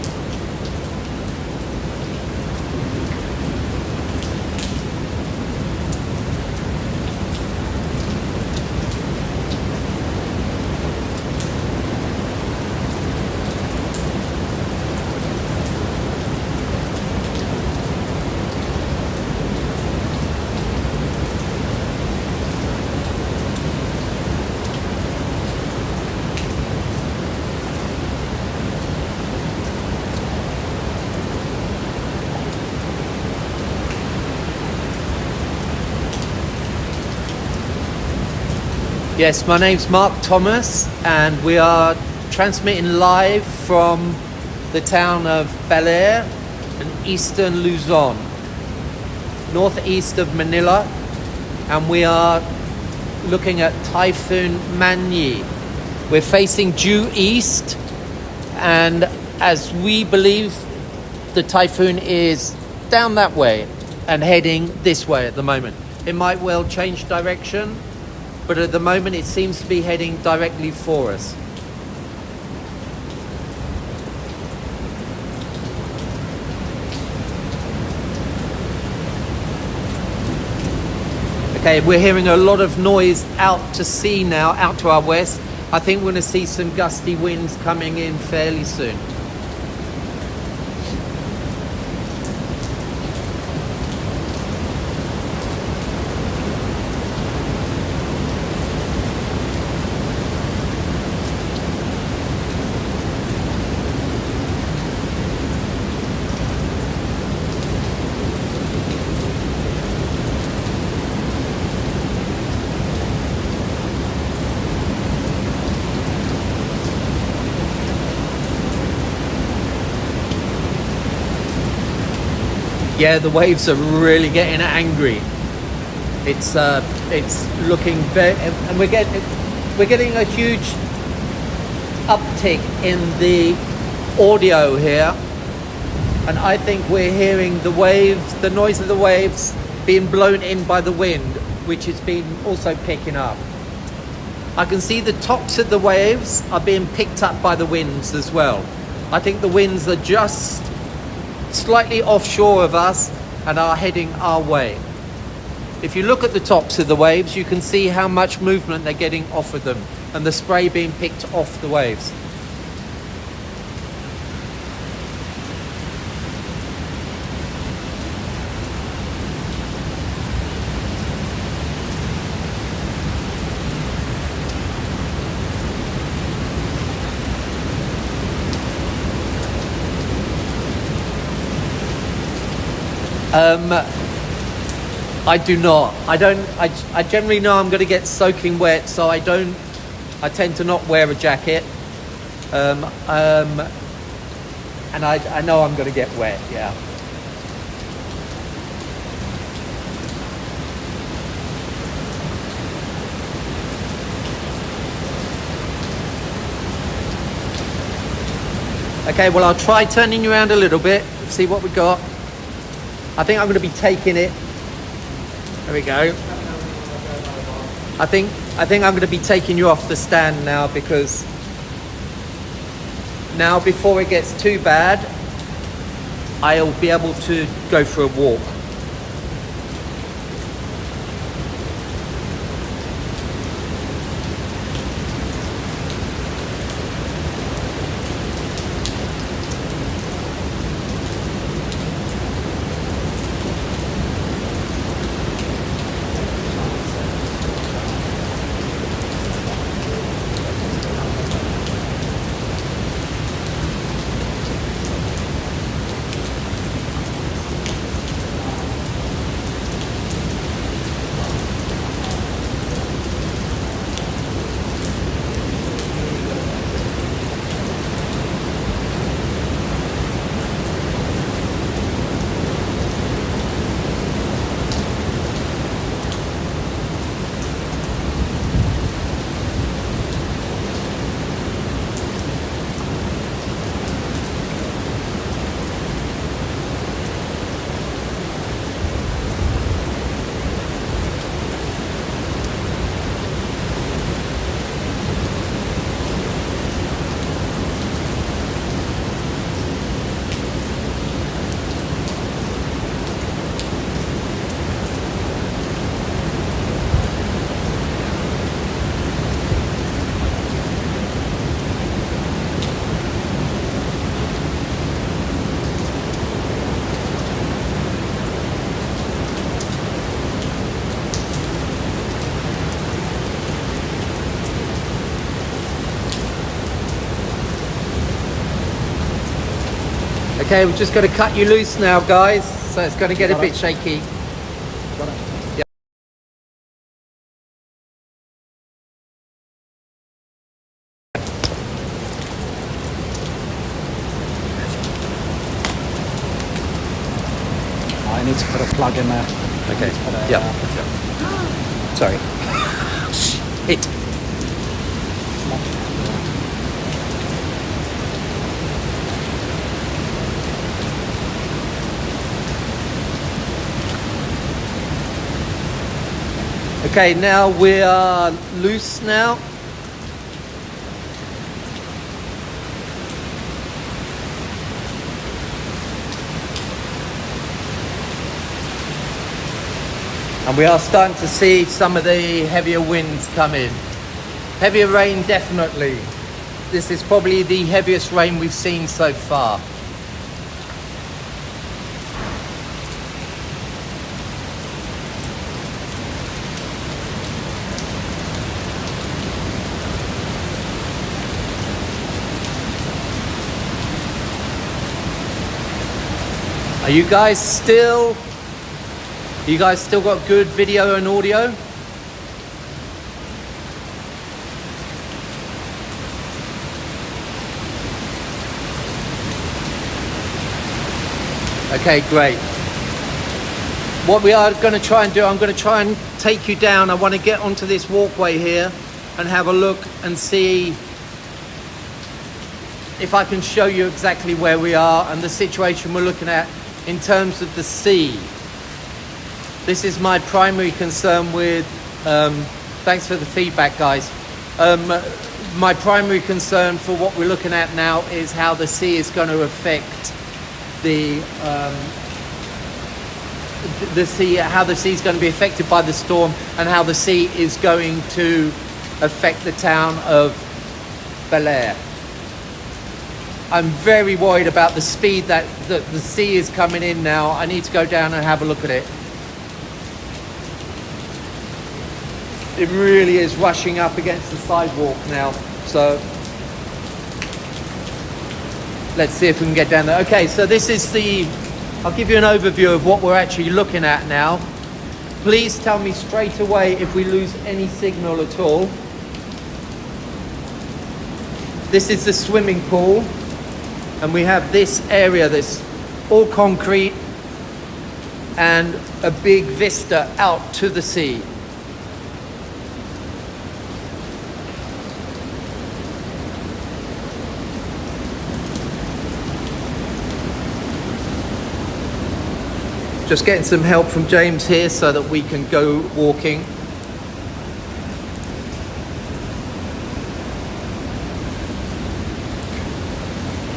Yes, my name's Mark Thomas and we are transmitting live from the town of Baler in eastern Luzon, northeast of Manila, and we are looking at Typhoon Manyi. We're facing due east, and as we believe the typhoon is down that way and heading this way at the moment. It might well change direction, but at the moment it seems to be heading directly for us. Okay, we're hearing a lot of noise out to sea now, out to our west. I think we're going to see some gusty winds coming in fairly soon. Yeah, the waves are really getting angry. It's looking very, and we're getting a huge uptick in the audio here, and I think we're hearing the waves, the noise of the waves being blown in by the wind, which has been also picking up. I can see the tops of the waves are being picked up by the winds as well. I think the winds are just slightly offshore of us and are heading our way. If you look at the tops of the waves, you can see how much movement they're getting off of them and the spray being picked off the waves. I do not. I generally know I'm going to get soaking wet, so I tend to not wear a jacket. And I know I'm going to get wet, yeah. Okay, well, I'll try turning you around a little bit, see what we got. I think I'm going to be taking it. There we go. I think I'm going to be taking you off the stand now, because now, before it gets too bad, I'll be able to go for a walk. Okay, we're just going to cut you loose now, guys. So it's going to get a bit shaky. Yeah. I need to put a plug in there. Okay. Yeah. Sorry. Hit. Okay, now we are loose now. And we are starting to see some of the heavier winds come in. Heavier rain, definitely. This is probably the heaviest rain we've seen so far. Are you guys still got good video and audio? Okay, great. What we are going to try and do, I'm going to try and take you down. I want to get onto this walkway here and have a look and see if I can show you exactly where we are and the situation we're looking at in terms of the sea. This is my primary concern with, thanks for the feedback, guys. My primary concern for what we're looking at now is how the sea is going to affect the sea, how the sea is going to be affected by the storm, and how the sea is going to affect the town of Baler. I'm very worried about the speed that the sea is coming in now. I need to go down and have a look at it. It really is rushing up against the sidewalk now. So let's see if we can get down there. Okay, so this is I'll give you an overview of what we're actually looking at now. Please tell me straight away if we lose any signal at all. This is the swimming pool, and we have this area that's all concrete and a big vista out to the sea. Just getting some help from James here so that we can go walking.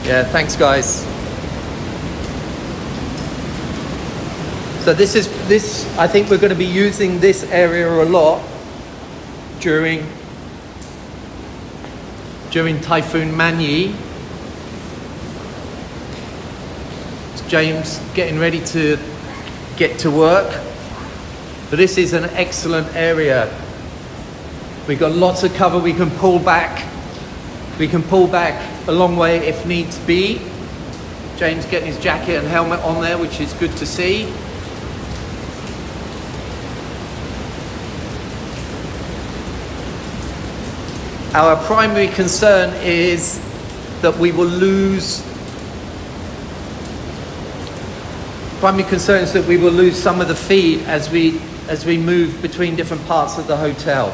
Yeah, thanks guys. So this I think we're going to be using this area a lot during Typhoon Manyi. It's James getting ready to get to work, but this is an excellent area. We've got lots of cover. We can pull back a long way if needs be. James getting his jacket and helmet on there, which is good to see. Our primary concern is that we will lose some of the feed as we move between different parts of the hotel.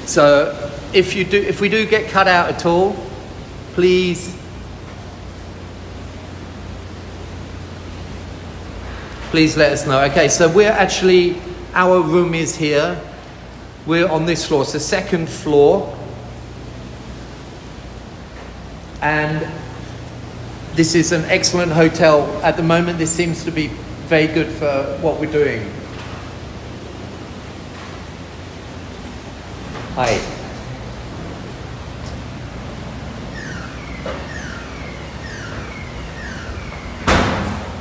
So if we do get cut out at all, please let us know. Okay, so our room is here. We're on this floor. It's the second floor. And this is an excellent hotel. At the moment, this seems to be very good for what we're doing. Hi.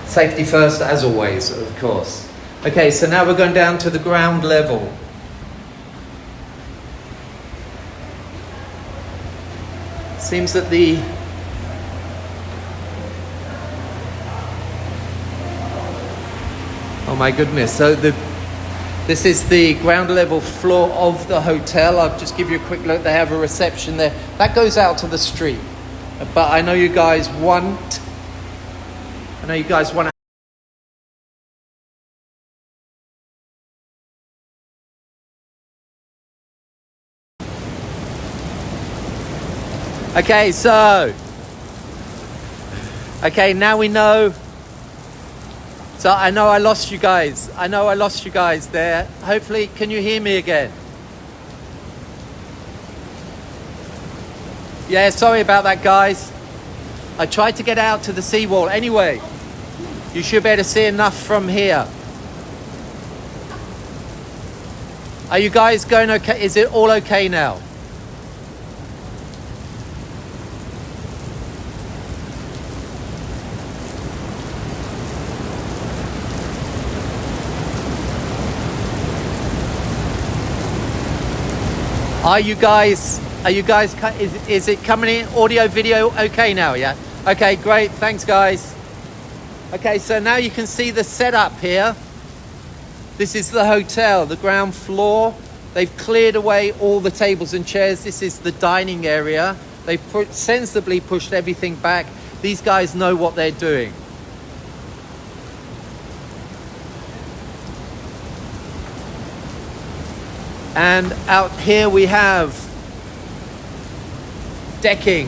Safety first, as always, of course. Okay, so now we're going down to the ground level. Seems that oh my goodness, so this is the ground level floor of the hotel. I'll just give you a quick look. They have a reception there. That goes out to the street. But I know you guys want Okay, so now we know. So I know I lost you guys there. Hopefully, can you hear me again? Yeah, sorry about that, guys. I tried to get out to the seawall. Anyway, you should be able to see enough from here. Are you guys going okay? Is it all okay now? Are you guys, is it coming in audio, video okay now, yeah? Okay, great, thanks guys. Okay, so now you can see the setup here. This is the hotel, the ground floor. They've cleared away all the tables and chairs. This is the dining area. They've sensibly pushed everything back. These guys know what they're doing. And out here we have decking,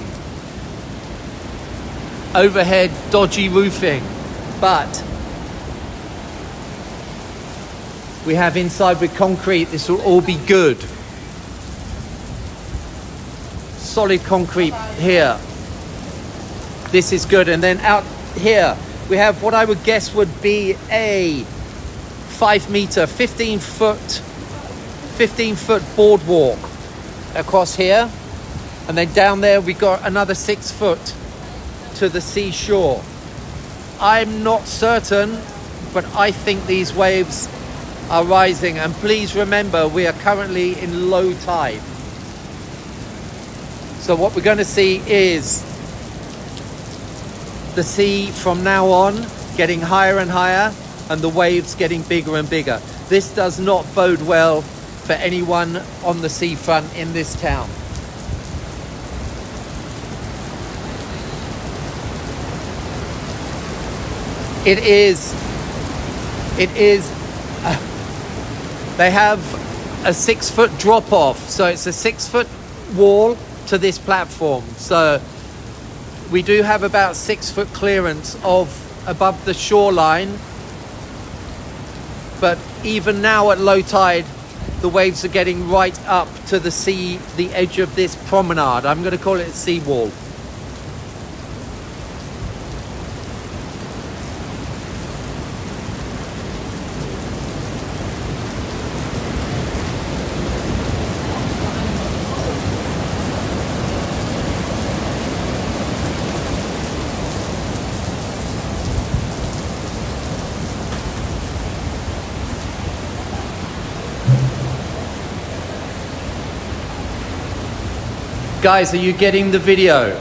overhead dodgy roofing, but we have inside with concrete. This will all be good. Solid concrete here. This is good. And then out here we have what I would guess would be a 5 meter, 15 foot boardwalk across here. And then down there we got another 6 foot to the seashore. I'm not certain, but I think these waves are rising. And please remember, we are currently in low tide. So what we're going to see is the sea from now on getting higher and higher, and the waves getting bigger and bigger. This does not bode well for anyone on the seafront in this town. It is, they have a 6 foot drop off. So it's a 6 foot wall to this platform. So we do have about 6 foot clearance of above the shoreline. But even now at low tide, the waves are getting right up to the sea, the edge of this promenade. I'm going to call it a seawall. Guys, are you getting the video?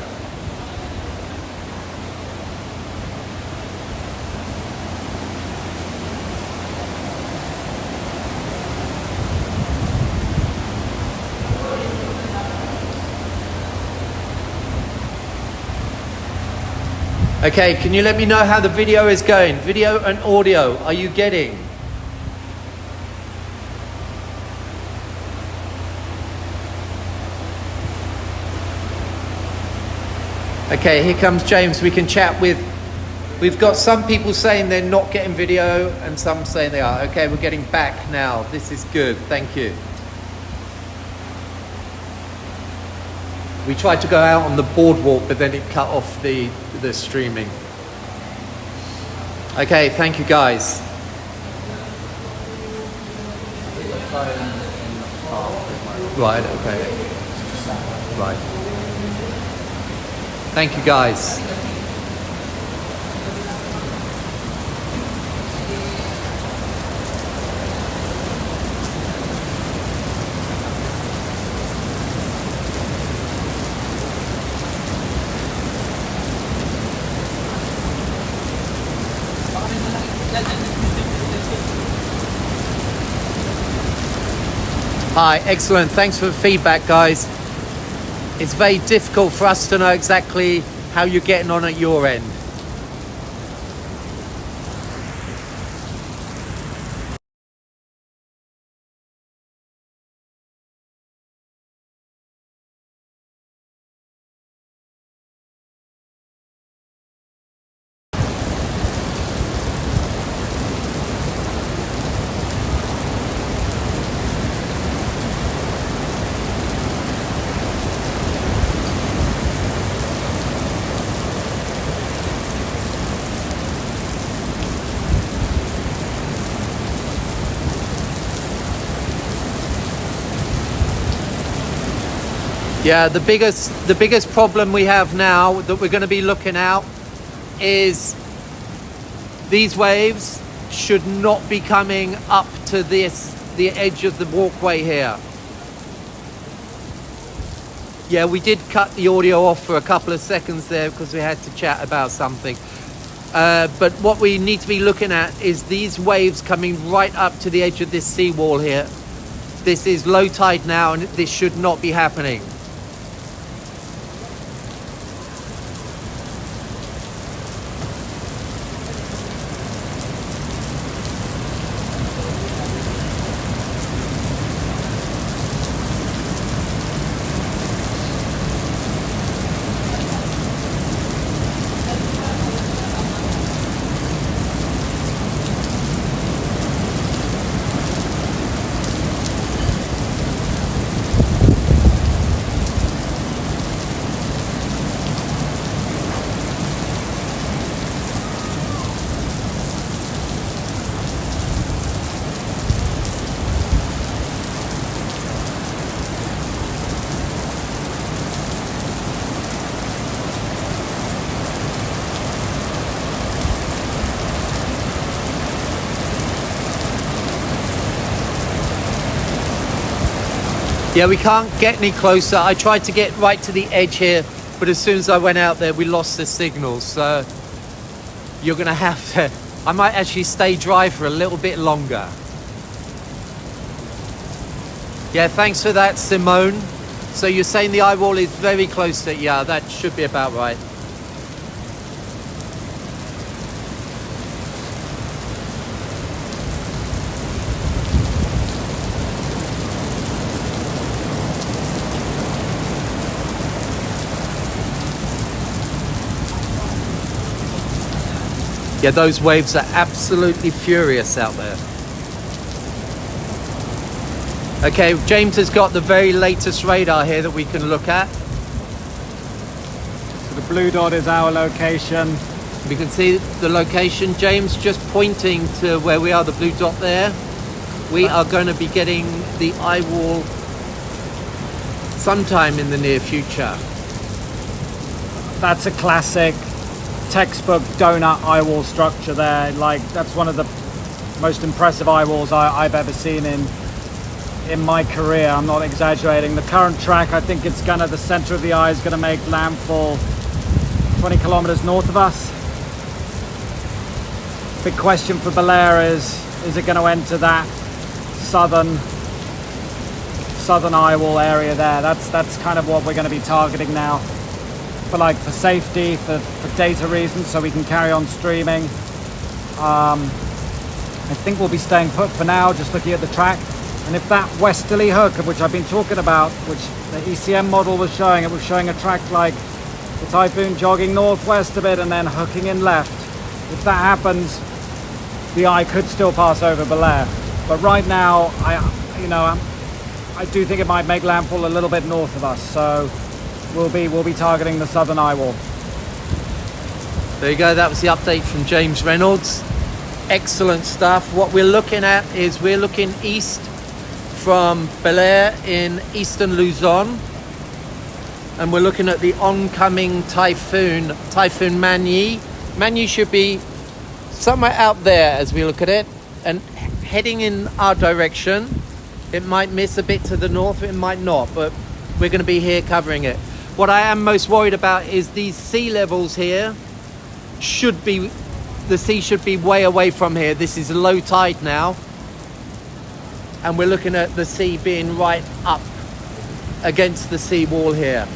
Okay, can you let me know how the video is going? Video and audio, are you getting? Okay, here comes James. We can chat with. We've got some people saying they're not getting video and some saying they are. Okay, we're getting back now. This is good. Thank you. We tried to go out on the boardwalk, but then it cut off the streaming. Okay, thank you guys. Right, okay. Right. Thank you guys. Hi, excellent. Thanks for the feedback, guys. It's very difficult for us to know exactly how you're getting on at your end. Yeah, the biggest problem we have now that we're going to be looking at is these waves should not be coming up to the edge of the walkway here. Yeah, we did cut the audio off for a couple of seconds there because we had to chat about something. But what we need to be looking at is these waves coming right up to the edge of this seawall here. This is low tide now and this should not be happening. Yeah, we can't get any closer. I tried to get right to the edge here, but as soon as I went out there, we lost the signal. So you're gonna have to, I might actually stay dry for a little bit longer. Yeah, thanks for that, Simone. So you're saying the eyewall is very close to it? Yeah, that should be about right. Yeah, those waves are absolutely furious out there. Okay, James has got the very latest radar here that we can look at. So the blue dot is our location. We can see the location. James just pointing to where we are, the blue dot there. We are going to be getting the eyewall sometime in the near future. That's a classic textbook donut eyewall structure there. Like, that's one of the most impressive eyewalls I've ever seen in my career. I'm not exaggerating. The current track, I think it's gonna, the center of the eye is gonna make landfall 20 kilometers north of us. Big question for Baler is it gonna enter that southern eyewall area there? That's kind of what we're gonna be targeting now. For safety, for data reasons, so we can carry on streaming. I think we'll be staying put for now, just looking at the track. And if that westerly hook, of which I've been talking about, which the ECM model was showing, it was showing a track like the Typhoon jogging northwest a bit and then hooking in left. If that happens, the eye could still pass over Baler. But right now, I do think it might make landfall a little bit north of us. So we'll be targeting the southern eyewall. There you go, that was the update from James Reynolds. Excellent stuff. What we're looking at is we're looking east from Baler in eastern Luzon, and we're looking at the oncoming Typhoon Manyi. Manyi should be somewhere out there as we look at it and heading in our direction. It might miss a bit to the north, it might not, but we're going to be here covering it. What I am most worried about is these sea levels here. The sea should be way away from here. This is low tide now, and we're looking at the sea being right up against the sea wall here.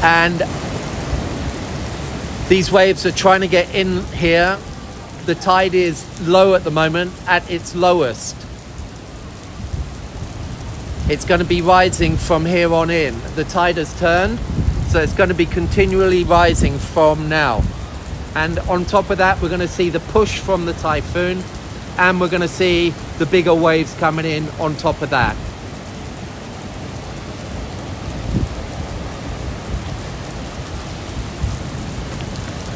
And these waves are trying to get in here. The tide is low at the moment, at its lowest. It's going to be rising from here on in. The tide has turned, so it's going to be continually rising from now. And on top of that, we're going to see the push from the typhoon, and we're going to see the bigger waves coming in on top of that.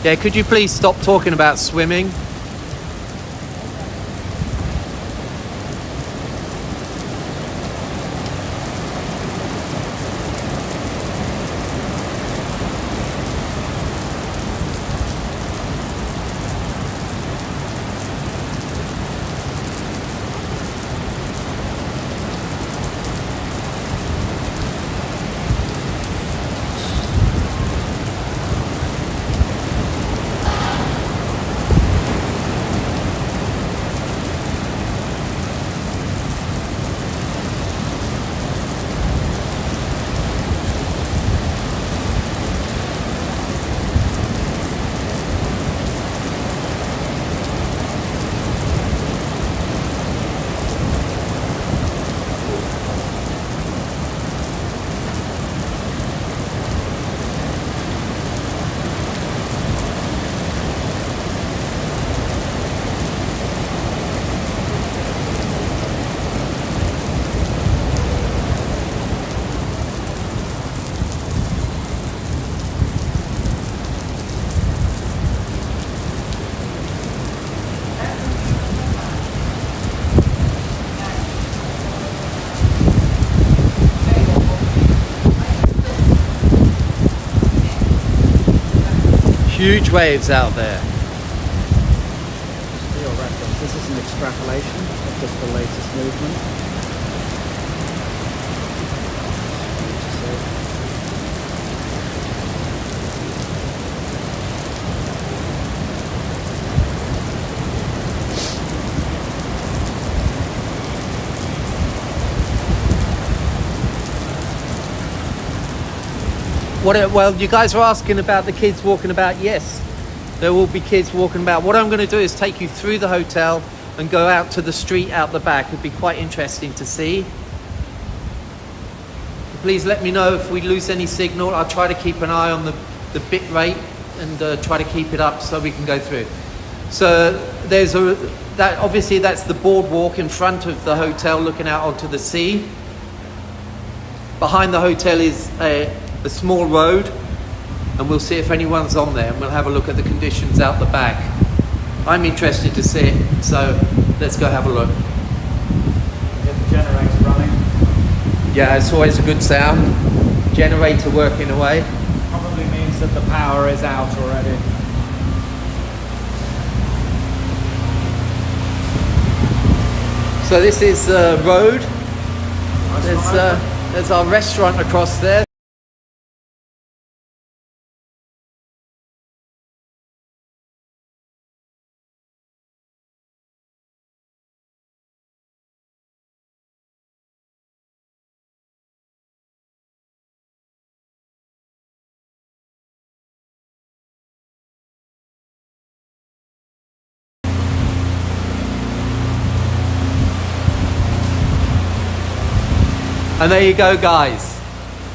Yeah, could you please stop talking about swimming? Huge waves out there. extrapolation of just the latest movement. Well, you guys are asking about the kids walking about. Yes, there will be kids walking about. What I'm going to do is take you through the hotel and go out to the street out the back. It'd be quite interesting to see. Please let me know if we lose any signal. I'll try to keep an eye on the bit rate and try to keep it up so we can go through. So there's obviously that's the boardwalk in front of the hotel looking out onto the sea. Behind the hotel is a small road, and we'll see if anyone's on there, and we'll have a look at the conditions out the back. I'm interested to see it, so let's go have a look. Get the generator running. Yeah, it's always a good sound. Generator working away. Probably means that the power is out already. So this is road. There's our restaurant across there. And there you go, guys.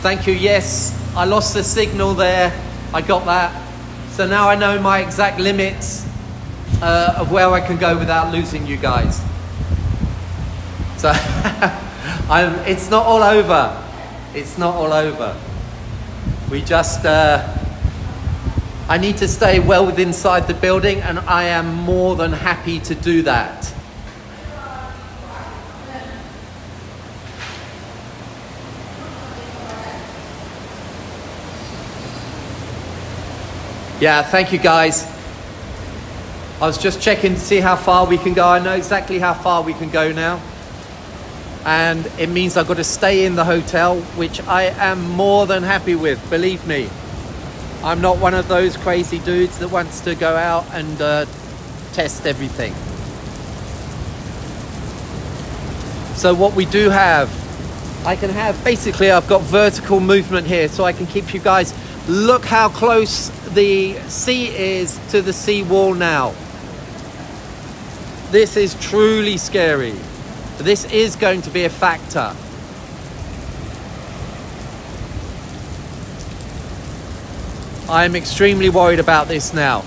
Thank you. Yes, I lost the signal there. I got that. So now I know my exact limits of where I can go without losing you guys. So it's not all over. It's not all over. We just, I need to stay well within inside the building, and I am more than happy to do that. Yeah, thank you guys. I was just checking to see how far we can go. I know exactly how far we can go now. And it means I've got to stay in the hotel, which I am more than happy with, believe me. I'm not one of those crazy dudes that wants to go out and test everything. So what we do have, basically I've got vertical movement here, so I can keep you guys. Look how close the sea is to the sea wall now. This is truly scary. This is going to be a factor. I'm extremely worried about this now.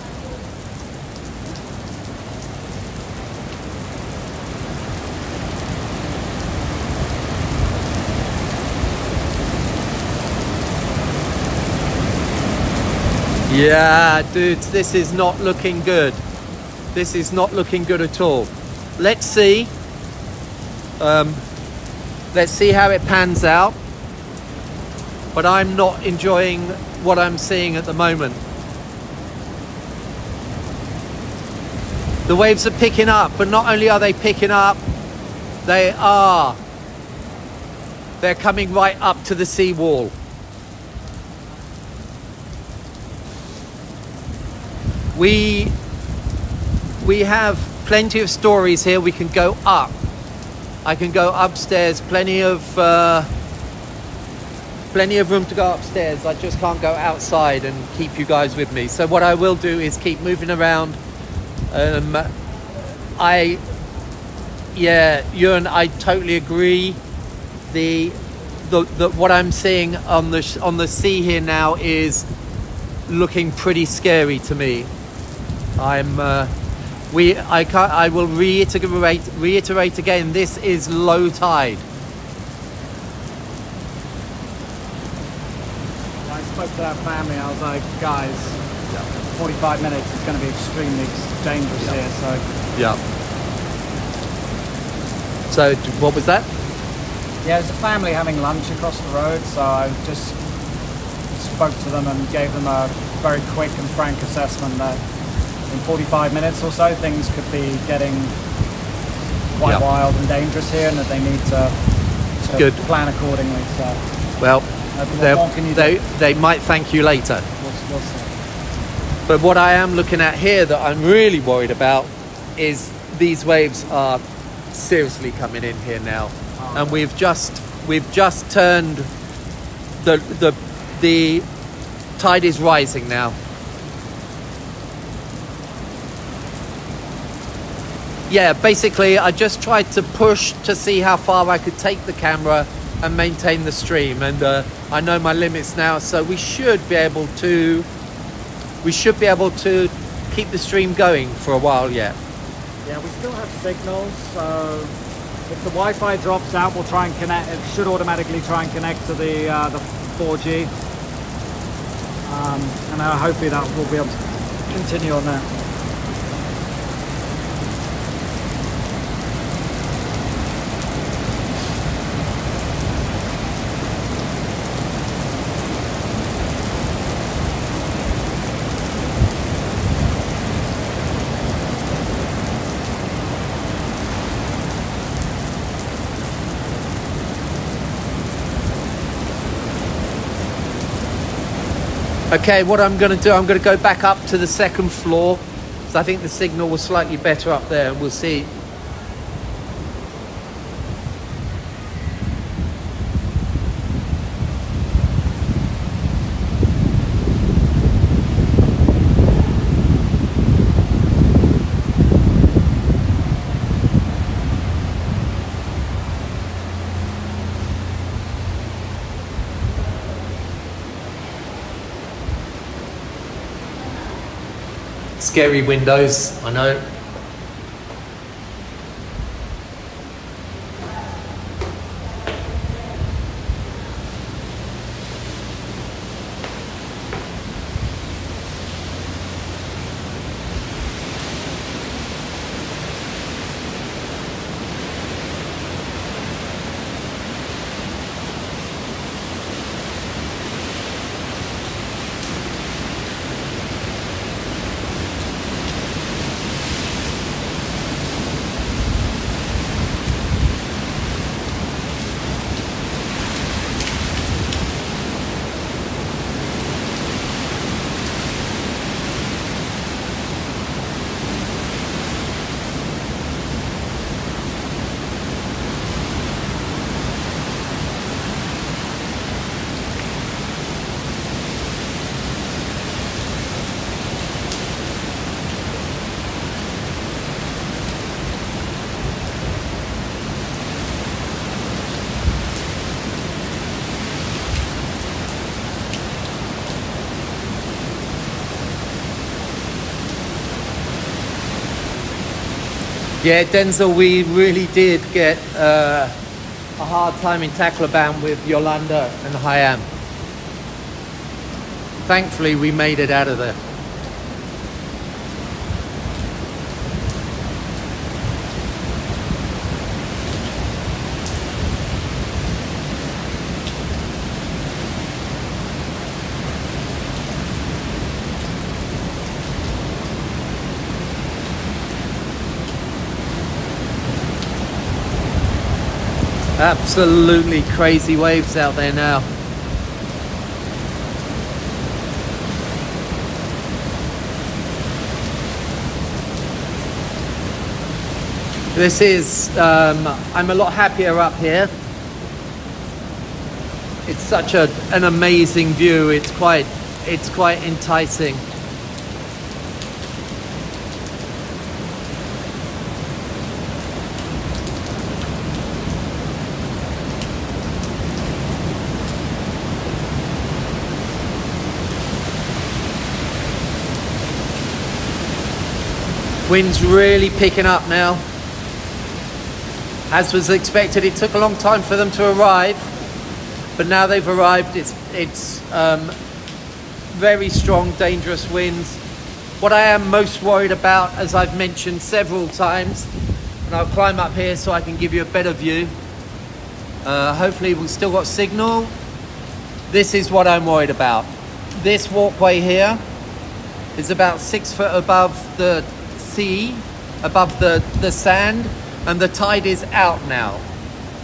Yeah, dudes, this is not looking good. This is not looking good at all. Let's see. Let's see how it pans out. But I'm not enjoying what I'm seeing at the moment. The waves are picking up, but not only are they picking up, they're coming right up to the seawall. We have plenty of stories here. We can go up. I can go upstairs. Plenty of room to go upstairs. I just can't go outside and keep you guys with me. So what I will do is keep moving around. Ewan, I totally agree. The what I'm seeing on the sea here now is looking pretty scary to me. I will reiterate again, this is low tide. I spoke to that family, I was like, guys, 45 minutes is going to be extremely dangerous here, so... Yeah. So, what was that? Yeah, there's a family having lunch across the road, so I just spoke to them and gave them a very quick and frank assessment that in 45 minutes or so, things could be getting quite Yeah. wild and dangerous here, and that they need to Good. plan accordingly. So Well, what can you do? they might thank you later. We'll see. But what I am looking at here that I'm really worried about is these waves are seriously coming in here now, and we've just turned the tide is rising now. Yeah, basically I just tried to push to see how far I could take the camera and maintain the stream, and I know my limits now, so we should be able to keep the stream going for a while yet. Yeah, we still have signals, so if the Wi-Fi drops out, we'll try and connect. It should automatically try and connect to the 4G, and hopefully that will be able to continue on that. Okay, what I'm going to do, I'm going to go back up to the second floor, so I think the signal was slightly better up there, and we'll see. Scary windows, I know. Yeah, Denzel, we really did get a hard time in Tacloban with Yolanda and Hayam. Thankfully, we made it out of there. Absolutely crazy waves out there now. This is, I'm a lot happier up here. It's such an amazing view. It's quite enticing. Wind's really picking up now. As was expected, it took a long time for them to arrive, but now they've arrived. It's very strong, dangerous winds. What I am most worried about, as I've mentioned several times, and I'll climb up here so I can give you a better view. Hopefully we've still got signal. This is what I'm worried about. This walkway here is about 6 foot above the sea, above the sand, And the tide is out now.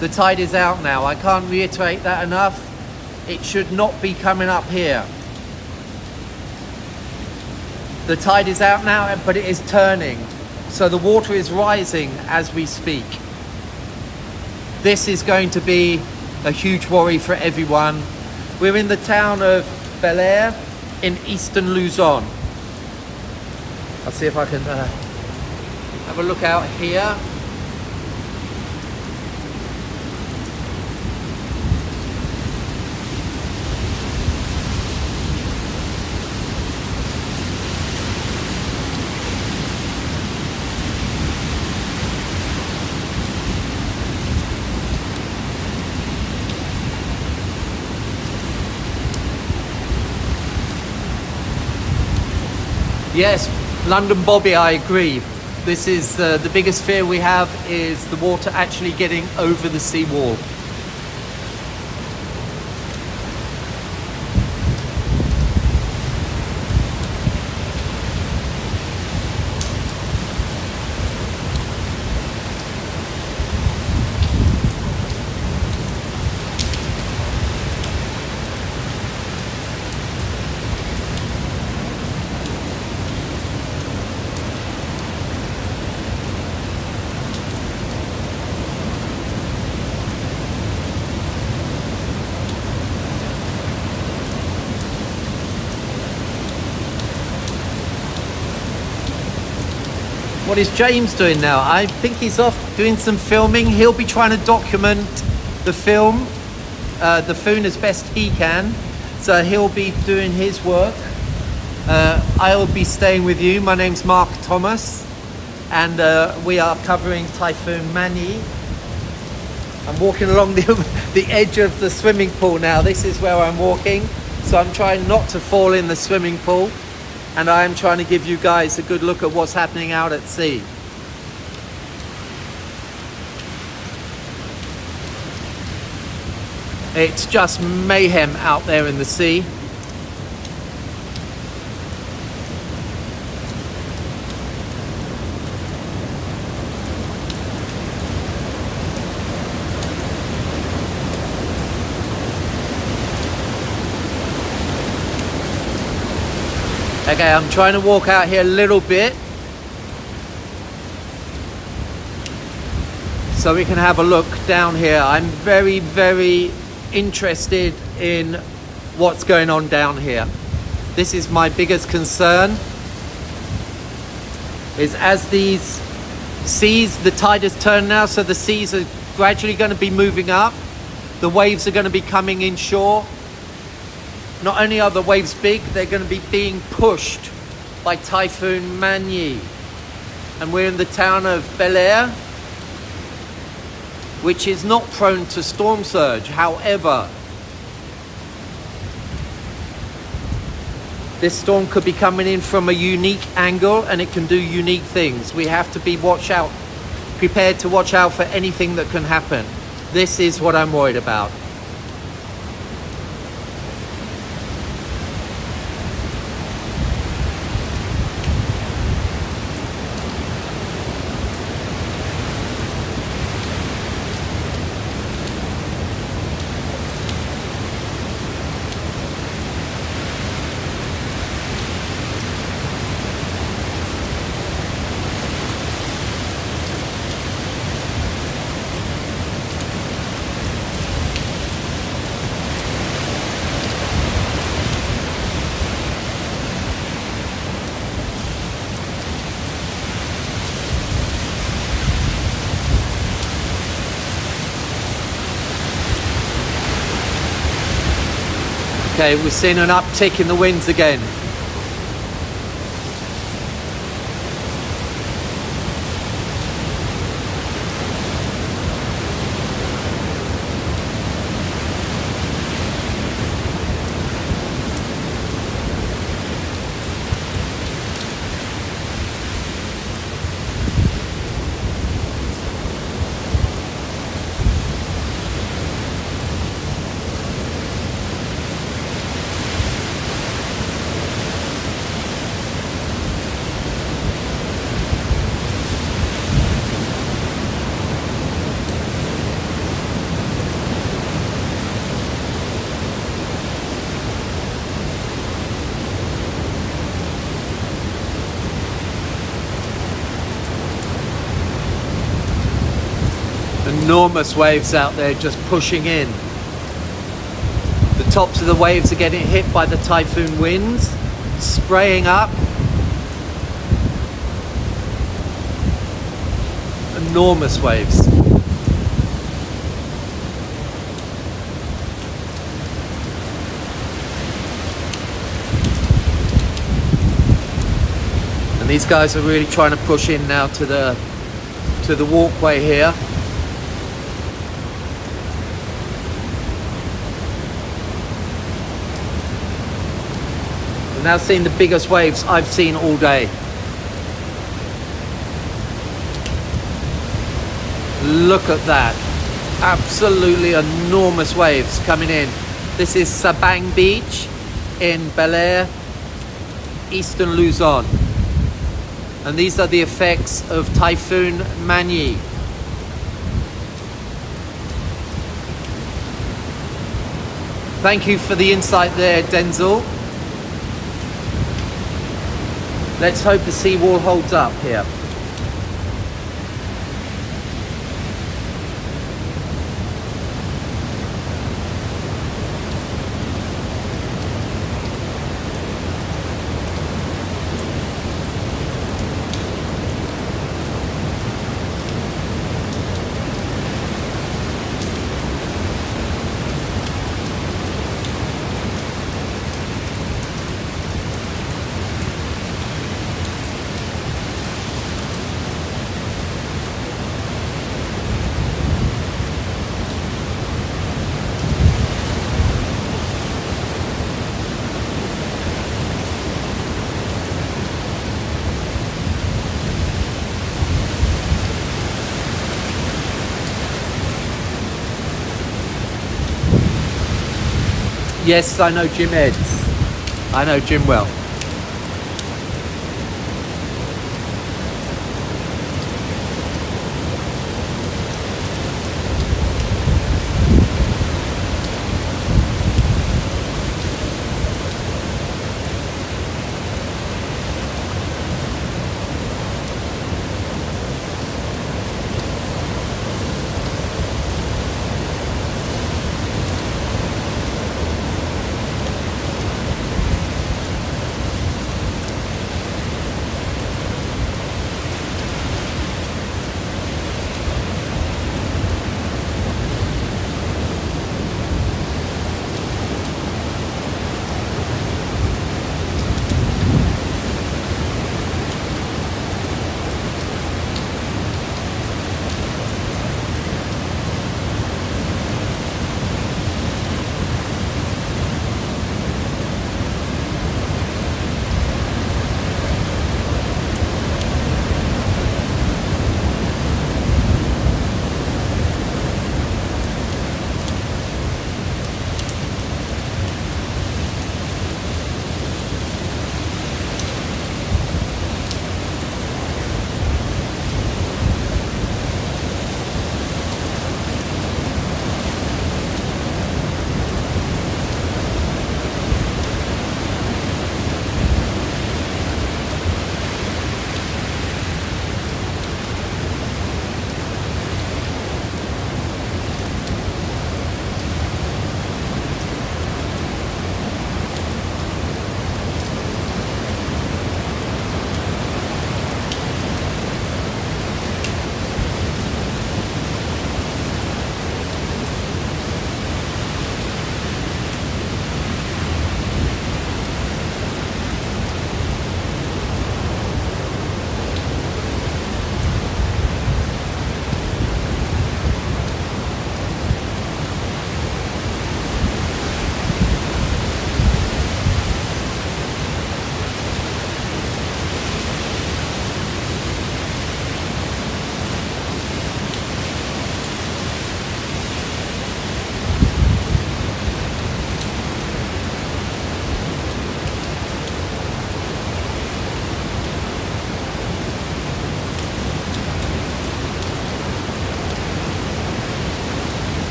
The tide is out now. I can't reiterate that enough. It should not be coming up here. The tide is out now, but it is turning. So the water is rising as we speak. This is going to be a huge worry for everyone. We're in the town of Baler in eastern Luzon. I'll see if I can have a look out here. Yes, London Bobby, I agree. This is the biggest fear we have is the water actually getting over the seawall. What is James doing now? I think he's off doing some filming. He'll be trying to document the film, the phone as best he can. So he'll be doing his work. I'll be staying with you. My name's Mark Thomas, and we are covering Typhoon Mani. I'm walking along the edge of the swimming pool now. This is where I'm walking. So I'm trying not to fall in the swimming pool. And I am trying to give you guys a good look at what's happening out at sea. It's just mayhem out there in the sea. Okay, I'm trying to walk out here a little bit so we can have a look down here. I'm very, very interested in what's going on down here. This is my biggest concern, is as these seas, the tide has turned now, so the seas are gradually going to be moving up. The waves are going to be coming inshore. Not only are the waves big, they're going to be being pushed by Typhoon Mani. And we're in the town of Baler, which is not prone to storm surge. However, this storm could be coming in from a unique angle and it can do unique things. We have to be prepared to watch out for anything that can happen. This is what I'm worried about. Okay, we're seeing an uptick in the winds again. Enormous waves out there just pushing in. The tops of the waves are getting hit by the typhoon winds, spraying up. Enormous waves. And these guys are really trying to push in now to the walkway here. We're now seeing the biggest waves I've seen all day. Look at that. Absolutely enormous waves coming in. This is Sabang Beach in Baler, eastern Luzon. And these are the effects of Typhoon Manyi. Thank you for the insight there, Denzel. Let's hope the seawall holds up here. Yes, I know Jim Eds. I know Jim well.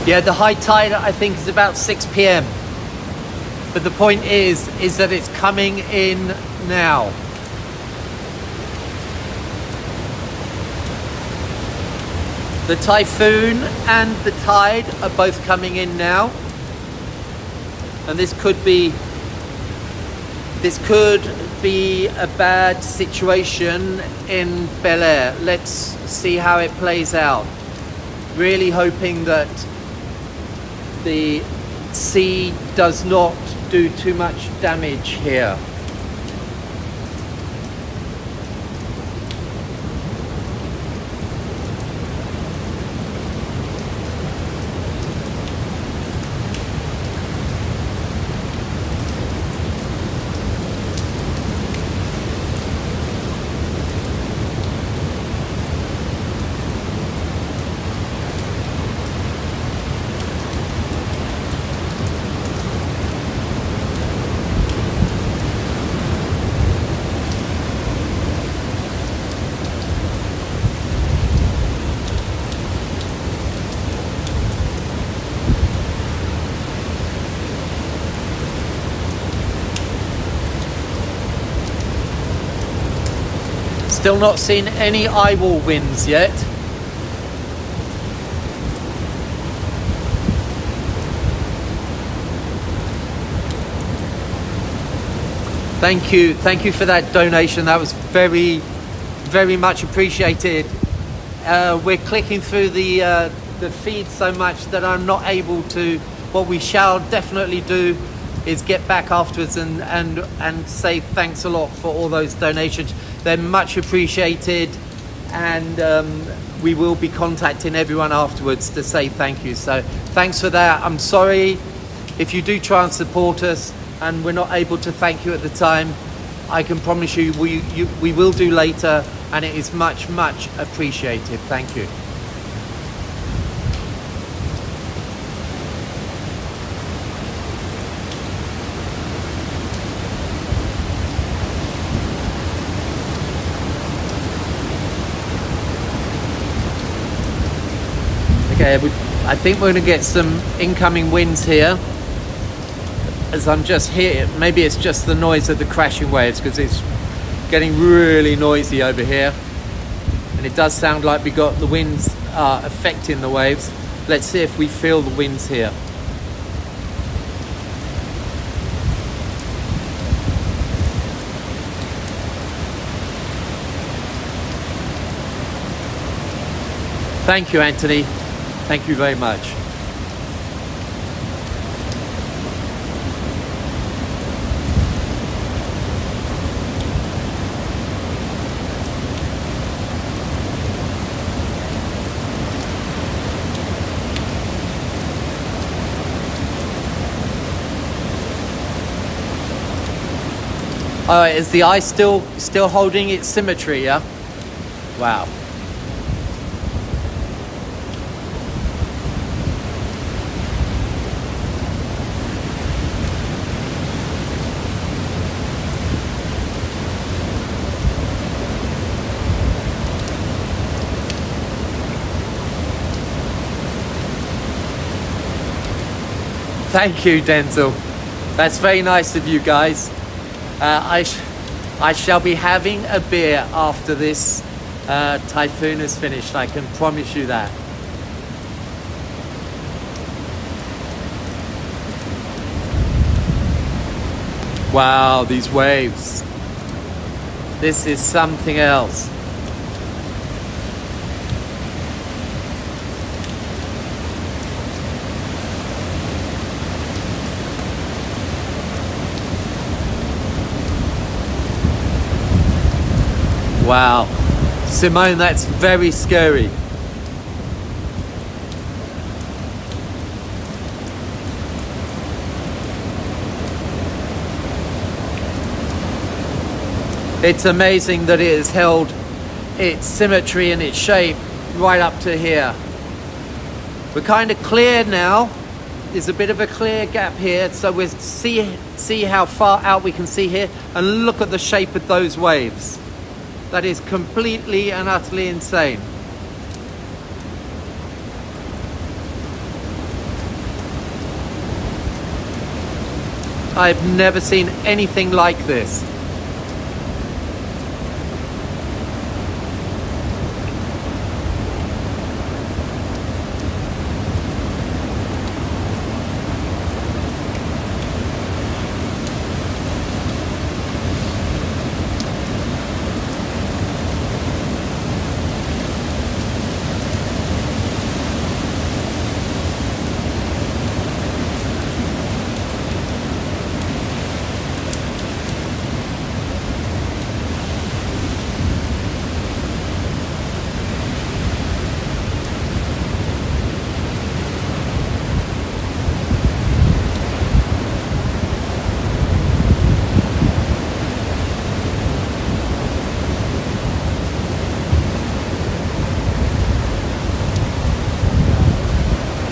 Yeah, the high tide I think is about 6 p.m. But the point is that it's coming in now. The typhoon and the tide are both coming in now. And this could be a bad situation in Baler. Let's see how it plays out. Really hoping that the sea does not do too much damage here. Still not seen any eyewall winds yet. Thank you for that donation. That was very, very much appreciated. We're clicking through the feed so much that I'm not able to. What we shall definitely do is get back afterwards and say thanks a lot for all those donations. They're much appreciated, and we will be contacting everyone afterwards to say thank you. So thanks for that. I'm sorry if you do try and support us and we're not able to thank you at the time. I can promise you we will do later, and it is much, much appreciated. Thank you. Okay, I think we're going to get some incoming winds here. As I'm just here, maybe it's just the noise of the crashing waves, because it's getting really noisy over here. And it does sound like we got the winds affecting the waves. Let's see if we feel the winds here. Thank you, Anthony. Thank you very much. Is the ice still holding its symmetry? Yeah. Wow. Thank you, Denzel. That's very nice of you guys. I shall be having a beer after this typhoon is finished. I can promise you that. Wow, these waves. This is something else. Wow, Simone, that's very scary. It's amazing that it has held its symmetry and its shape right up to here. We're kind of clear now. There's a bit of a clear gap here, so we'll see how far out we can see here, and look at the shape of those waves. That is completely and utterly insane. I've never seen anything like this.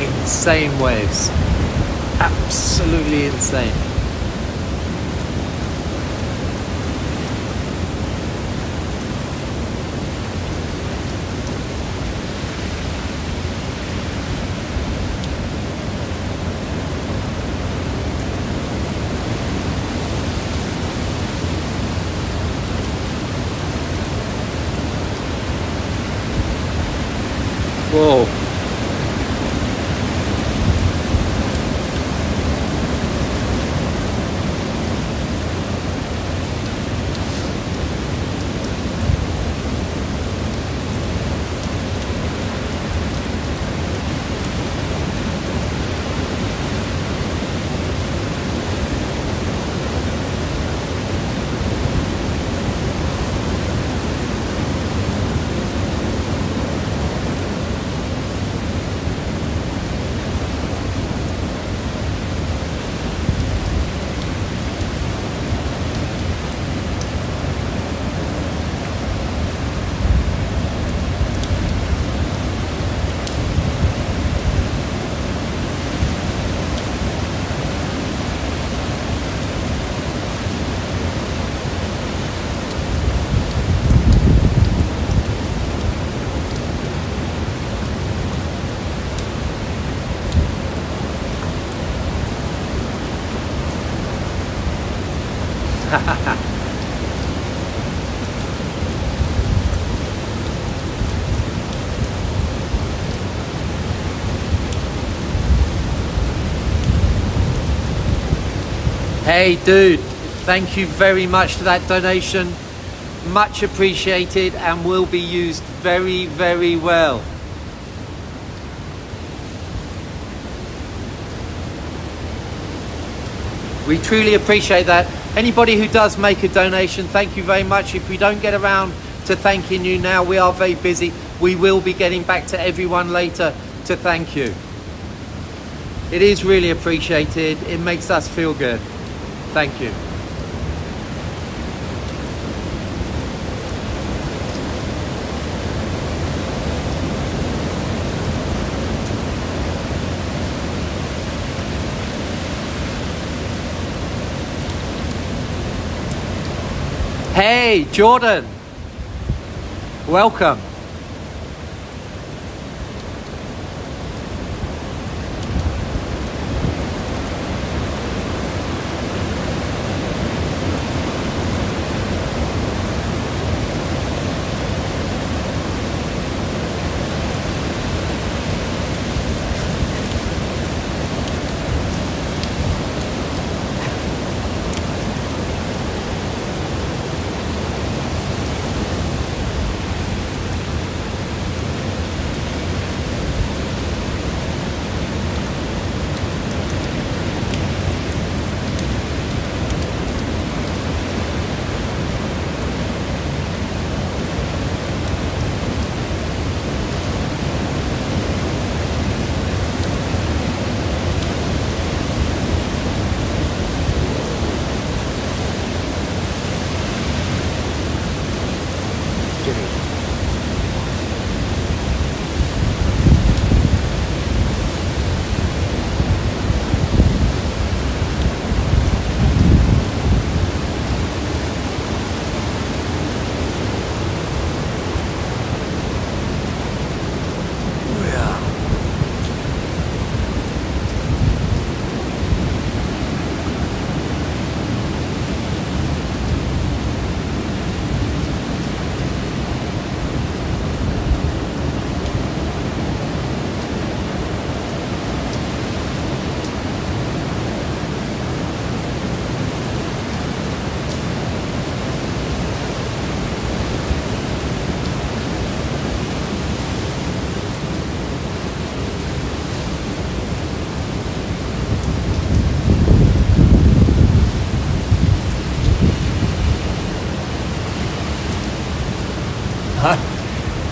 Insane waves, absolutely insane. Whoa. Hey dude, thank you very much for that donation. Much appreciated and will be used very, very well. We truly appreciate that. Anybody who does make a donation, thank you very much. If we don't get around to thanking you now, we are very busy. We will be getting back to everyone later to thank you. It is really appreciated. It makes us feel good. Thank you. Hey, Jordan. Welcome.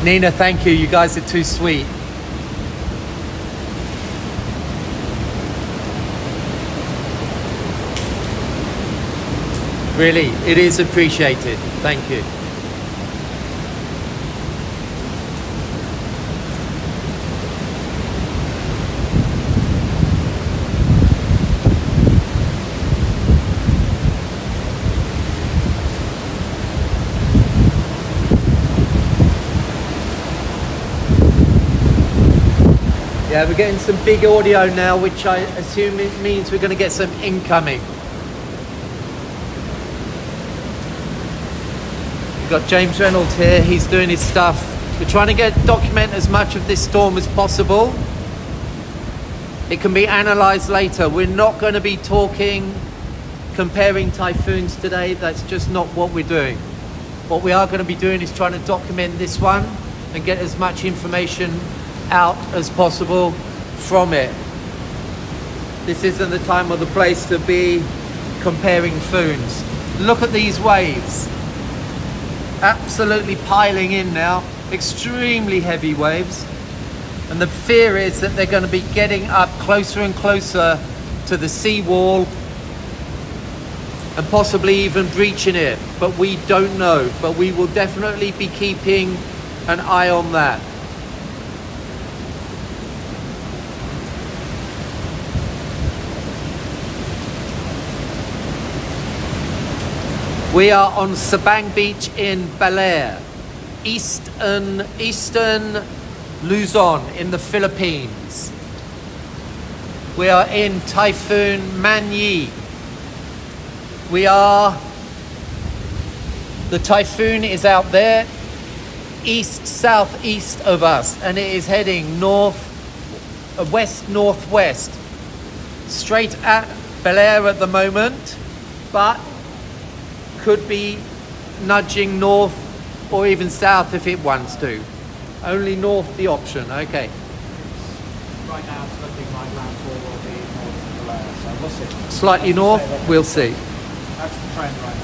Nina, thank you. You guys are too sweet. Really, it is appreciated. Thank you. Yeah, we're getting some big audio now, which I assume it means we're going to get some incoming. We've got James Reynolds here, he's doing his stuff. We're trying to document as much of this storm as possible. It can be analysed later. We're not going to be comparing typhoons today. That's just not what we're doing. What we are going to be doing is trying to document this one and get as much information out as possible from it. This isn't the time or the place to be comparing foons. Look at these waves. Absolutely piling in now. Extremely heavy waves. And the fear is that they're going to be getting up closer and closer to the seawall and possibly even breaching it. But we don't know. But we will definitely be keeping an eye on that. We are on Sabang Beach in Baler, eastern Luzon in the Philippines. We are in Typhoon Manyi. The typhoon is out there, southeast of us, and it is heading west-northwest, straight at Baler at the moment, but could be nudging north or even south if it wants to. Only north the option, okay. Right now it's looking like landfall will be north of the layer, so we'll see. Slightly north, we'll see. That's the trend right now.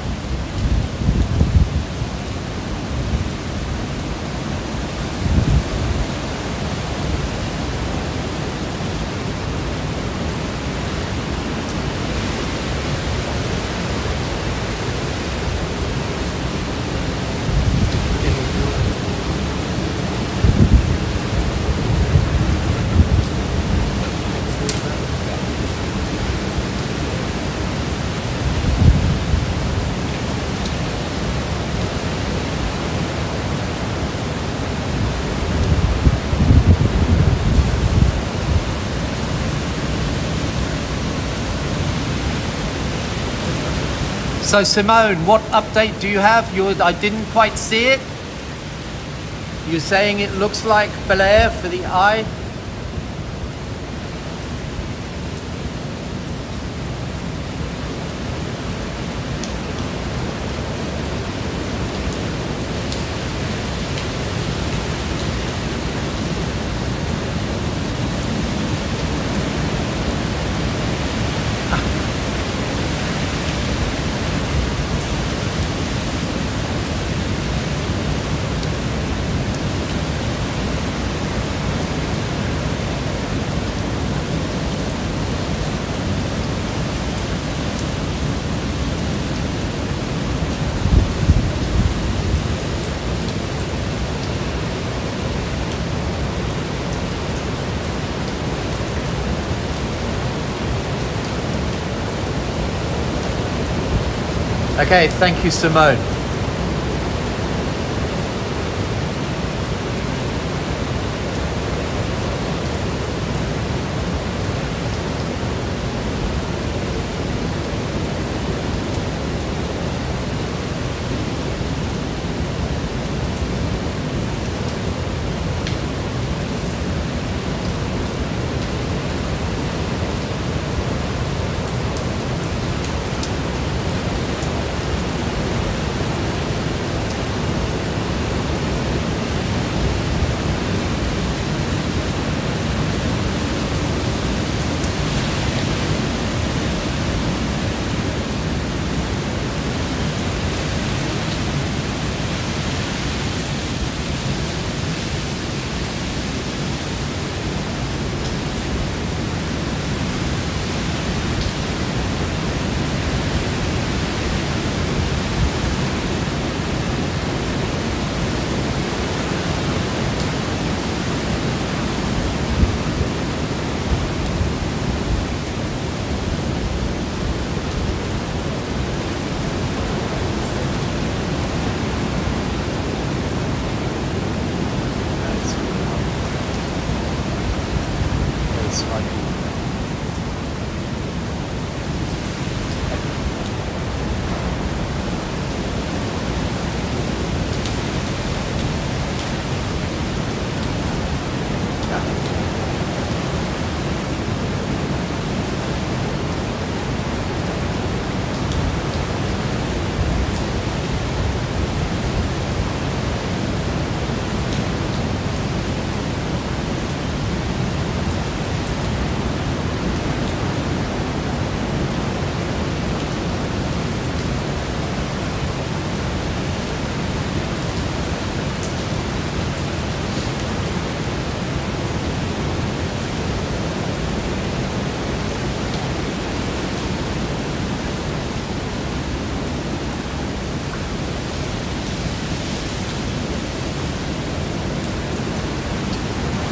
So Simone, what update do you have? I didn't quite see it. You're saying it looks like Baler for the eye? Okay, thank you, Simone.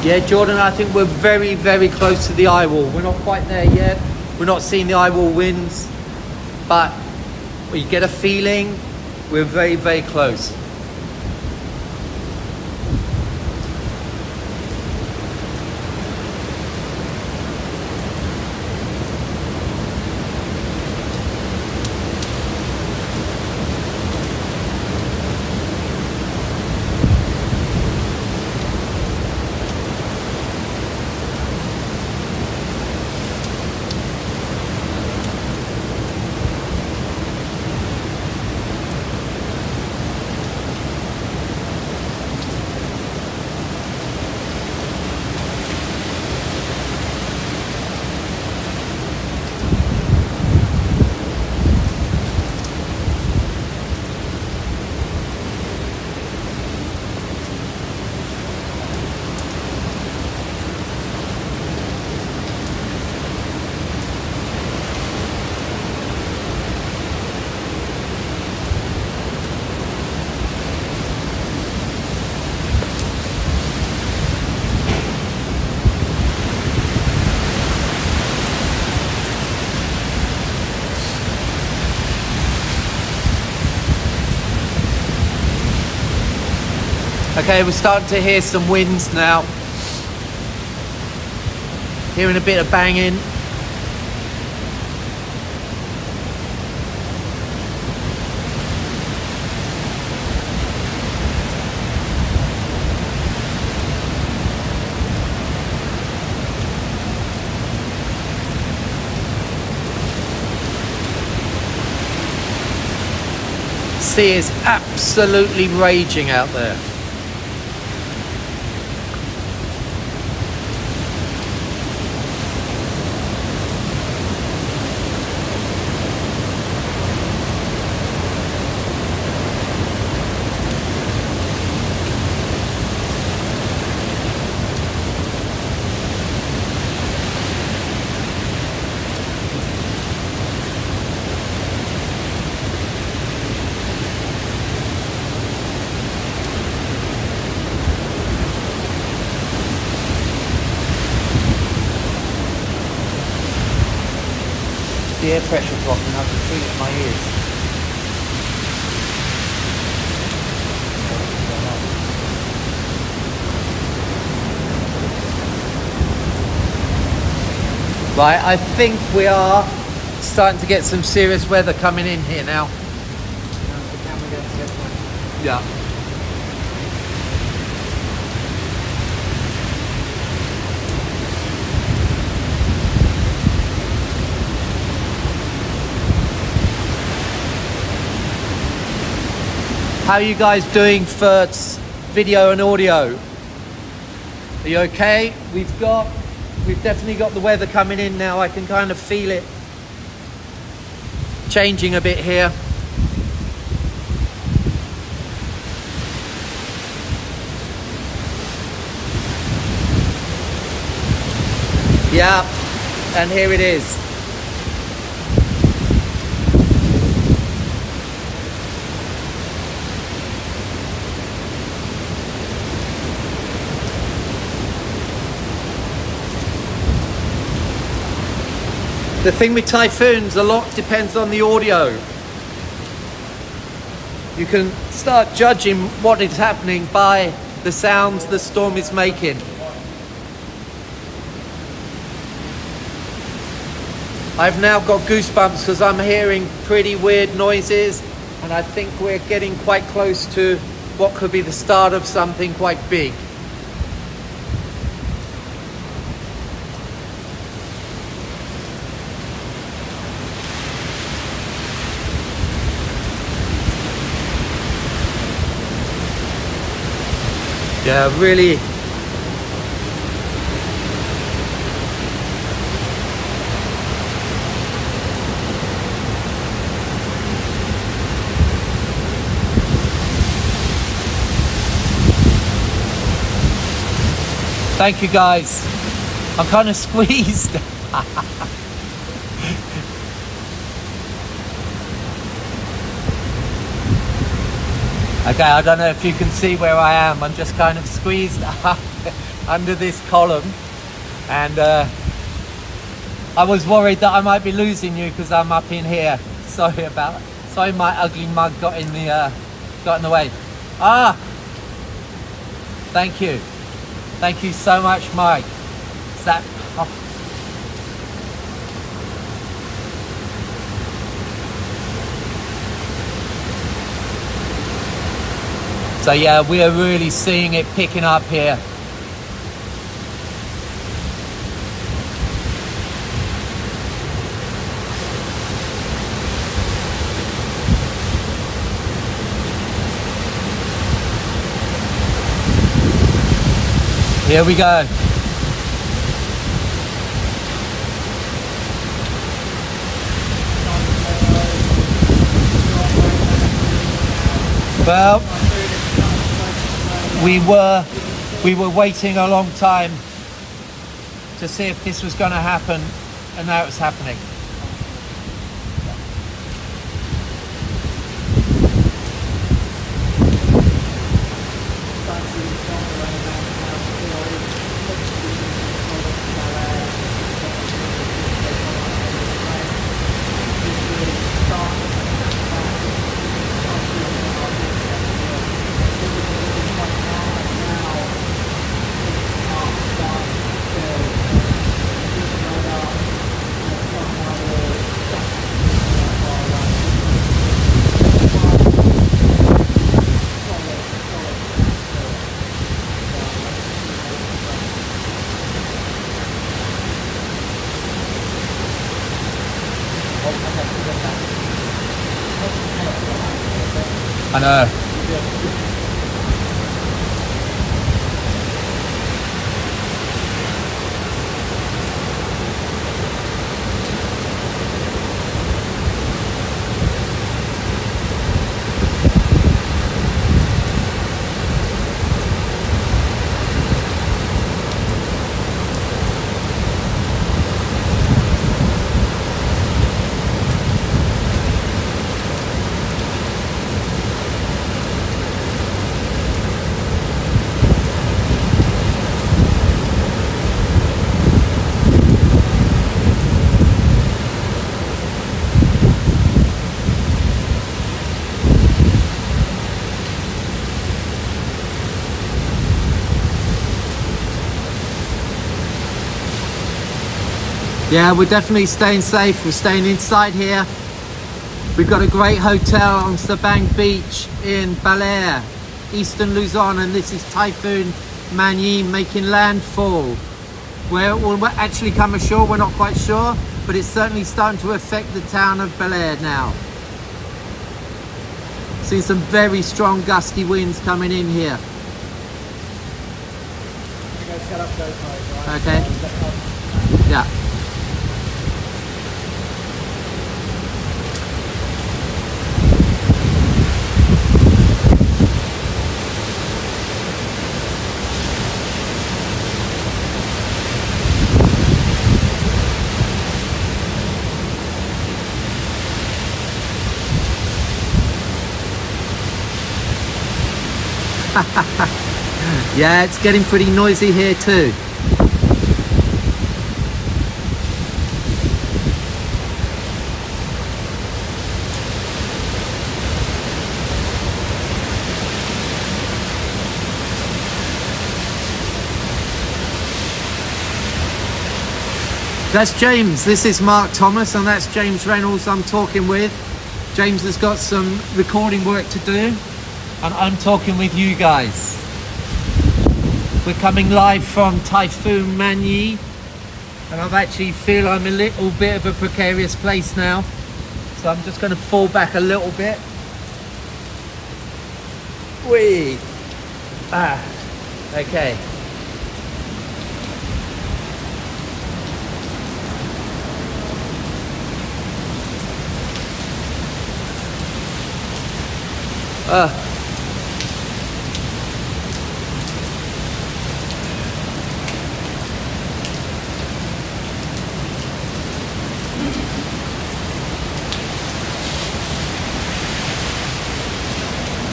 Yeah, Jordan, I think we're very, very close to the eyewall. We're not quite there yet. We're not seeing the eyewall winds, but we get a feeling we're very, very close. Okay, we're starting to hear some winds now. Hearing a bit of banging. Sea is absolutely raging out there. The air pressure dropping, I can feel it in my ears. Right, I think we are starting to get some serious weather coming in here now. Yeah. How are you guys doing for video and audio? Are you okay? We've definitely got the weather coming in now. I can kind of feel it changing a bit here. Yeah, and here it is. The thing with typhoons, a lot depends on the audio. You can start judging what is happening by the sounds the storm is making. I've now got goosebumps because I'm hearing pretty weird noises, and I think we're getting quite close to what could be the start of something quite big. Yeah, really. Thank you guys. I'm kind of squeezed. Okay, I don't know if you can see where I am. I'm just kind of squeezed up. under this column, and I was worried that I might be losing you because I'm up in here. Sorry my ugly mug got in the way. Thank you so much, Mike. Is that So yeah, we are really seeing it picking up here. Here we go. Well, we were waiting a long time to see if this was going to happen, and now it's happening. I know. Yeah, we're definitely staying safe. We're staying inside here. We've got a great hotel on Sabang Beach in Baler, eastern Luzon, and this is Typhoon PEPITO making landfall. Where it will actually come ashore, we're not quite sure, but it's certainly starting to affect the town of Baler now. Seeing some very strong gusty winds coming in here. Okay. Yeah. Yeah, it's getting pretty noisy here too. That's James. This is Mark Thomas, and that's James Reynolds I'm talking with. James has got some recording work to do, and I'm talking with you guys. We're coming live from Typhoon PEPITO, and I actually feel I'm a little bit of a precarious place now, so I'm just going to fall back a little bit. Whee! Okay.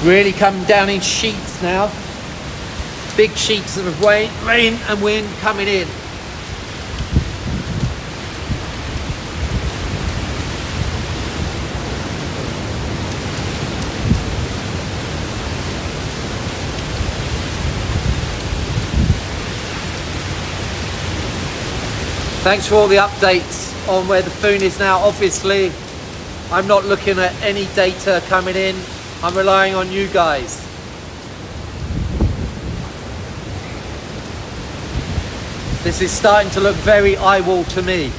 Really coming down in sheets now. big sheets of rain and wind coming in. Thanks for all the updates on where the Typhoon is now. Obviously, I'm not looking at any data coming in. I'm relying on you guys. This is starting to look very eyewall to me.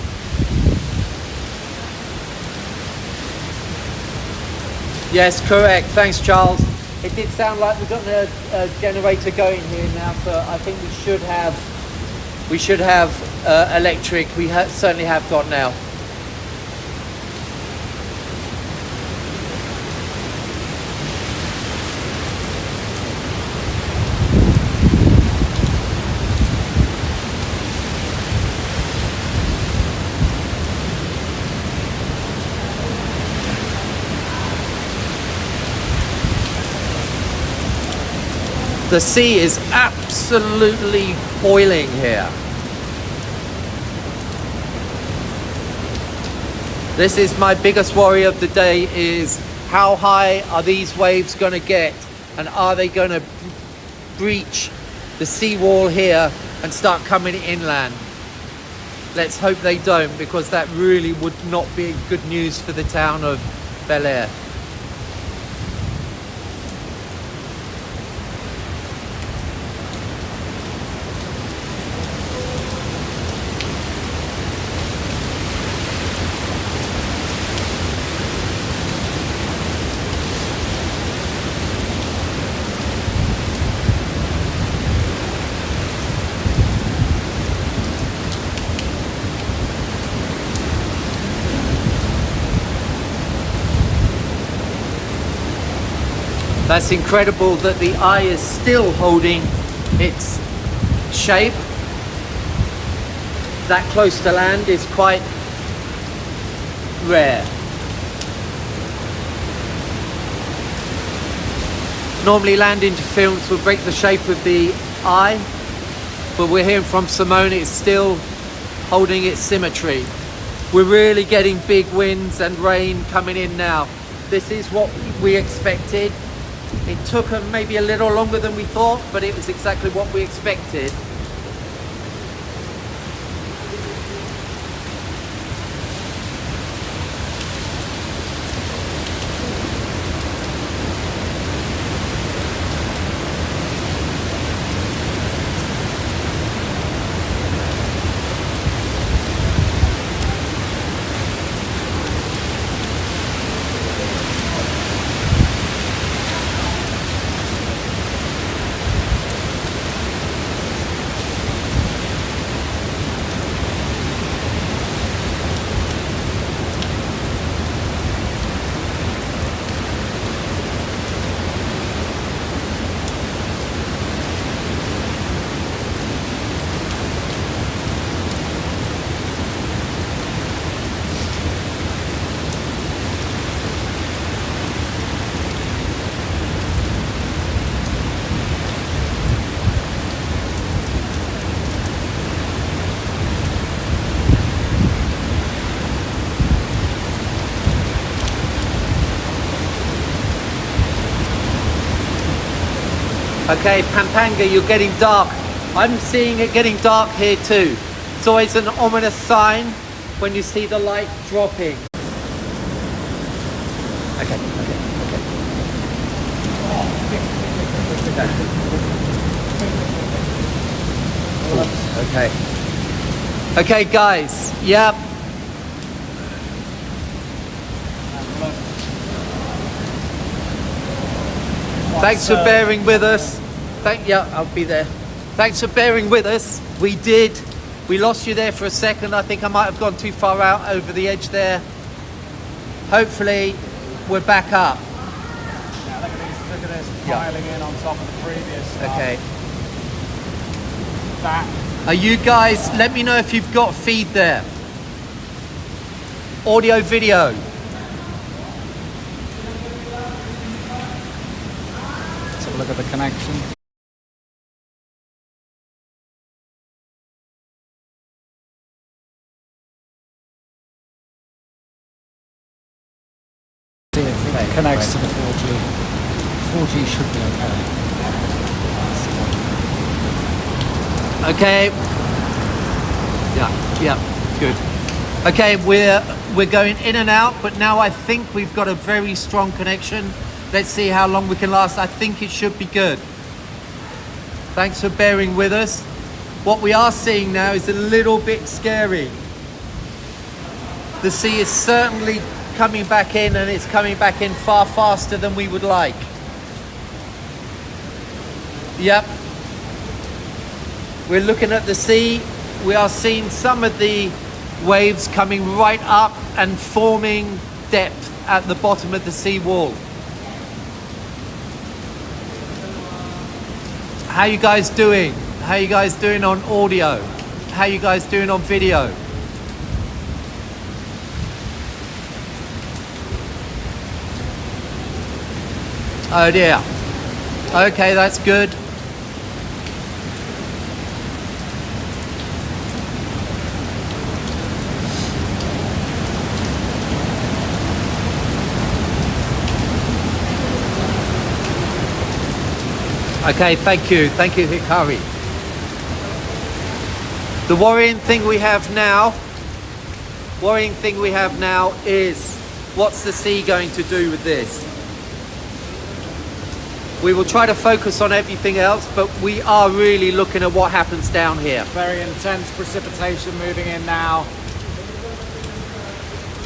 Yes, correct. Thanks, Charles. It did sound like we've got a generator going here now, so I think we should have electric. We certainly have got now. The sea is absolutely boiling here. This is my biggest worry of the day, is how high are these waves going to get, and are they going to breach the seawall here and start coming inland? Let's hope they don't, because that really would not be good news for the town of Baler. That's incredible that the eye is still holding its shape. That close to land is quite rare. Normally land interference will break the shape of the eye, but we're hearing from Simone it's still holding its symmetry. We're really getting big winds and rain coming in now. This is what we expected. It took maybe a little longer than we thought, but it was exactly what we expected. Okay, Pampanga, you're getting dark. I'm seeing it getting dark here too. It's always an ominous sign when you see the light dropping. Okay. Okay, guys. Yep. Thanks for bearing with us. Yeah, I'll be there. Thanks for bearing with us. We lost you there for a second. I think I might have gone too far out over the edge there. Hopefully, we're back up. Yeah, look at this piling in on top of the previous stuff. Okay. That. Are you guys, let me know if you've got feed there. Audio, video. Let's have a look at the connection. next to the 4G. 4G should be okay. Okay. Yeah, good. Okay, we're going in and out, but now I think we've got a very strong connection. Let's see how long we can last. I think it should be good. Thanks for bearing with us. What we are seeing now is a little bit scary. The sea is certainly coming back in, and it's coming back in far faster than we would like. Yep. We're looking at the sea. We are seeing some of the waves coming right up and forming depth at the bottom of the sea wall. How you guys doing? How you guys doing on audio? How you guys doing on video? Oh dear. Okay, that's good. Okay, thank you, Hikari. The worrying thing we have now is, what's the sea going to do with this? We will try to focus on everything else, but we are really looking at what happens down here. Very intense precipitation moving in now. I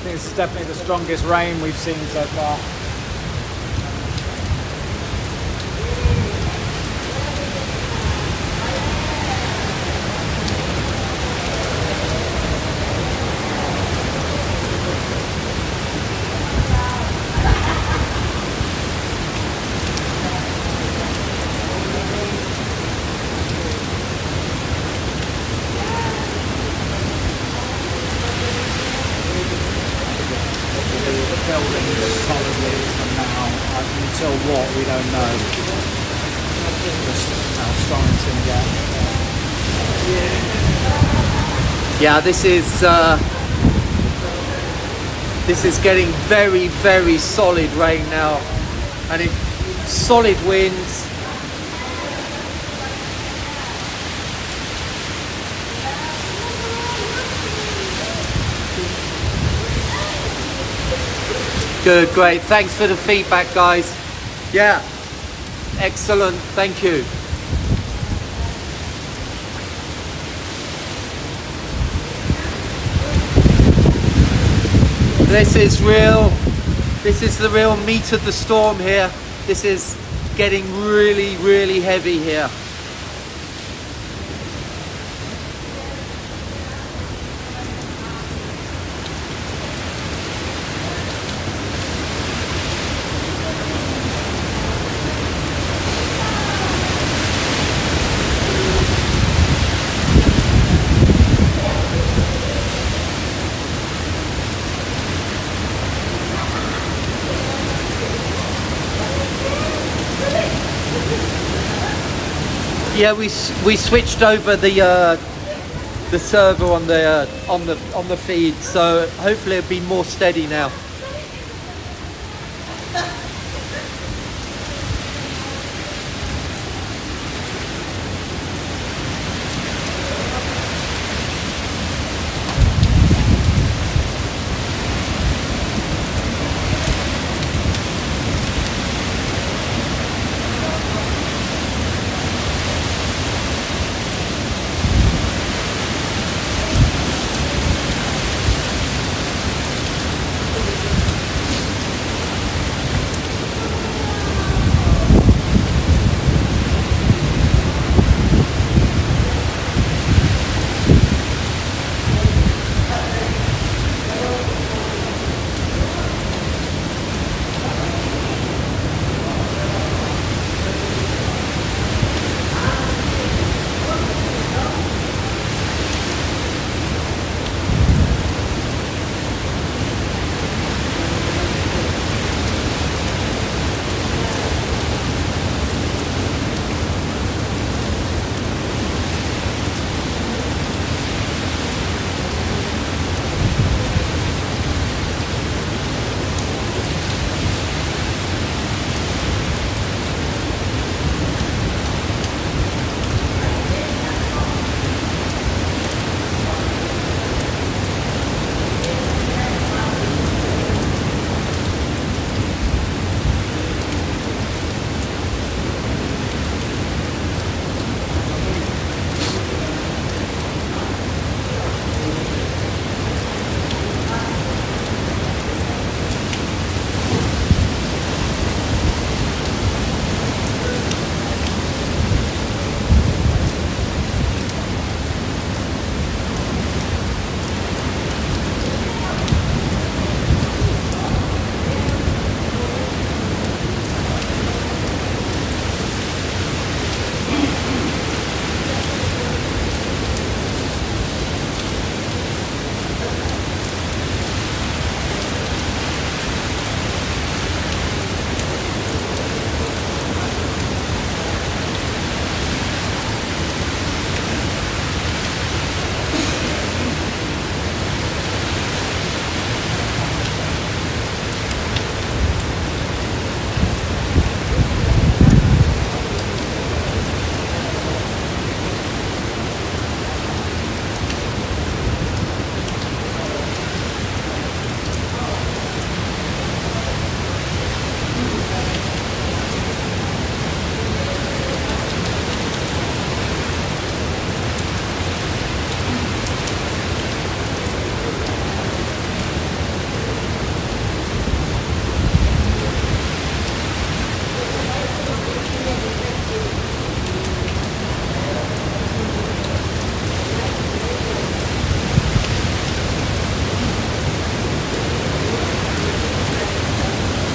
think this is definitely the strongest rain we've seen so far. Until what, we don't know. Just how strong it's going to get. Yeah, this is getting very, very solid rain now, and solid winds. Good, great. Thanks for the feedback, guys. Yeah, excellent. Thank you. This is the real meat of the storm here. This is getting really, really heavy here. Yeah, we switched over the server on the feed, so hopefully it'll be more steady now.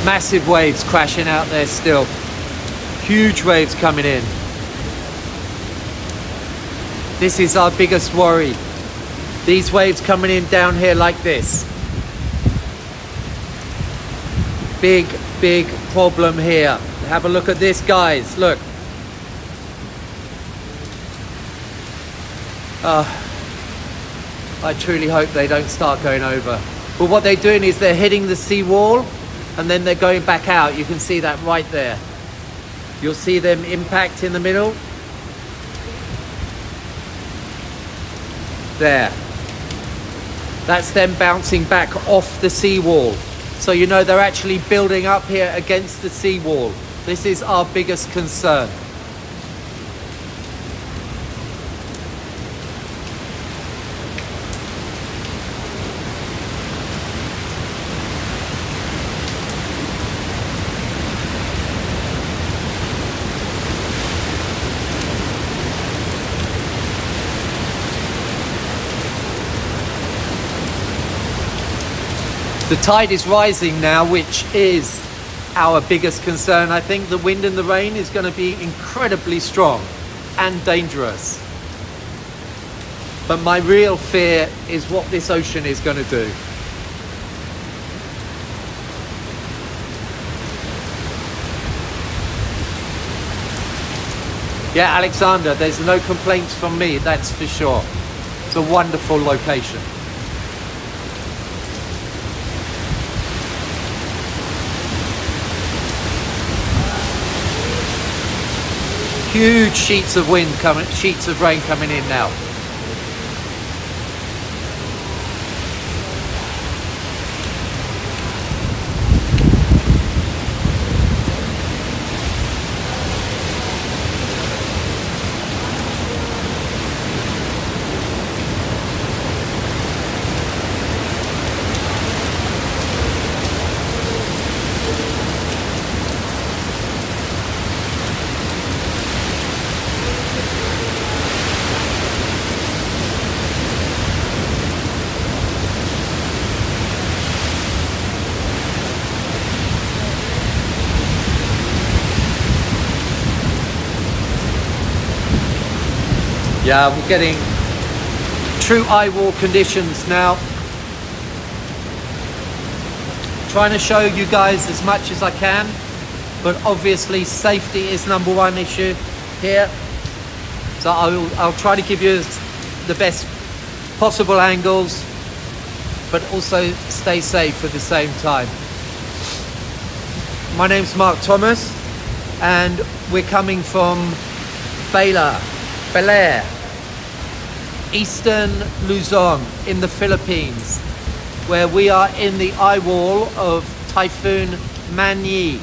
Massive waves crashing out there still. Huge waves coming in. This is our biggest worry. These waves coming in down here like this. Big, big problem here. Have a look at this, guys. Look. I truly hope they don't start going over. But what they're doing is they're hitting the sea wall and then they're going back out. You can see that right there. You'll see them impact in the middle. There. That's them bouncing back off the seawall. So you know they're actually building up here against the seawall. This is our biggest concern. The tide is rising now, which is our biggest concern. I think the wind and the rain is going to be incredibly strong and dangerous. But my real fear is what this ocean is going to do. Yeah, Alexander, there's no complaints from me, that's for sure. It's a wonderful location. Huge sheets of wind coming, sheets of rain coming in now. Yeah, we're getting true eyewall conditions now. Trying to show you guys as much as I can, but obviously safety is number one issue here. So I'll try to give you the best possible angles, but also stay safe at the same time. My name's Mark Thomas, and we're coming from Baler, Eastern Luzon in the Philippines, where we are in the eyewall of Typhoon Manny.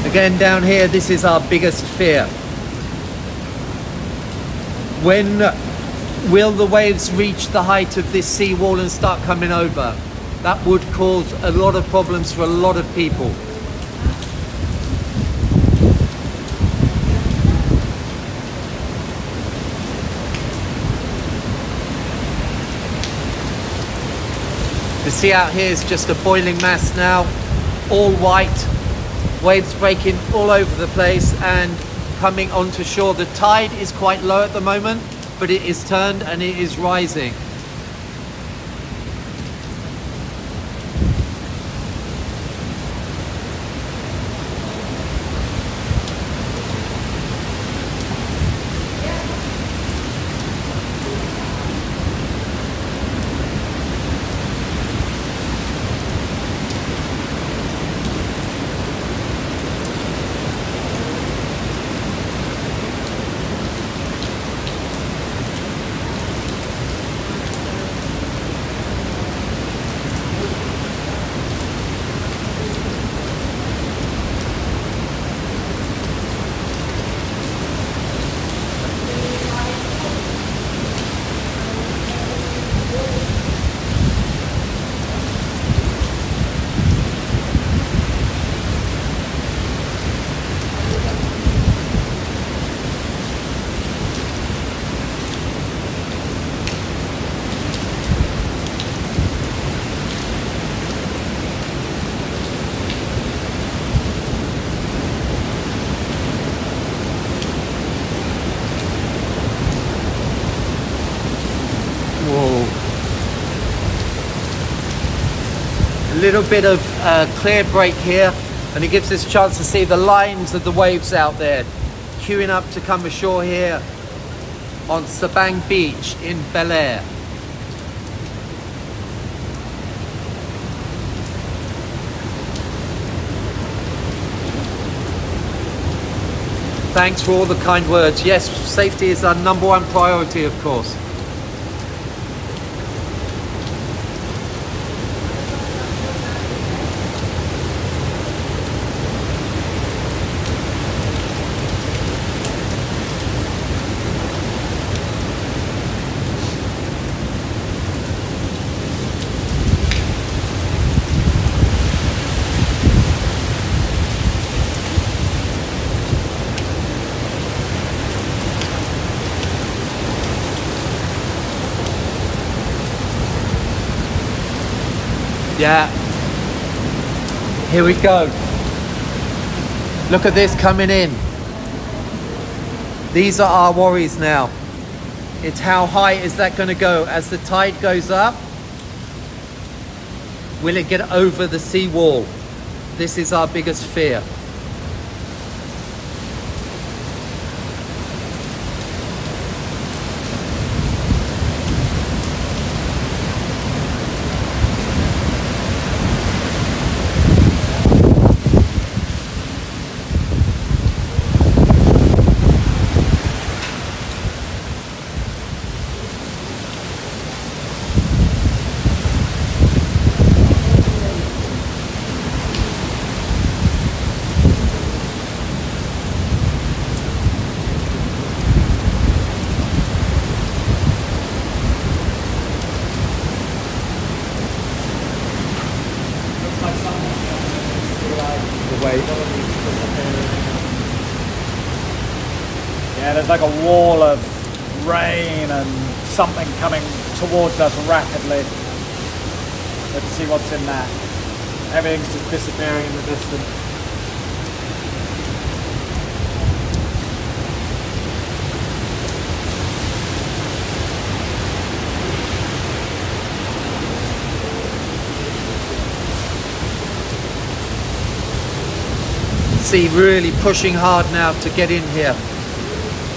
Again, down here, this is our biggest fear. When will the waves reach the height of this seawall and start coming over? That would cause a lot of problems for a lot of people. The sea out here is just a boiling mass now, all white. Waves breaking all over the place and coming onto shore. The tide is quite low at the moment, but it is turned and it is rising. A little bit of clear break here, and it gives us a chance to see the lines of the waves out there queuing up to come ashore here on Sabang Beach in Baler. Thanks for all the kind words. Yes, safety is our #1 priority, of course. Yeah, here we go. Look at this coming in. These are our worries now. It's how high is that going to go as the tide goes up? Will it get over the seawall? This is our biggest fear. Yeah, there's like a wall of rain and something coming towards us rapidly. Let's see what's in that. Everything's just disappearing in the distance. Sea really pushing hard now to get in here.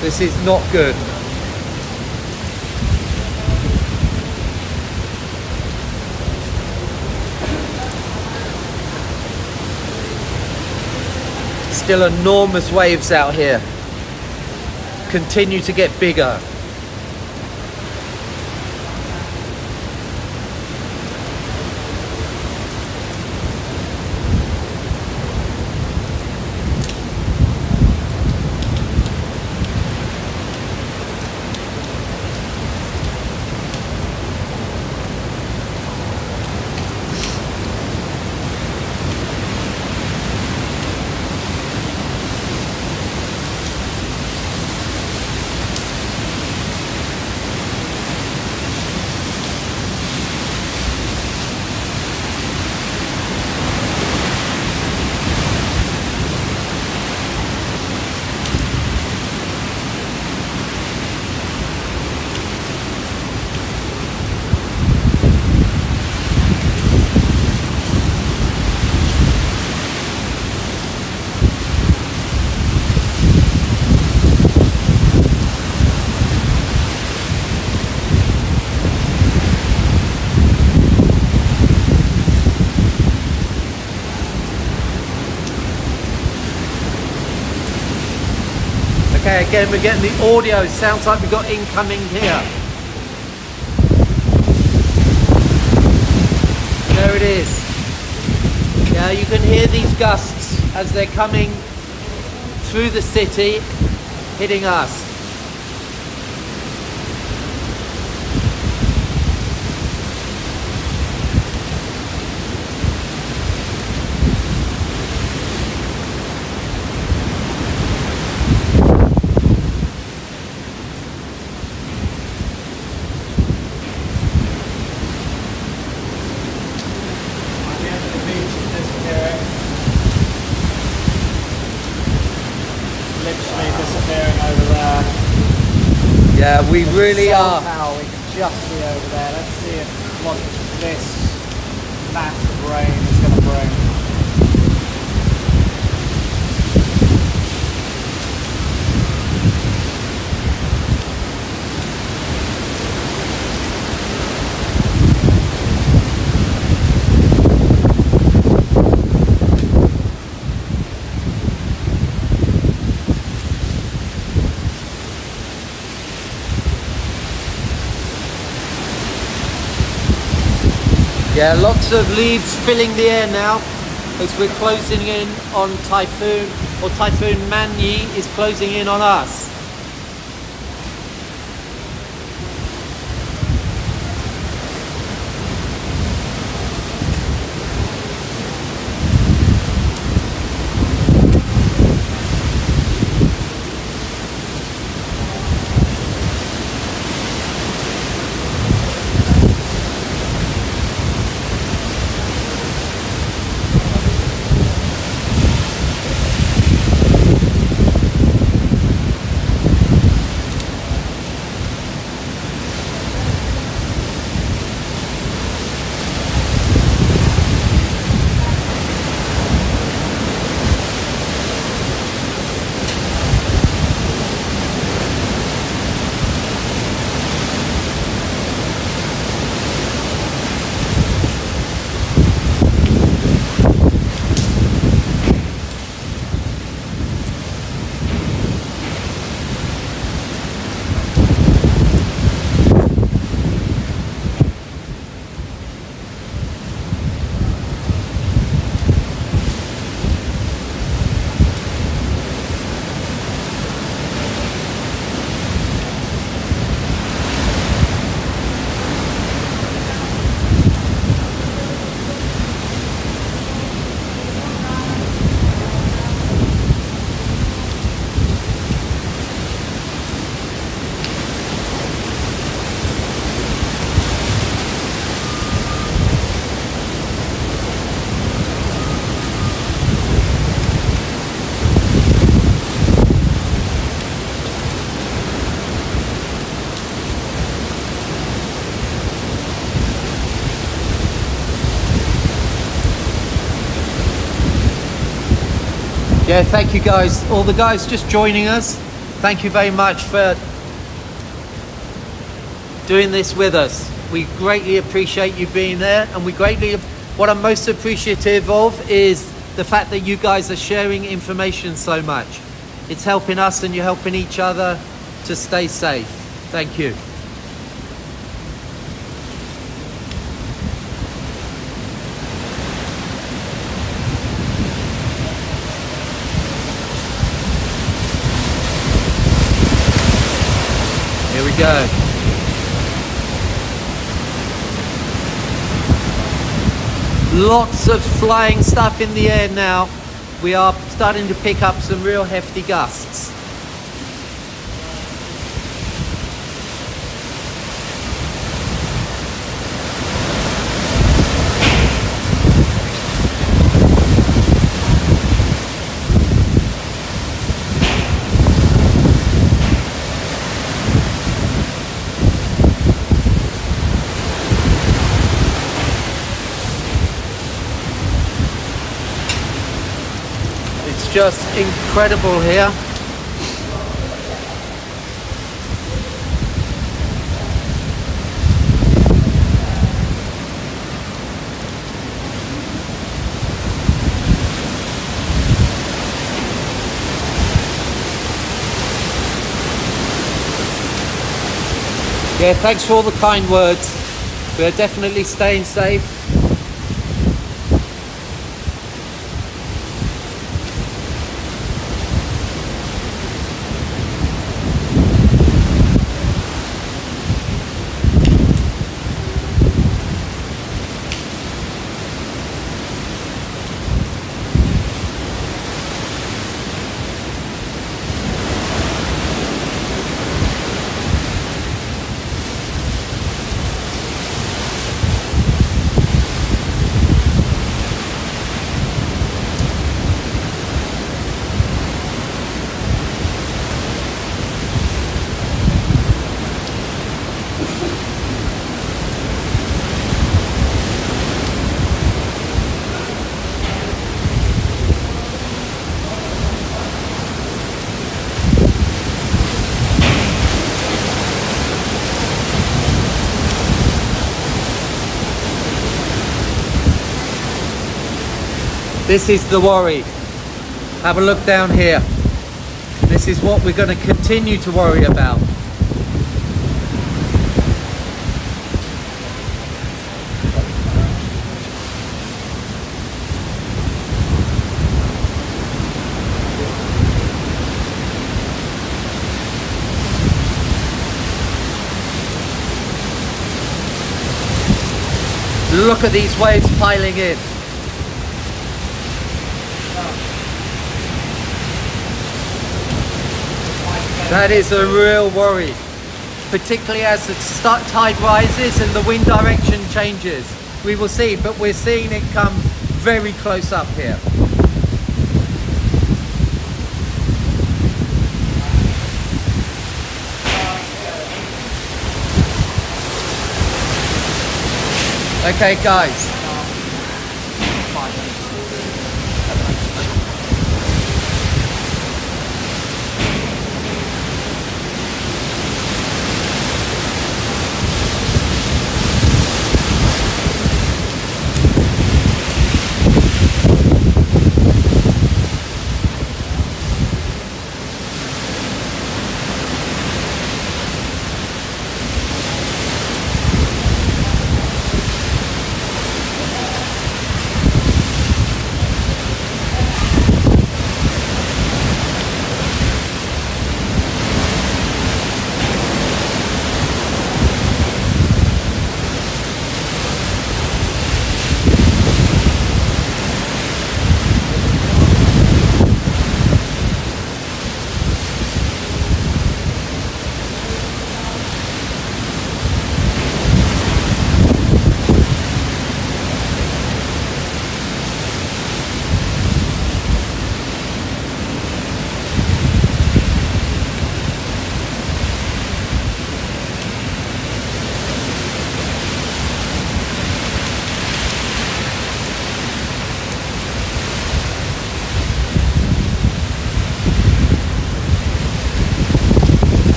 This is not good. Still enormous waves out here. Continue to get bigger. again, we're getting the audio. Sounds like we've got incoming here. There it is. Yeah, you can hear these gusts as they're coming through the city, hitting us. Yeah, we really are. Tower we can just see over there. Let's see if what this massive rain is going to bring. Yeah, lots of leaves filling the air now as we're closing in on Typhoon, or Typhoon Manyi is closing in on us. Yeah, thank you guys. All the guys just joining us. Thank you very much for doing this with us. We greatly appreciate you being there, and what I'm most appreciative of is the fact that you guys are sharing information so much. It's helping us and you're helping each other to stay safe. Thank you. Here we go. Lots of flying stuff in the air now. We are starting to pick up some real hefty gusts. Just incredible here. Yeah, thanks for all the kind words. We're definitely staying safe. This is the worry. Have a look down here. This is what we're going to continue to worry about. Look at these waves piling in. That is a real worry, particularly as the tide rises and the wind direction changes. We will see, but we're seeing it come very close up here. Okay, guys.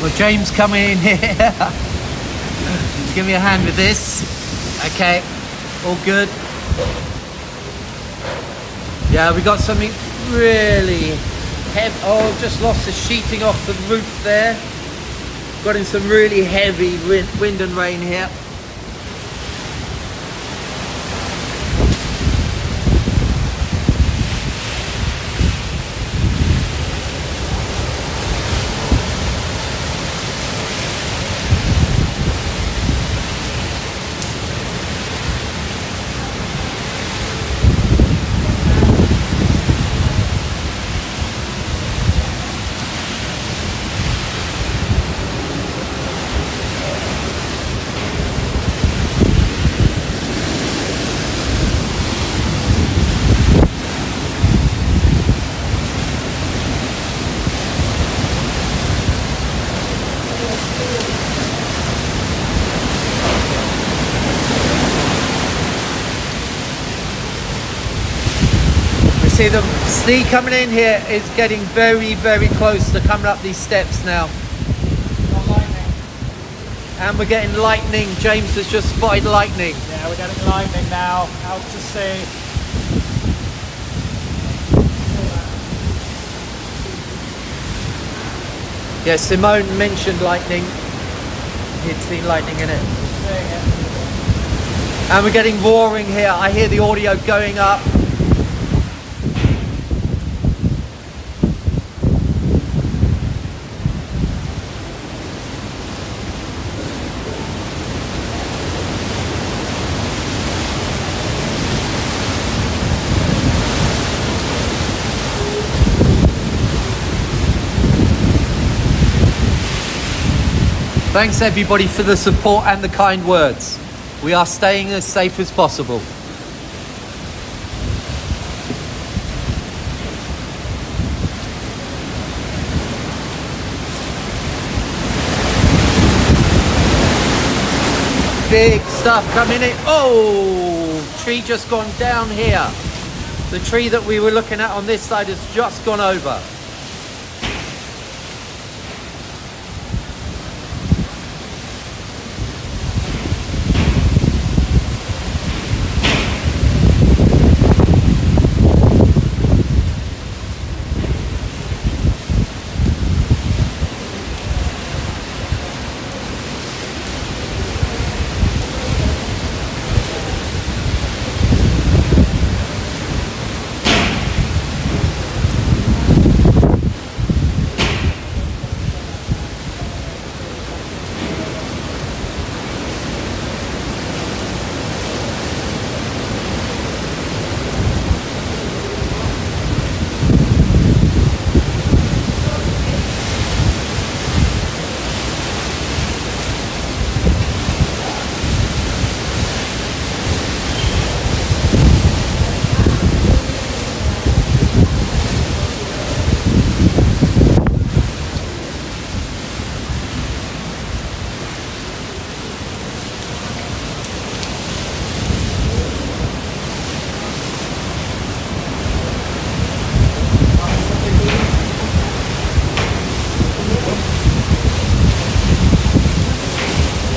Well, James coming in here. Give me a hand with this. Okay, all good. Yeah, we got something really heavy. Oh, just lost the sheeting off the roof there. Got in some really heavy wind and rain here. see the sea coming in here is getting very, very close to coming up these steps now. And we're getting lightning. James has just spotted lightning. Yeah, we're getting lightning now, out to sea. Yeah, Simone mentioned lightning. He'd seen lightning in it. And we're getting roaring here. I hear the audio going up. Thanks everybody for the support and the kind words. We are staying as safe as possible. Big stuff coming in. Oh, tree just gone down here. The tree that we were looking at on this side has just gone over.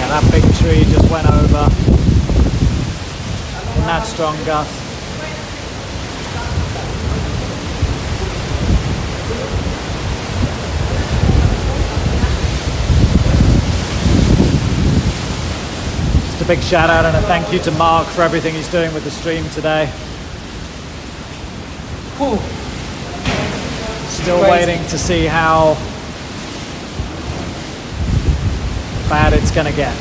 That big tree just went over in that strong gust. Just a big shout out and a thank you to Mark for everything he's doing with the stream today. Whew. Still waiting to see how bad it's going to get.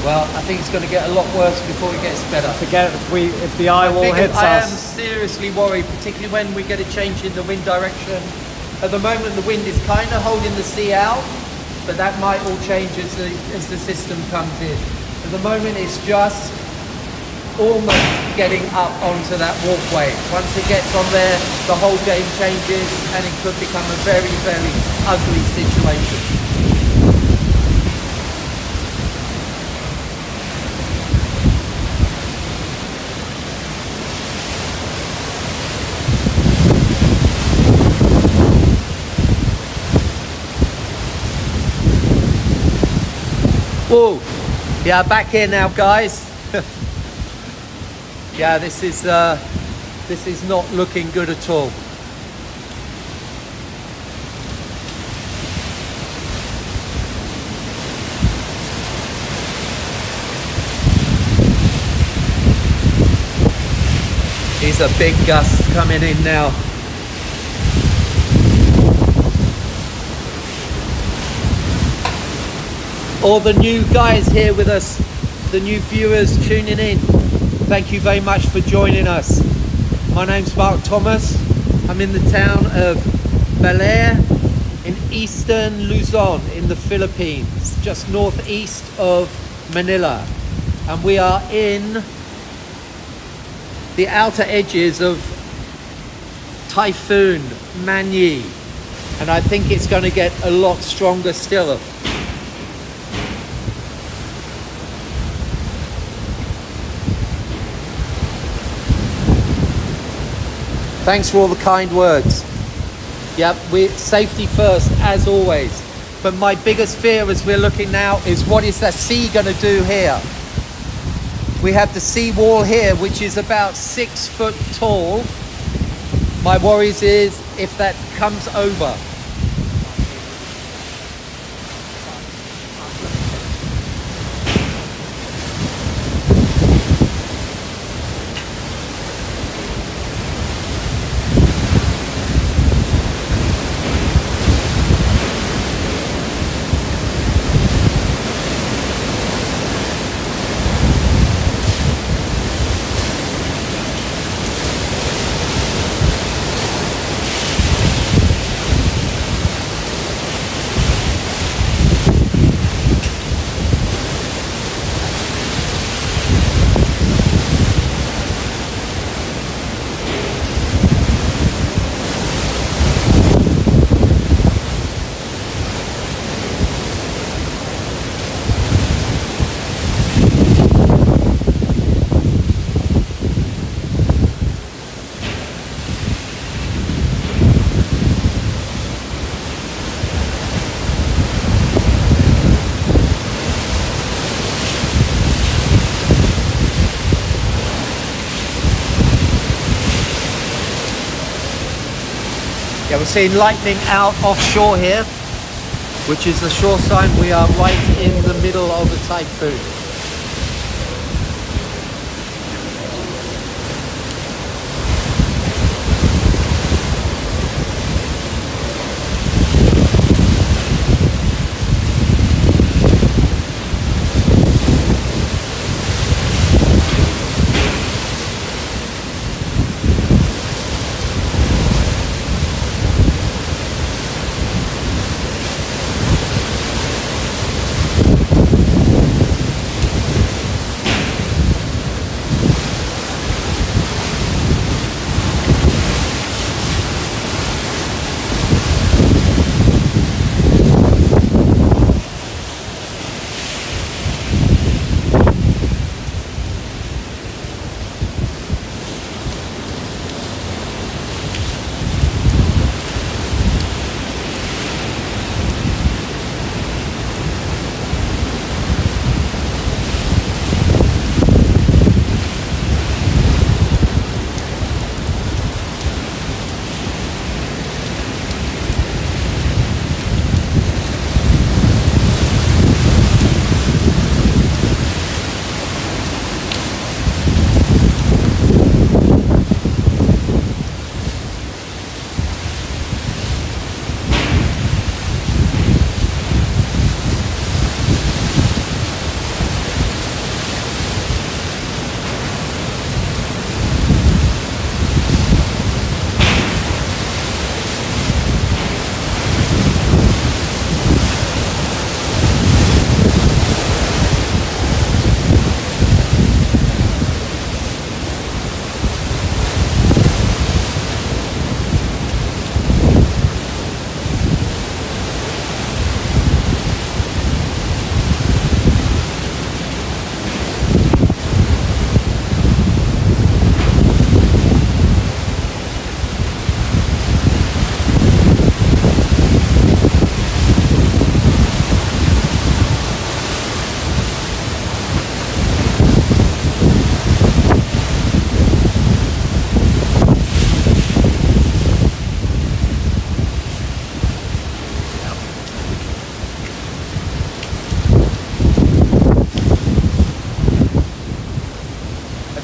Well, I think it's going to get a lot worse before it gets better. Forget if the eyewall hits I am us. seriously worried, particularly when we get a change in the wind direction. At the moment, the wind is kind of holding the sea out, but that might all change as the system comes in. At the moment, it's just almost getting up onto that walkway. Once it gets on there, the whole game changes, and it could become a very, very ugly situation. Whoa, yeah, back here now, guys. Yeah, this is not looking good at all. These are big gusts coming in now. All the new guys here with us, the new viewers tuning in, thank you very much for joining us. My name's Mark Thomas. I'm in the town of Baler in eastern Luzon in the Philippines, just northeast of Manila. And we are in the outer edges of Typhoon Manyi. And I think it's going to get a lot stronger still. Thanks for all the kind words. Yep, safety first, as always. But my biggest fear as we're looking now is what is that sea going to do here? We have the sea wall here, which is about 6 foot tall. My worries is if that comes over. Yeah, we're seeing lightning out offshore here, which is the shore sign we are right in the middle of the typhoon.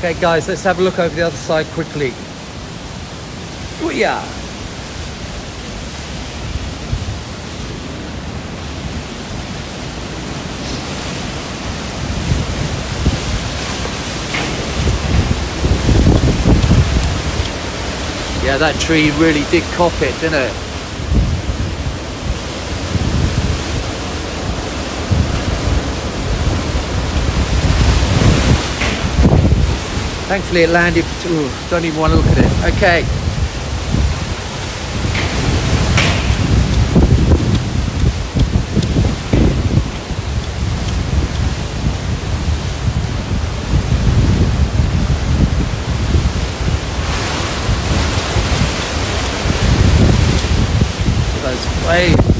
Okay guys, let's have a look over the other side quickly. Oh yeah. Yeah, that tree really did cop it, didn't it? Thankfully it landed. Ooh, don't even want to look at it. Okay. waves.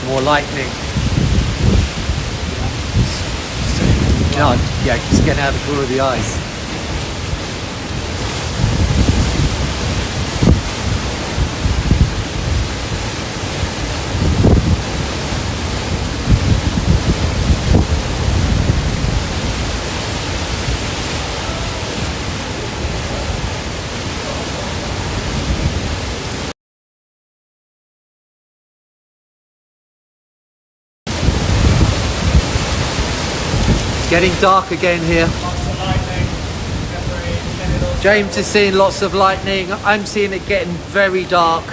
More lightning. No, yeah, just getting out of the corner of the eyes. Getting dark again here. Lots of lightning. James is seeing lots of lightning. I'm seeing it getting very dark.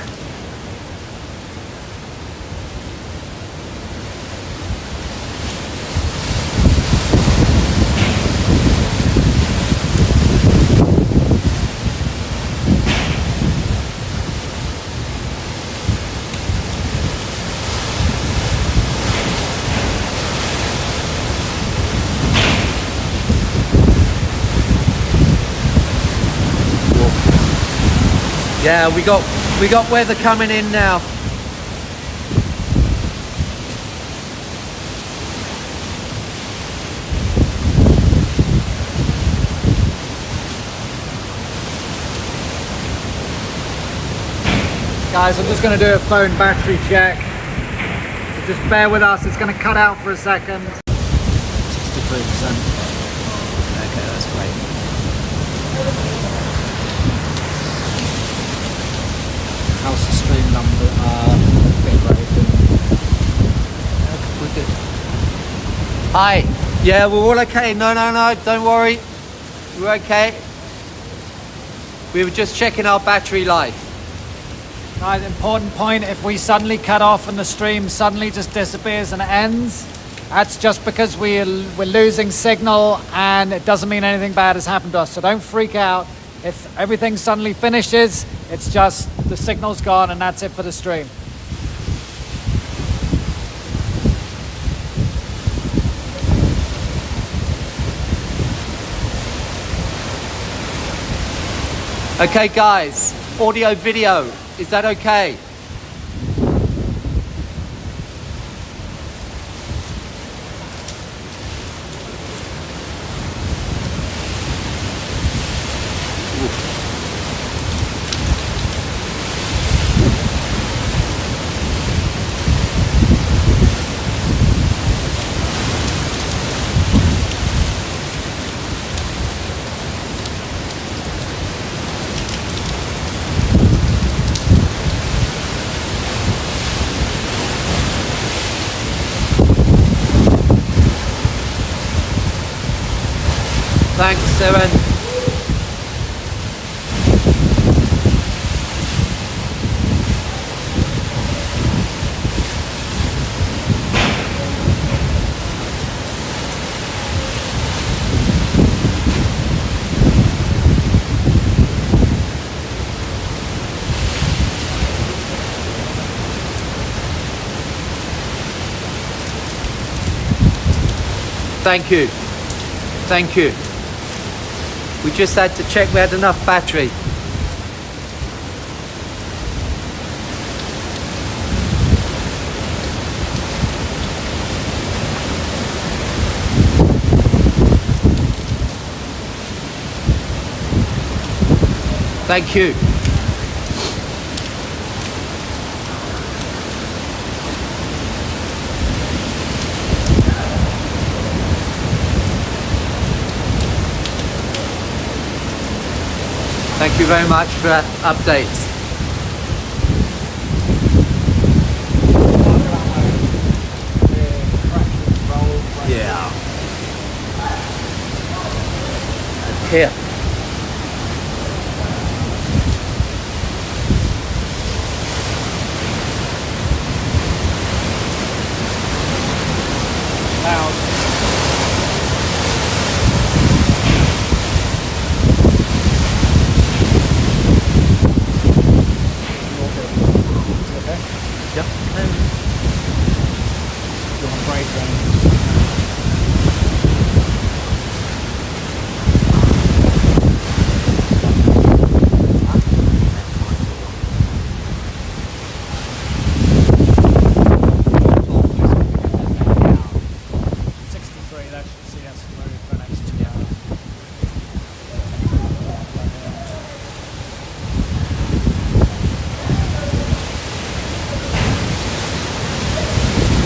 Yeah, we got weather coming in now. Guys, I'm just going to do a phone battery check. So just bear with us, it's going to cut out for a second. 63%. Okay, that's great. How's the stream number? Bit rate. We're good. Hi. Yeah, we're all okay. No, don't worry. We're okay. We were just checking our battery life. Right, important point, if we suddenly cut off and the stream suddenly just disappears and ends, that's just because we're losing signal and it doesn't mean anything bad has happened to us. So don't freak out. If everything suddenly finishes, it's just the signal's gone and that's it for the stream. Okay, guys, audio, video, is that okay? Thanks, Seren. Thank you. Thank you. We just had to check we had enough battery. Thank you. Thank you very much for that update. Yeah. Here. Yep. You're on break then.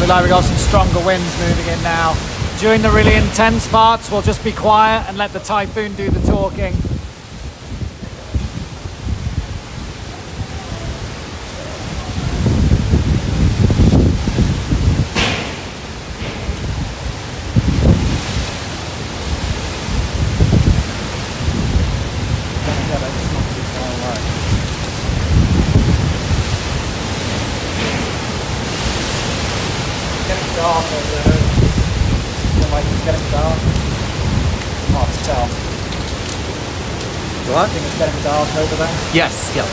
Like we've got some stronger winds moving in now. During the really intense parts, we'll just be quiet and let the Typhoon do the talking. Dark over there. Feel like it's getting dark. Hard to tell. What? I think it's getting dark over there. Yes, yeah.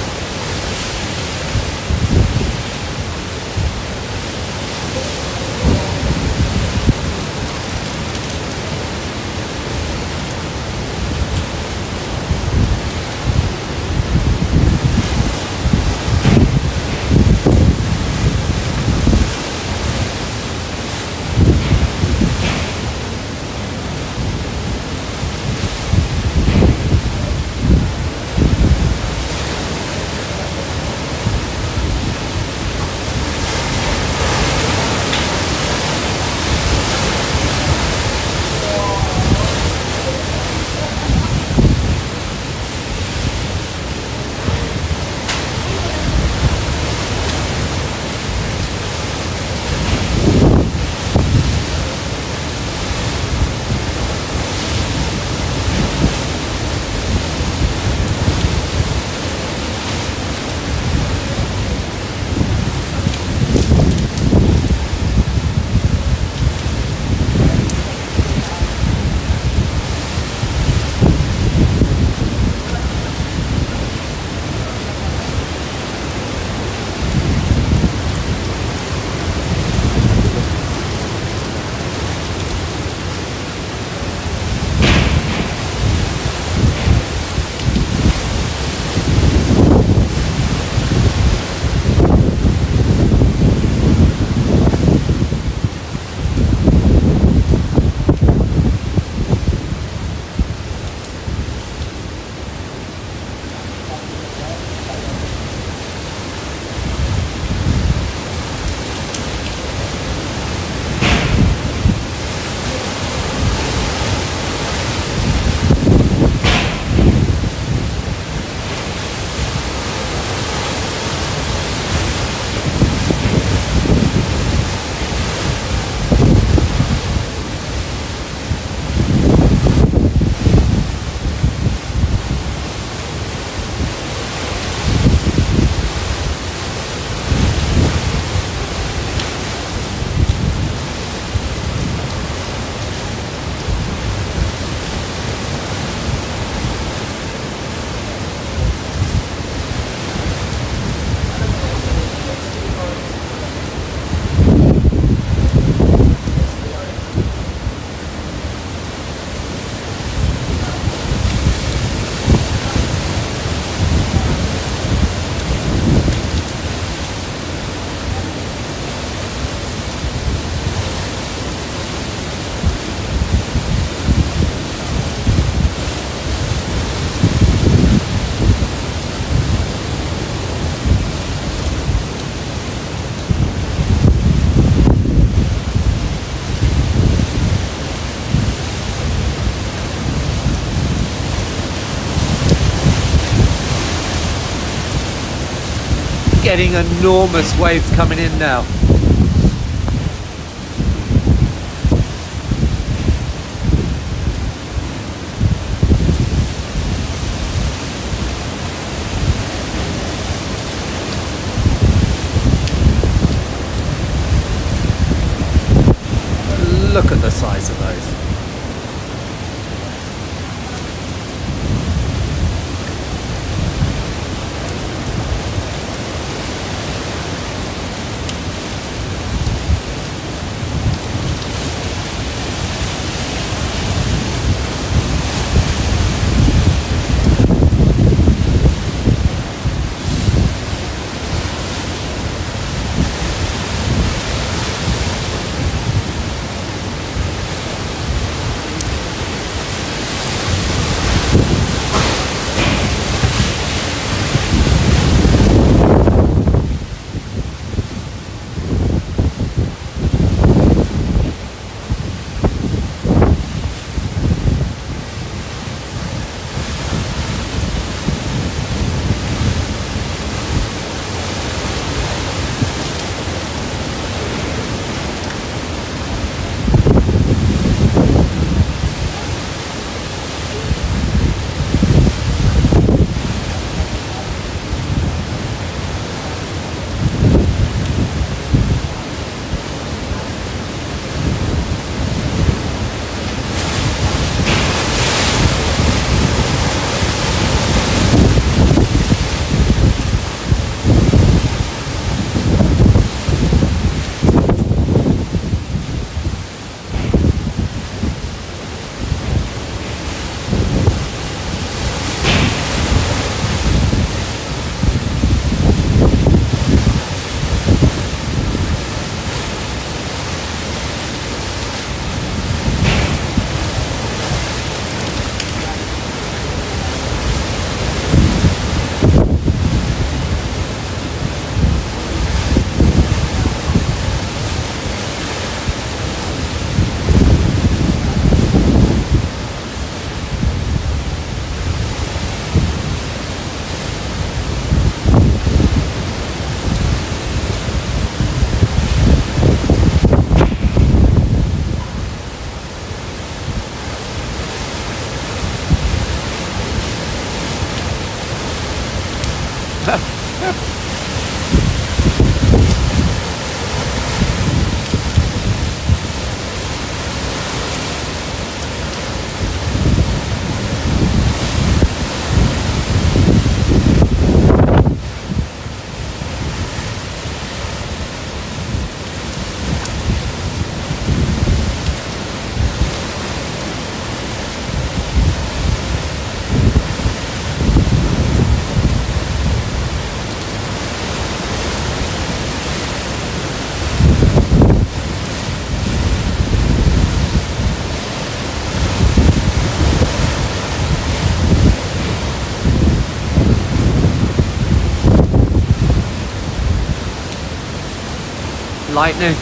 getting enormous waves coming in now. Look at the size of those. Lightning.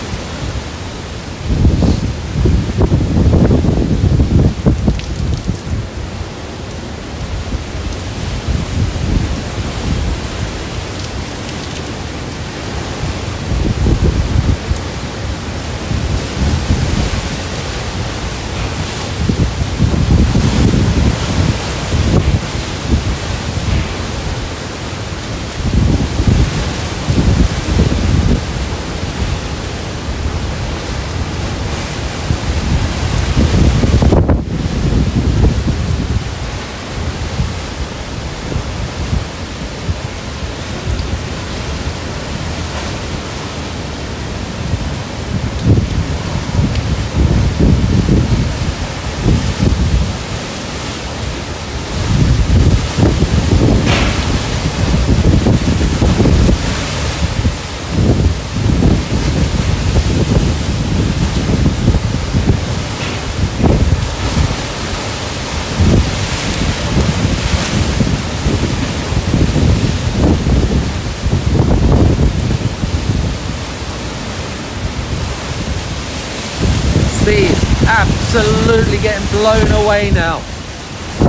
Sea is absolutely getting blown away now.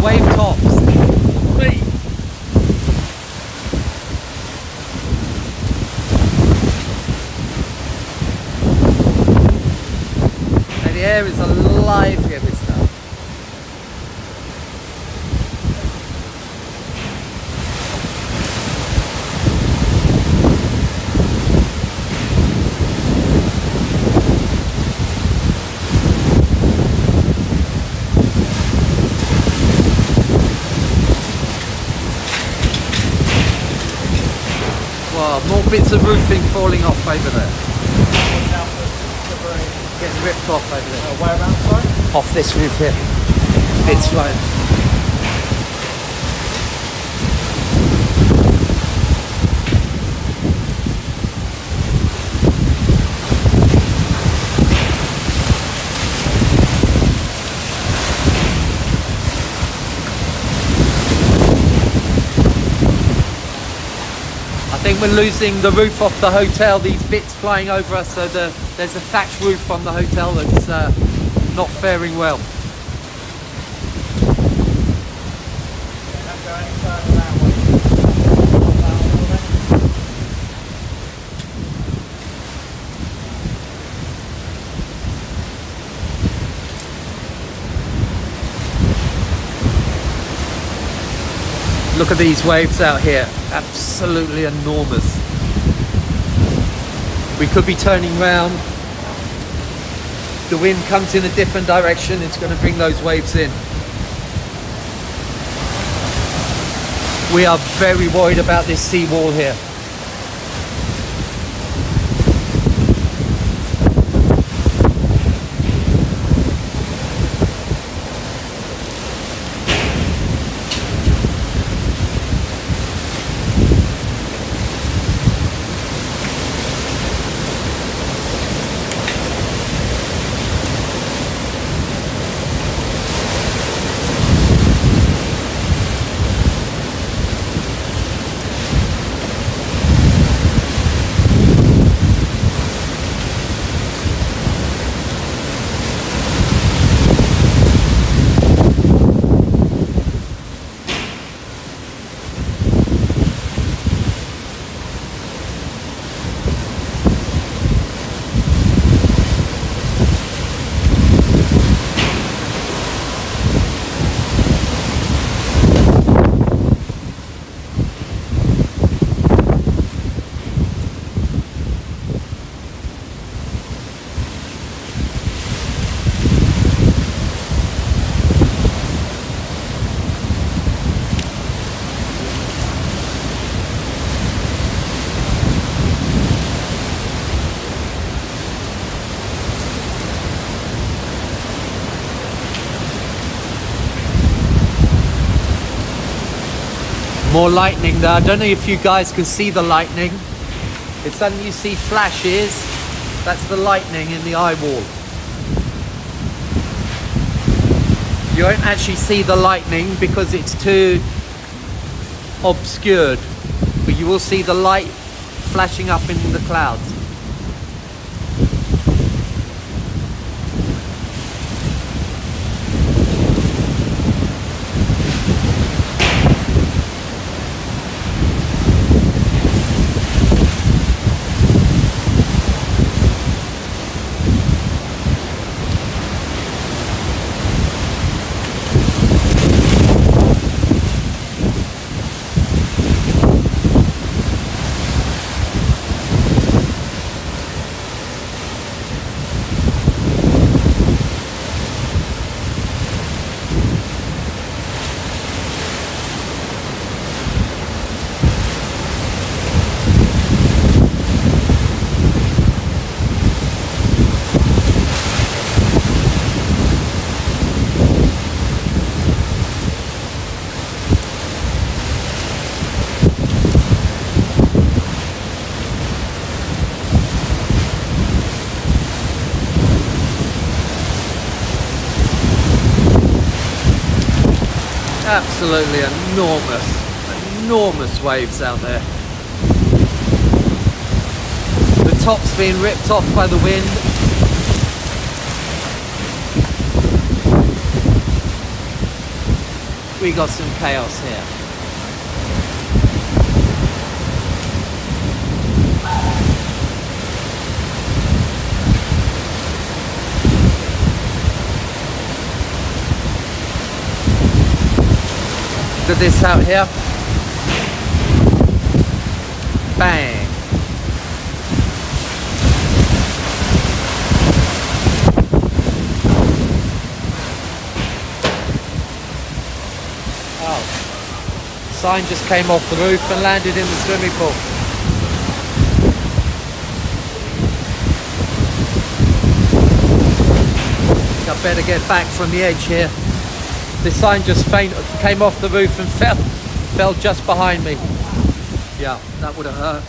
Wave tops. Whee! The air is alive here with stuff. Wow, more bits of roofing falling off over there. Getting ripped off over there. Whereabouts, sorry? Off this roof here. Bits flying. I think we're losing the roof off the hotel, these bits flying over us, so there's a thatch roof on the hotel that's not faring well. Look at these waves out here, absolutely enormous. We could be turning round. The wind comes in a different direction, it's going to bring those waves in. We are very worried about this seawall here. More lightning there. I don't know if you guys can see the lightning. If suddenly you see flashes, that's the lightning in the eye wall. You won't actually see the lightning because it's too obscured, but you will see the light flashing up in the clouds. Absolutely enormous waves out there. The top's being ripped off by the wind. We got some chaos here. of this out here. Bang. Oh, sign just came off the roof and landed in the swimming pool. I better get back from the edge here. This sign just came off the roof and fell just behind me. Yeah, that would have hurt.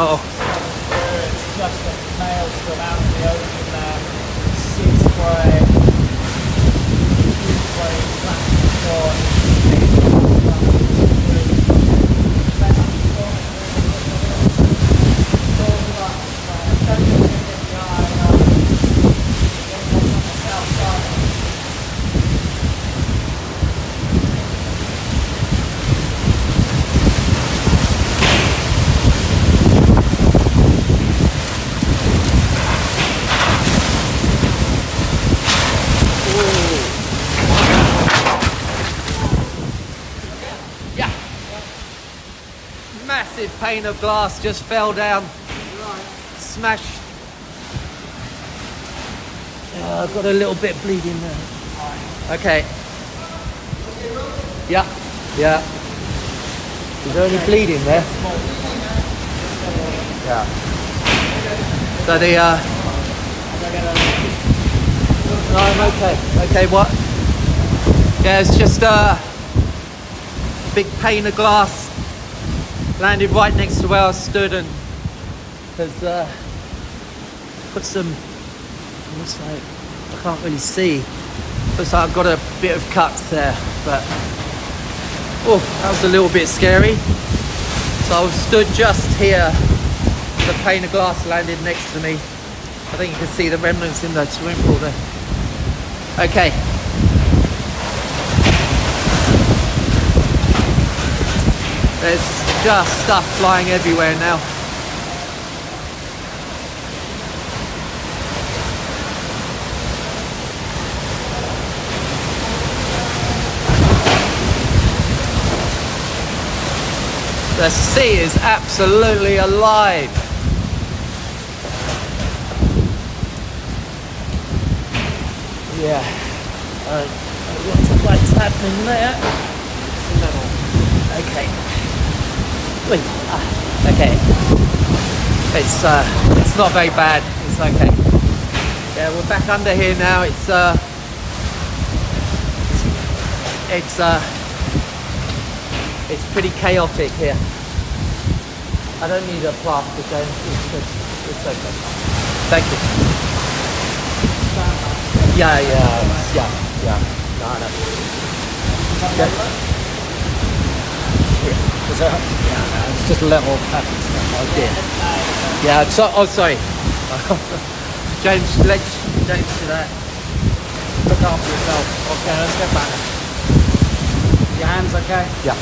Oh. It's just a maelstrom out in the ocean there. Sea spray. Massive pane of glass just fell down, smashed. I've got a little bit bleeding there. Okay. Yeah, yeah. Is there any bleeding there? Yeah. So the no, I'm okay. Okay, what? Yeah, it's just a big pane of glass. Landed right next to where I stood and has put some, looks like, I can't really see. Looks like I've got a bit of cuts there, but, oh, that was a little bit scary. So I was stood just here, the pane of glass landed next to me. I think you can see the remnants in the swimming pool there. Okay. There's just stuff flying everywhere now. The sea is absolutely alive. Yeah. What's happening there? Okay. Wait, okay. It's not very bad. It's okay. Yeah, we're back under here now. It's pretty chaotic here. I don't need a plaster, James. It's okay. Thank you. Yeah. No. Yeah. It's just a little pepper. Oh dear. Yeah, sorry. James, let James do that. Look after yourself. Okay, let's get back. Your hands okay? Yeah.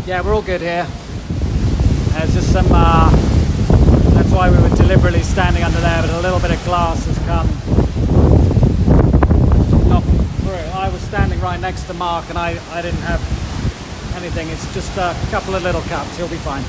Yeah, we're all good here. There's just some, that's why we were deliberately standing under there, but a little bit of glass has come knocking through. I was standing right next to Mark and I didn't have anything. It's just a couple of little cuts. He'll be fine.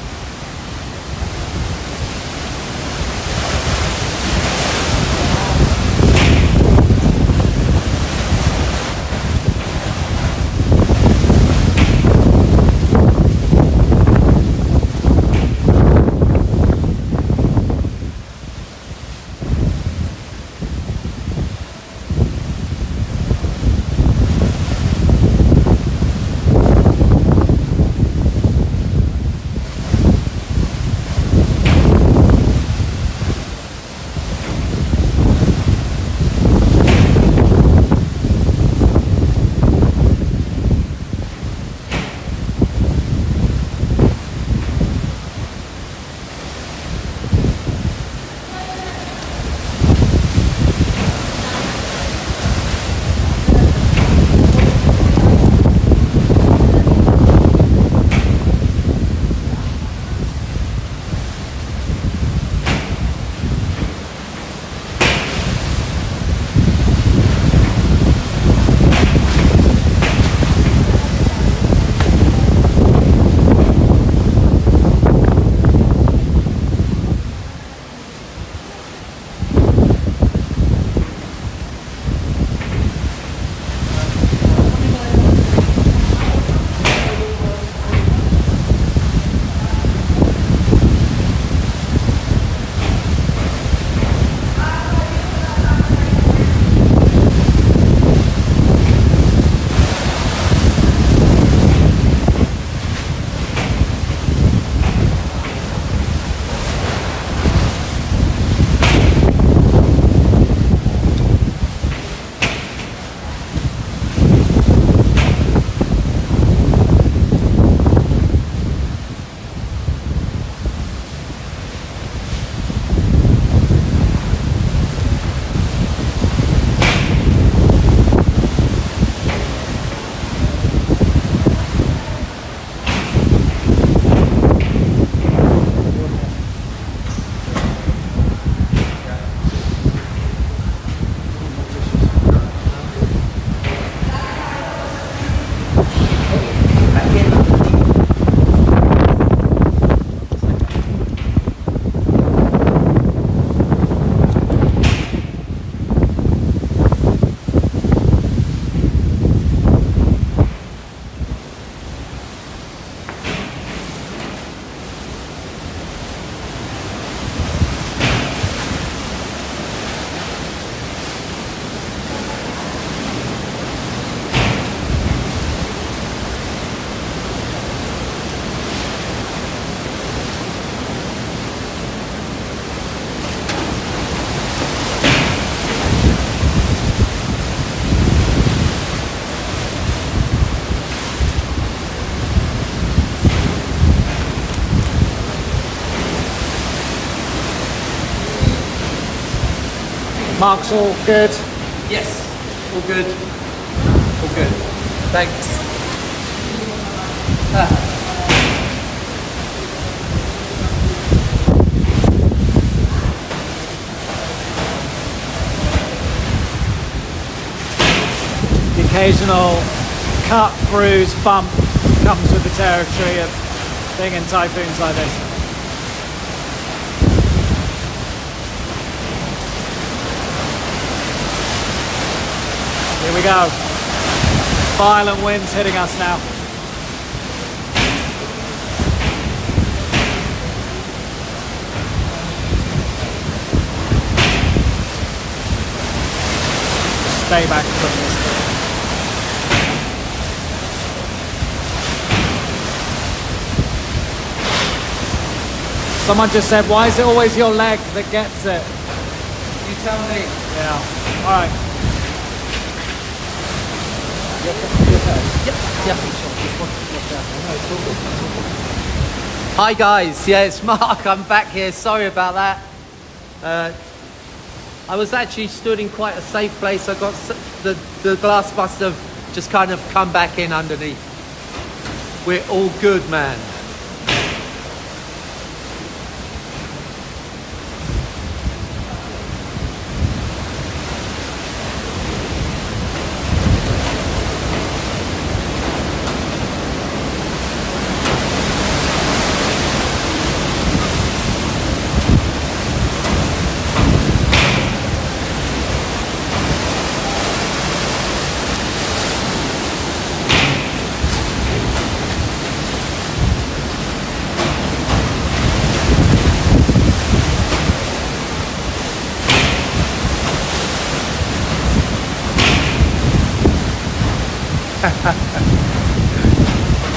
Mark's all good? Yes, all good. All good. Thanks. The occasional cut, bruise, bump comes with the territory of being in typhoons like this. Here we go. Violent winds hitting us now. Stay back from this. Someone just said, why is it always your leg that gets it? You tell me. Yeah. All right. Hi guys, yeah, it's Mark. I'm back here. Sorry about that. I was actually stood in quite a safe place. I got the glass must have just kind of come back in underneath. We're all good, man.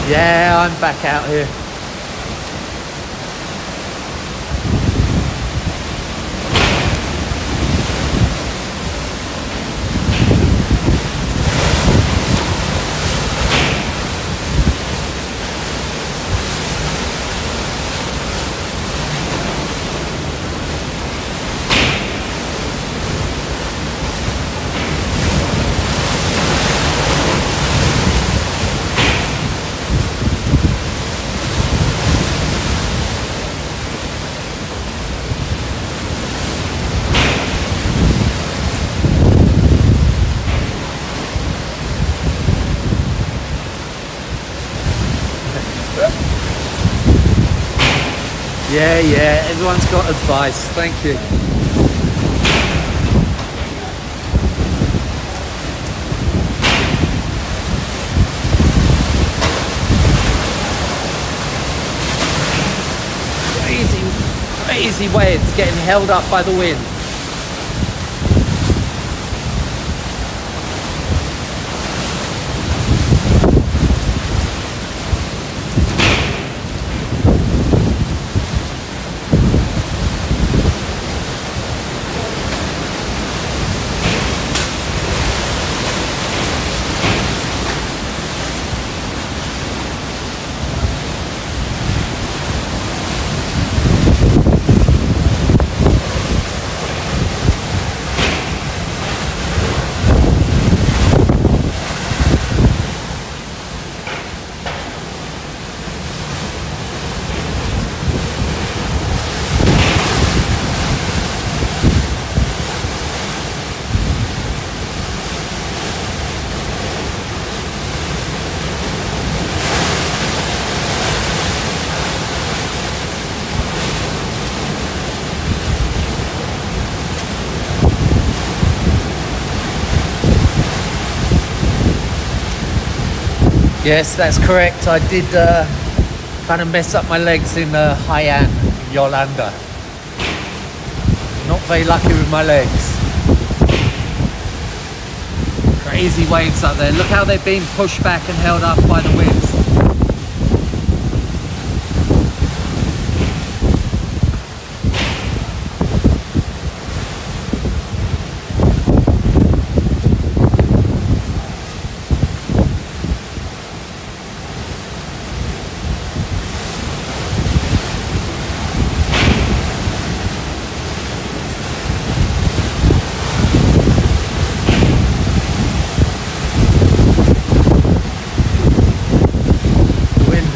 Yeah, I'm back out here. Yeah, everyone's got advice. Thank you. Crazy waves getting held up by the wind. Yes, that's correct. I did kind of mess up my legs in Haiyan, Yolanda. Not very lucky with my legs. Crazy waves up there. Look how they're being pushed back and held up by the winds.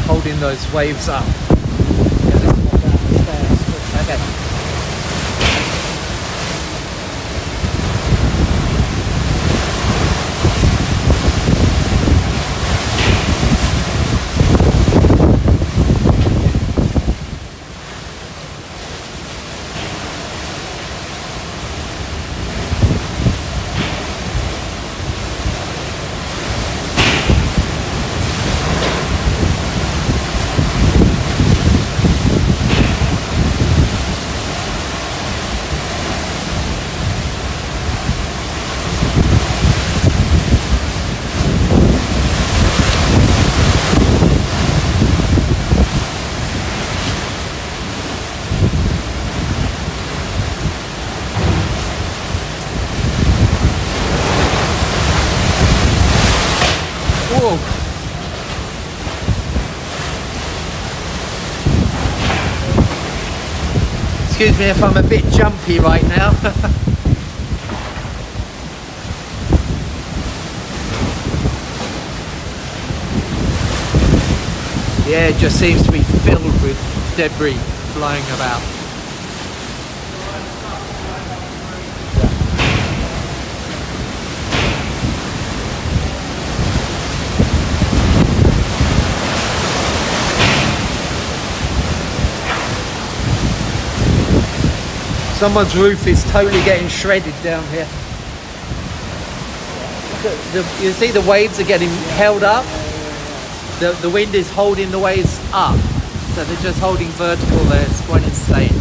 holding those waves up. Yeah, let's walk down the stairs. Okay. Whoa. Excuse me if I'm a bit jumpy right now. Yeah, it just seems to be filled with debris flying about. Someone's roof is totally getting shredded down here. You see the waves are getting held up? The wind is holding the waves up. So they're just holding vertical there. It's quite insane.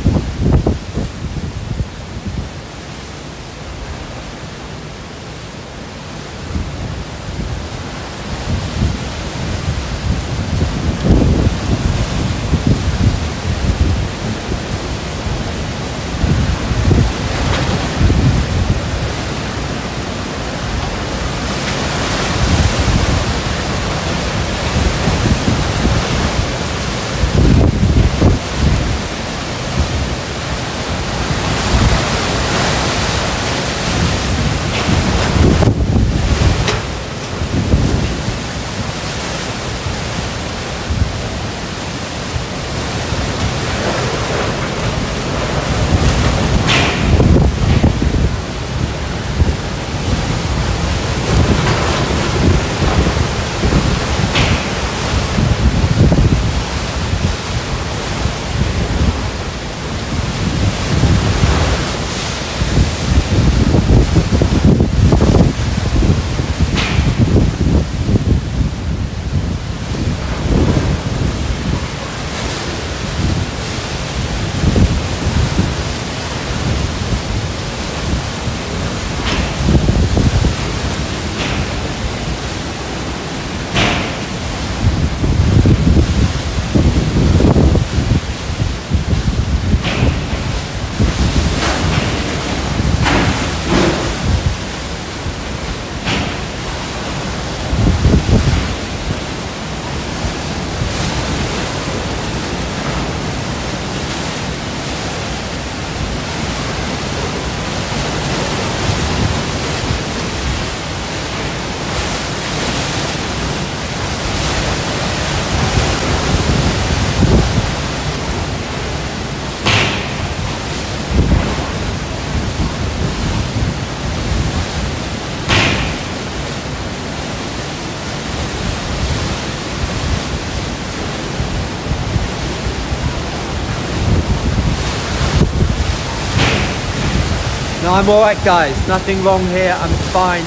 No, I'm alright guys, nothing wrong here, I'm fine.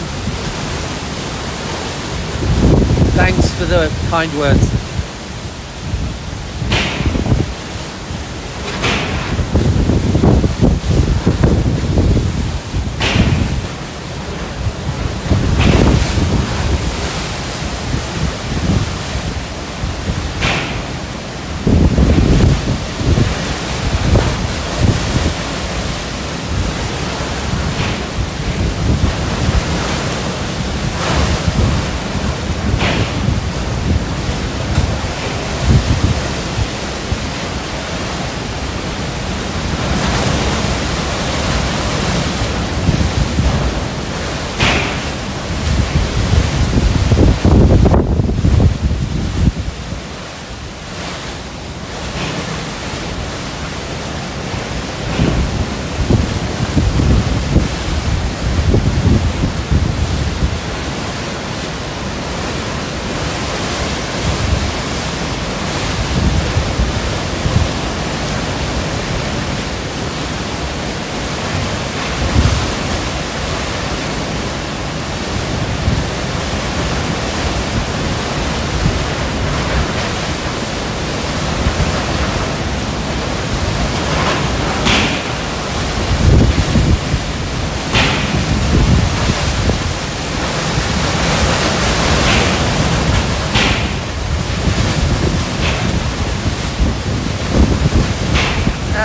Thanks for the kind words.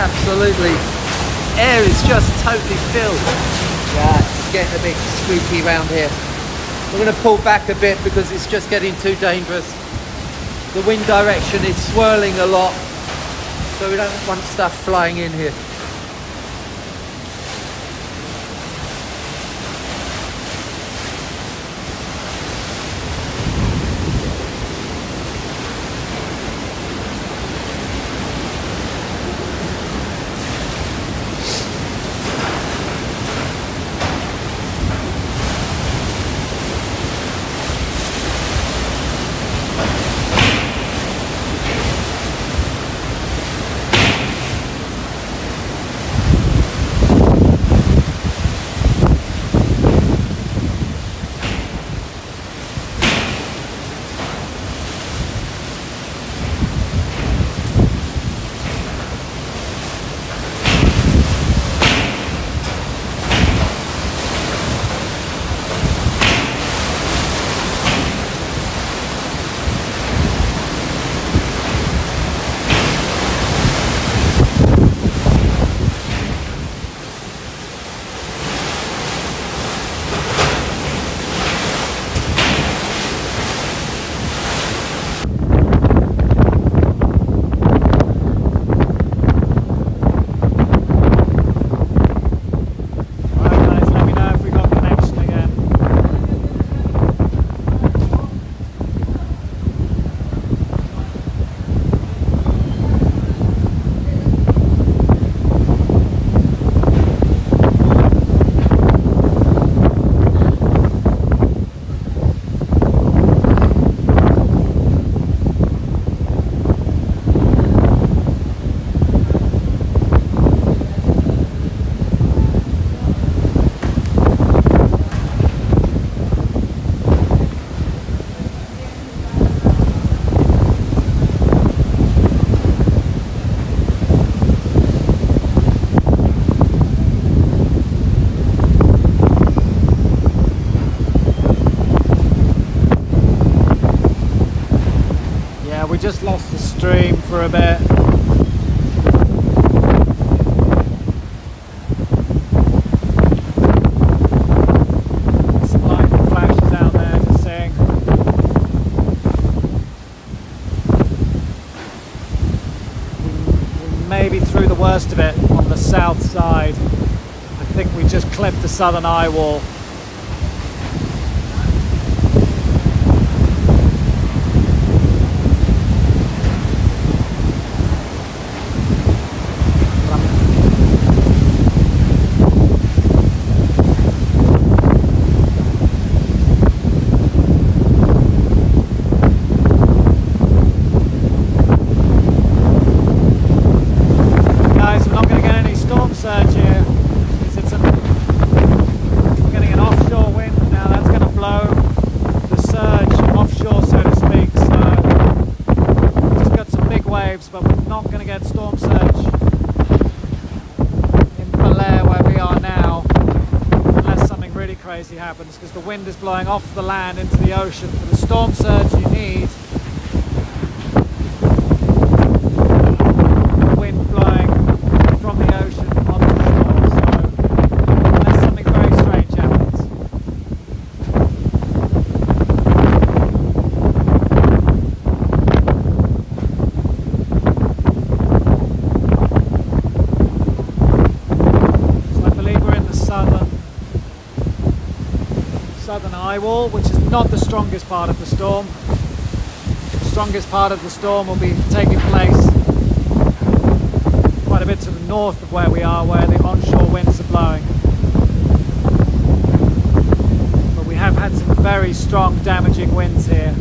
absolutely, air is just totally filled. Yeah, it's getting a bit spooky around here. We're going to pull back a bit because it's just getting too dangerous. The wind direction is swirling a lot, so we don't want stuff flying in here. We just lost the stream for a bit. Some lightning flashes out there, just saying. We may be through the worst of it on the south side. I think we just clipped the southern eye wall. But we're not going to get storm surge in Baler where we are now unless something really crazy happens, because the wind is blowing off the land into the ocean. For the storm surge you need wind blowing from the ocean onto shore, so unless something very strange happens. Southern eye wall, which is not the strongest part of the storm. The strongest part of the storm will be taking place quite a bit to the north of where we are, where the onshore winds are blowing. But we have had some very strong damaging winds here.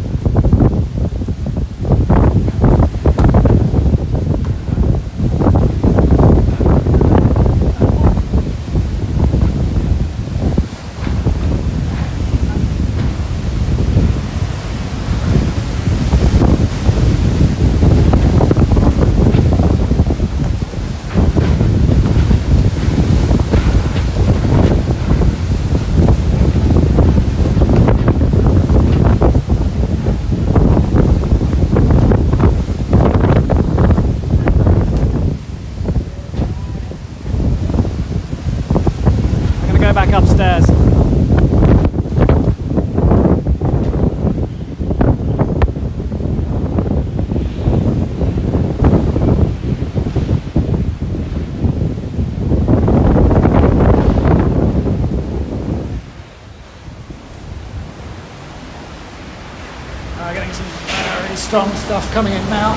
strong stuff coming in now.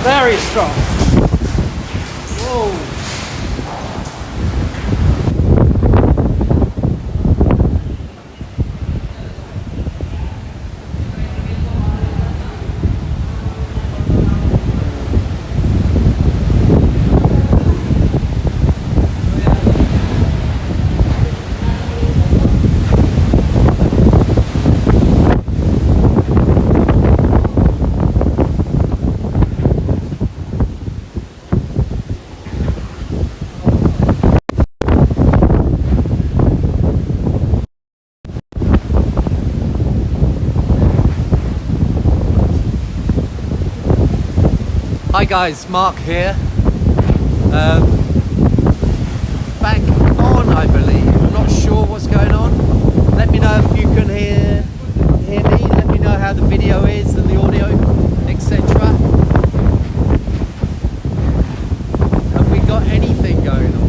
Very strong. Whoa. Hi guys, Mark here. Back on, I believe. I'm not sure what's going on. Let me know if you can hear me. Let me know how the video is and the audio, etc. Have we got anything going on?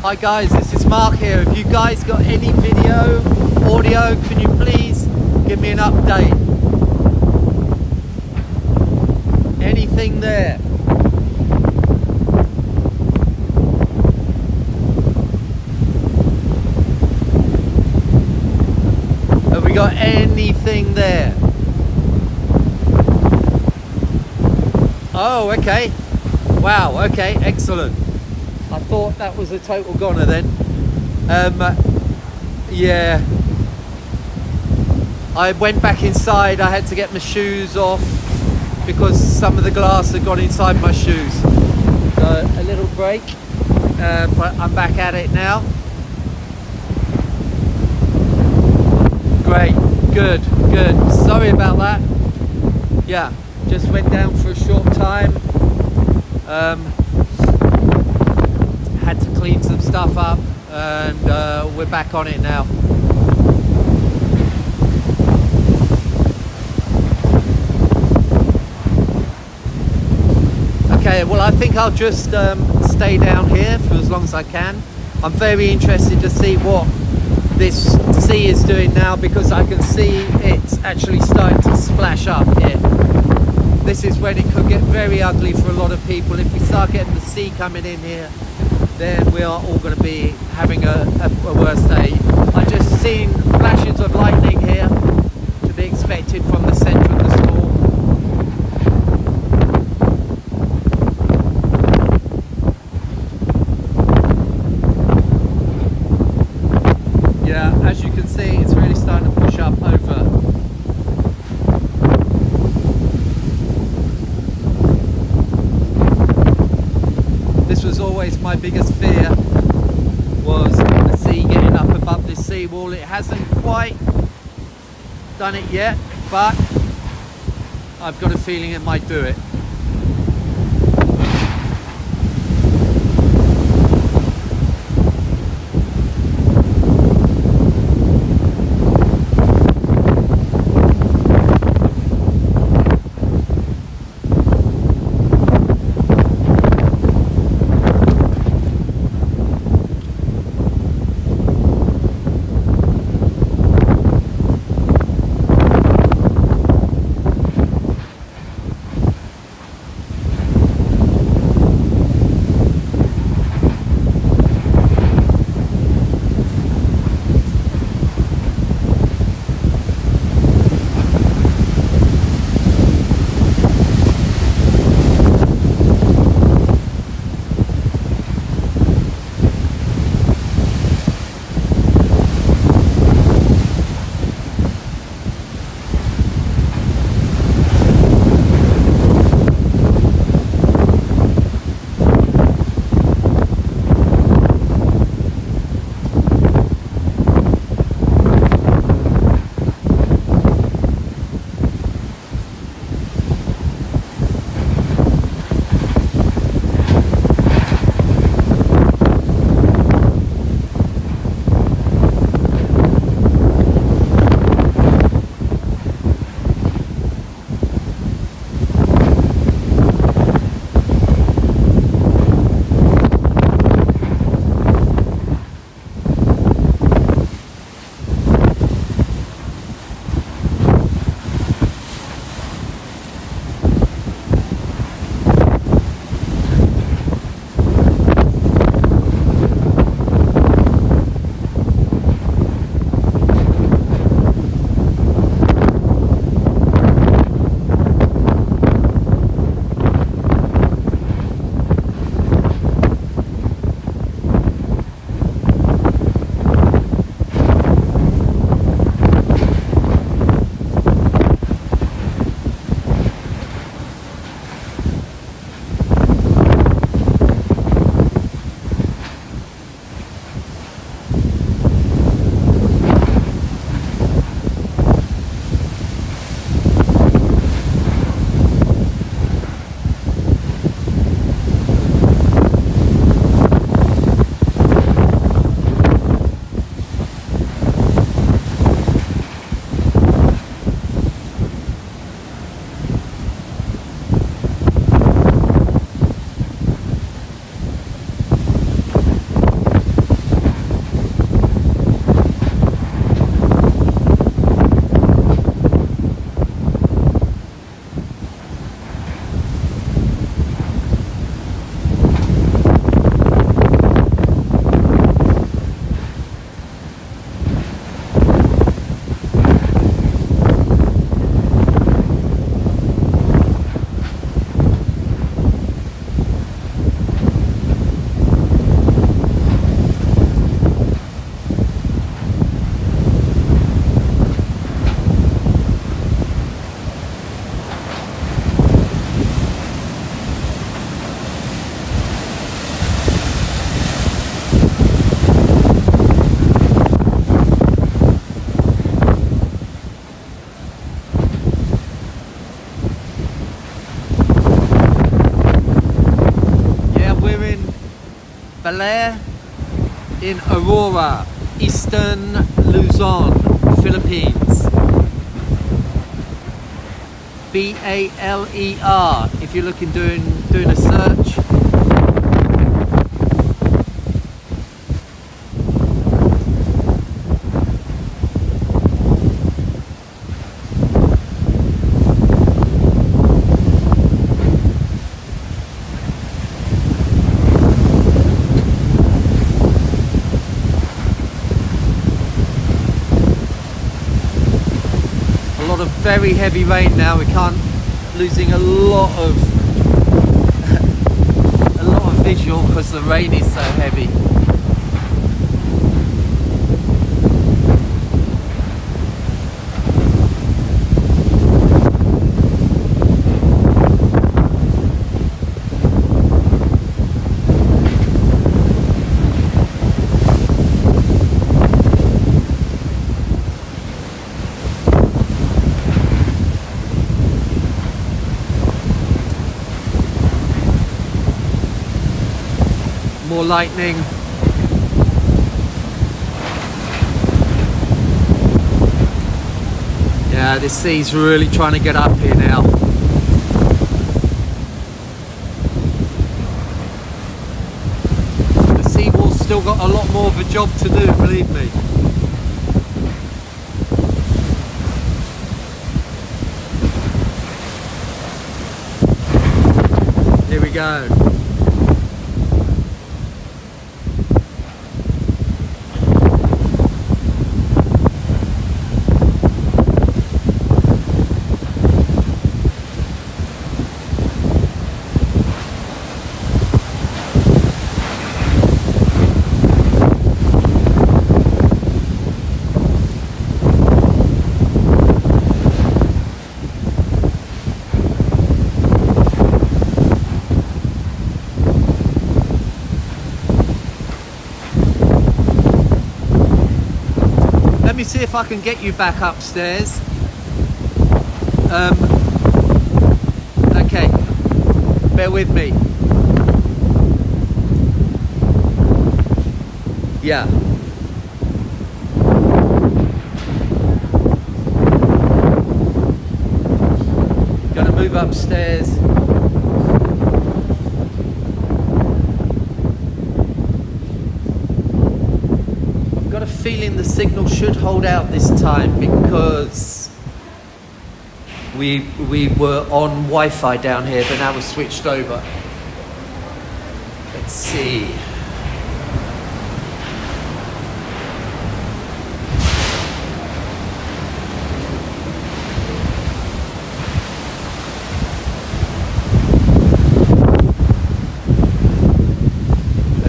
Hi guys, this is Mark here. Have you guys got any video, audio? Can you please give me an update? Anything there? Have we got anything there? Oh, okay. Wow, okay, excellent. I thought that was a total goner then. Yeah. I went back inside. I had to get my shoes off because some of the glass had gone inside my shoes. So a little break, but I'm back at it now. Great, good. Sorry about that. Yeah, just went down for a short time. Had to clean some stuff up, and we're back on it now. Okay, well I think I'll just stay down here for as long as I can. I'm very interested to see what this sea is doing now, because I can see it's actually starting to splash up here. This is when it could get very ugly for a lot of people. If we start getting the sea coming in here, then we are all going to be having a worse day. I've just seen flashes of lightning here, to be expected from the centre of the storm. Yeah, as you can see, it's really starting to push up over. was always my biggest fear, was the sea, getting up above this seawall. It hasn't quite done it yet, but I've got a feeling it might do it. Baler in Aurora, Eastern Luzon, Philippines. Baler, if you're looking doing a search. Very heavy rain now. We can't, losing a lot of visual because the rain is so heavy. More lightning. Yeah, this sea's really trying to get up here now. The seawall's still got a lot more of a job to do, believe me. Here we go. Let me see if I can get you back upstairs. Okay, bear with me. Yeah. Gonna move upstairs. Got a feeling the signal should hold out this time because we were on Wi-Fi down here, but now we're switched over. Let's see.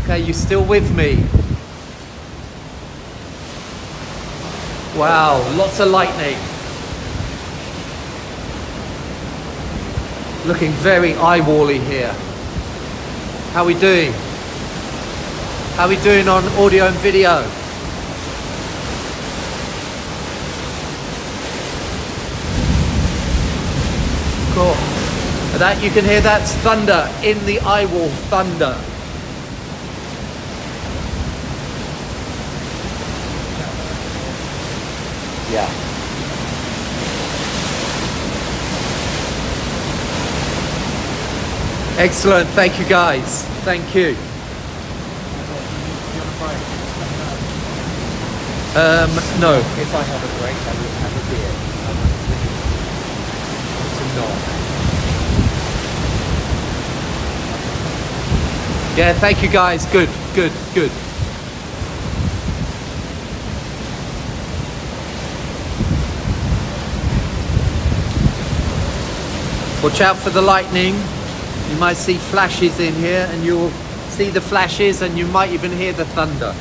Okay, you still with me? Wow, lots of lightning. Looking very eyewall-y here. How we doing? How we doing on audio and video? Cool. That you can hear, that's thunder in the eyewall, thunder. Yeah. Excellent. Thank you, guys. Thank you. No. If I have a break, I will have a beer. It's a Yeah, thank you, guys. Good, good, good. Watch out for the lightning. You might see flashes in here, and you'll see the flashes, and you might even hear the thunder.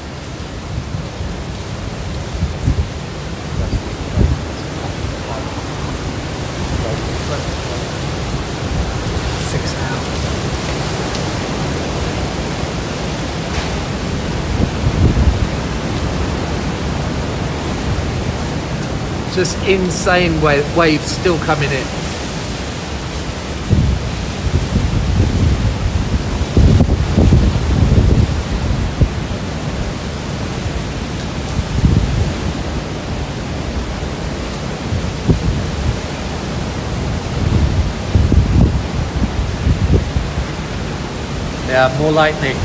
Just insane waves still coming in. Yeah, more lightning.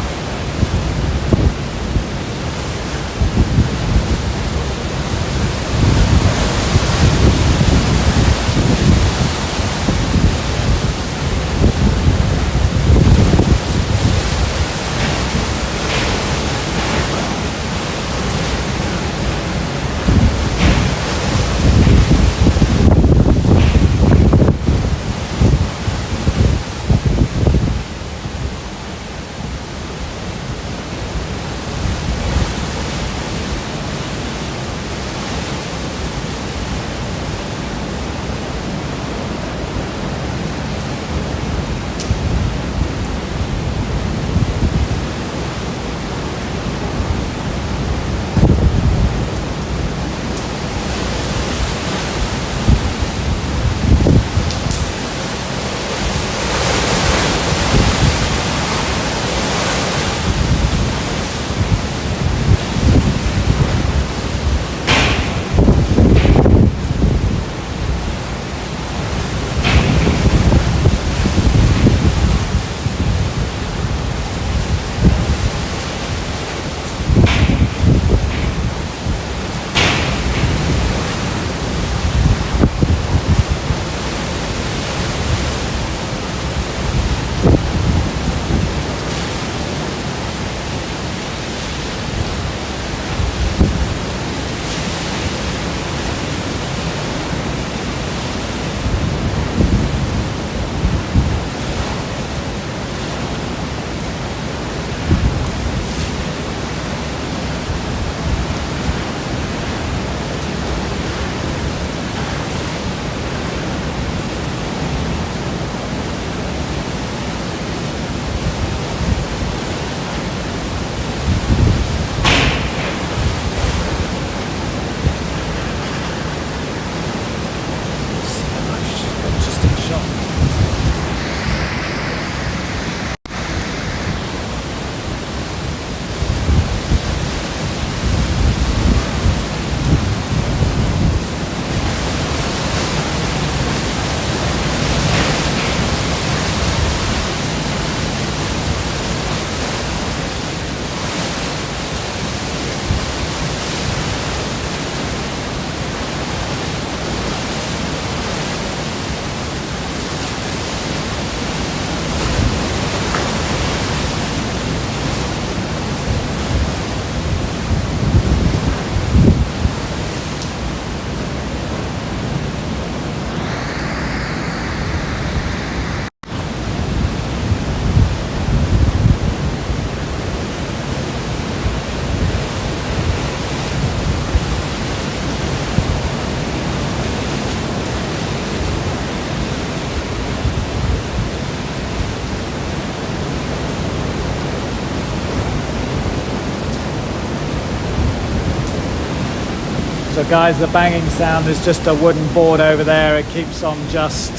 So guys, the banging sound is just a wooden board over there. It keeps on just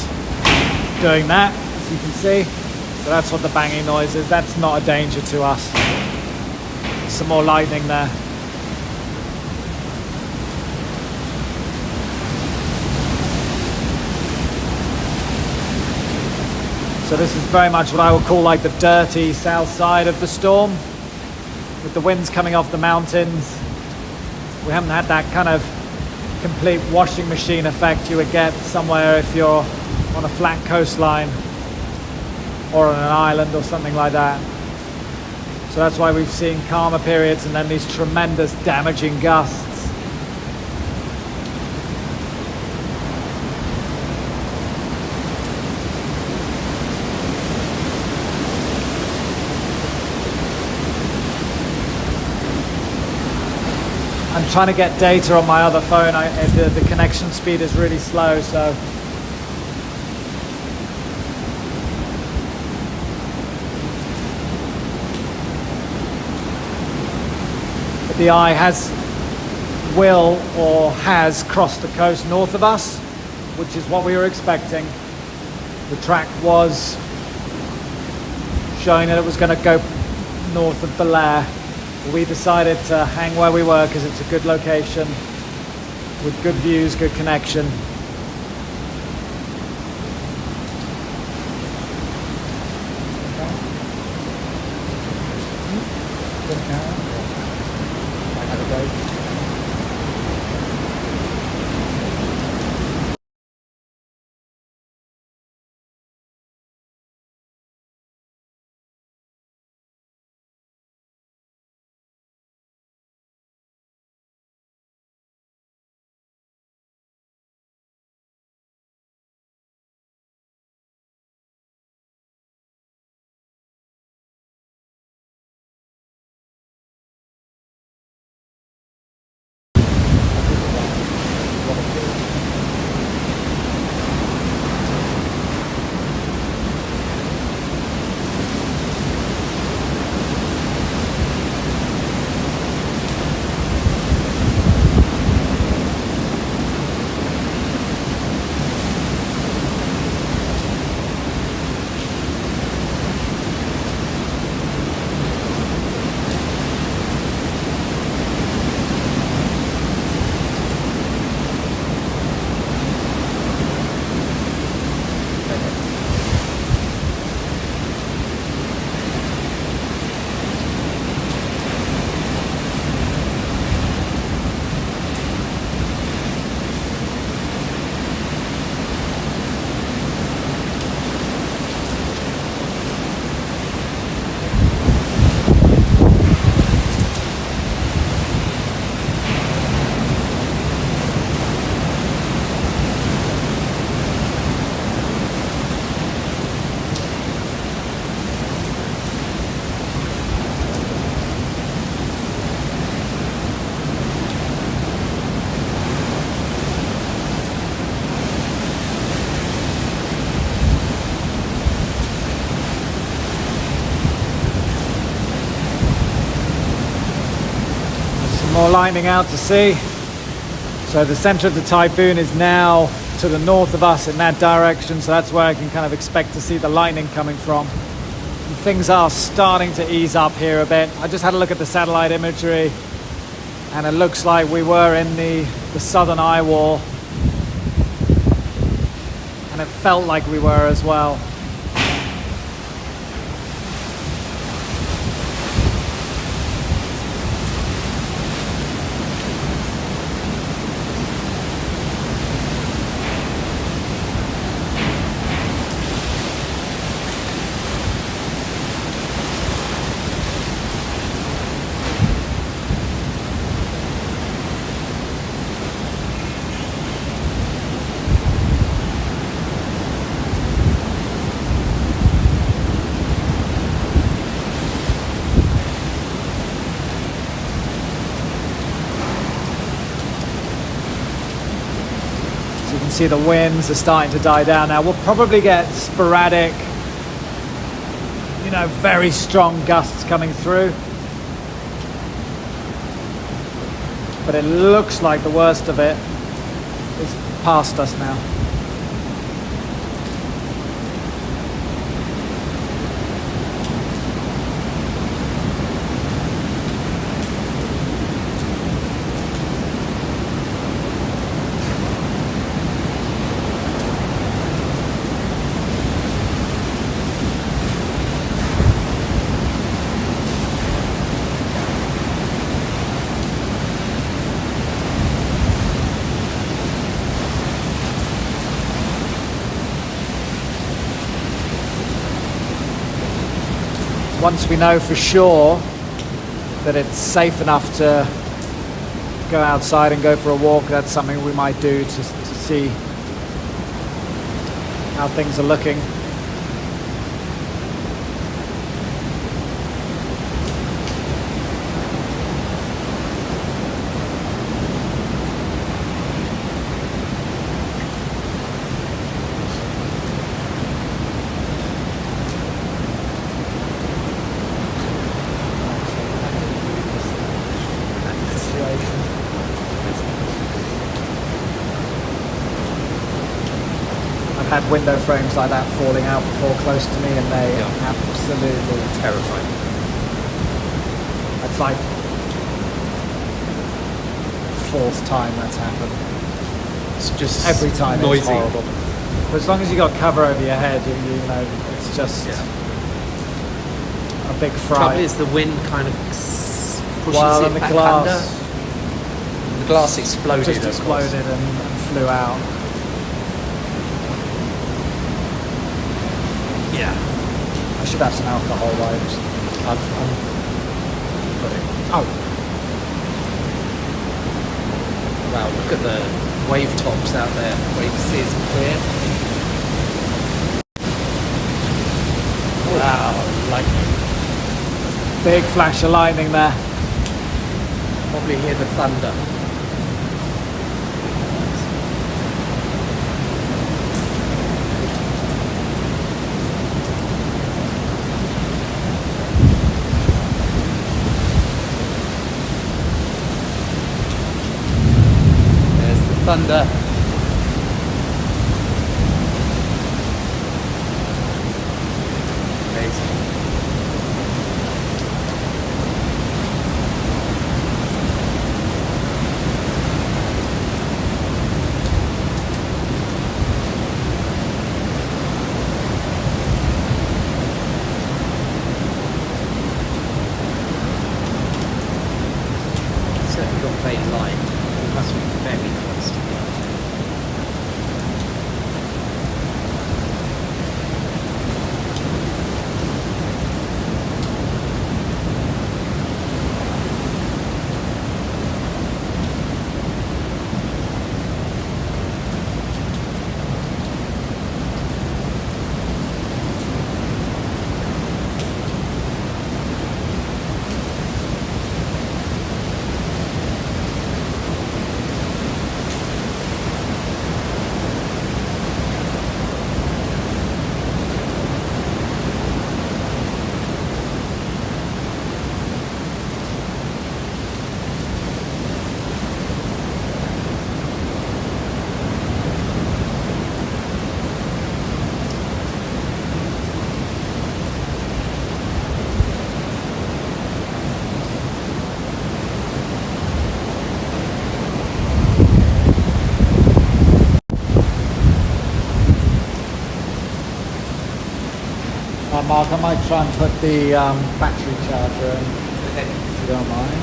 doing that, as you can see. So that's what the banging noise is. That's not a danger to us. Some more lightning there. So this is very much what I would call like the dirty south side of the storm, with the winds coming off the mountains. We haven't had that kind of complete washing machine effect you would get somewhere if you're on a flat coastline or on an island or something like that. So that's why we've seen calmer periods and then these tremendous damaging gusts. I'm trying to get data on my other phone. The connection speed is really slow, so but the eye has crossed the coast north of us, which is what we were expecting. The track was showing that it was going to go north of Baler. We decided to hang where we were because it's a good location with good views, good connection. More lightning out to sea. So the center of the typhoon is now to the north of us in that direction, so that's where I can kind of expect to see the lightning coming from. And things are starting to ease up here a bit. I just had a look at the satellite imagery and it looks like we were in the southern eyewall, and it felt like we were as well. See, the winds are starting to die down now. We'll probably get sporadic, very strong gusts coming through. but it looks like the worst of it is past us now. Once we know for sure that it's safe enough to go outside and go for a walk, that's something we might do to see how things are looking. I've had window frames like that falling out before close to me, and they absolutely Terrifying. It's like fourth time that's happened. It's just Every time noisy. it's horrible. But as long as you got cover over your head, you know, it's just a big fright. Trouble is the wind kind of pushes While it in the back glass under. The glass exploded. just of course. exploded and flew out. Yeah. I should have some alcohol wipes. I've got it. Oh, Wow, look at the wave tops out there where you can see it's clear. Wow, lightning. big flash of lightning there. Probably hear the thunder. There's the thunder. Amazing. Certainly got faint light. It must be very close to the earth. Mark, I might try and put the battery charger in, Okay. if you don't mind.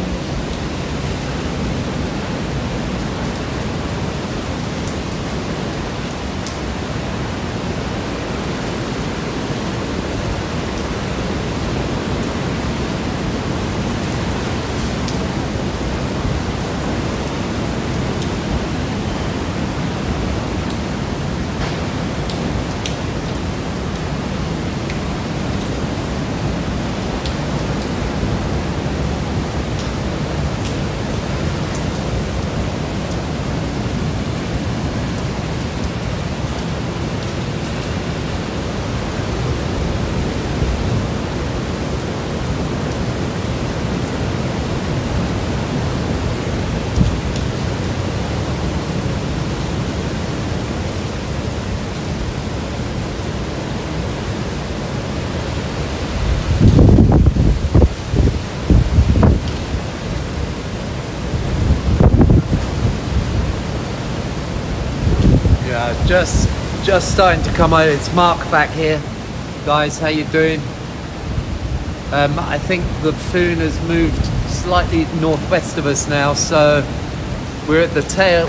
Just starting to come over. It's Mark back here. Guys, how you doing? I think the Typhoon has moved slightly northwest of us now, so we're at the tail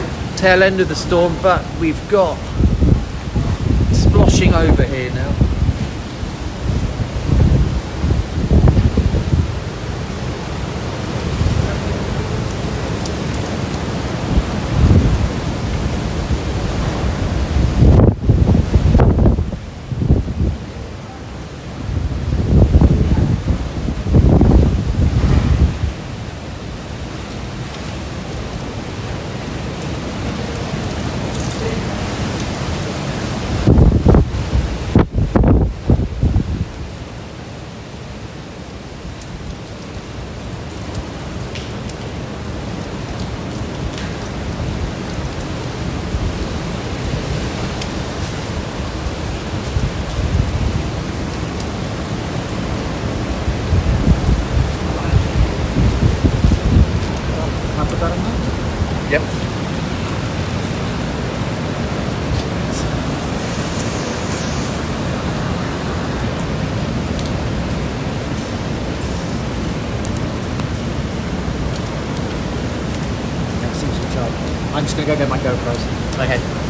end of the storm, but we've got sploshing over here now. Yep. I'm just gonna go get my GoPros. Okay.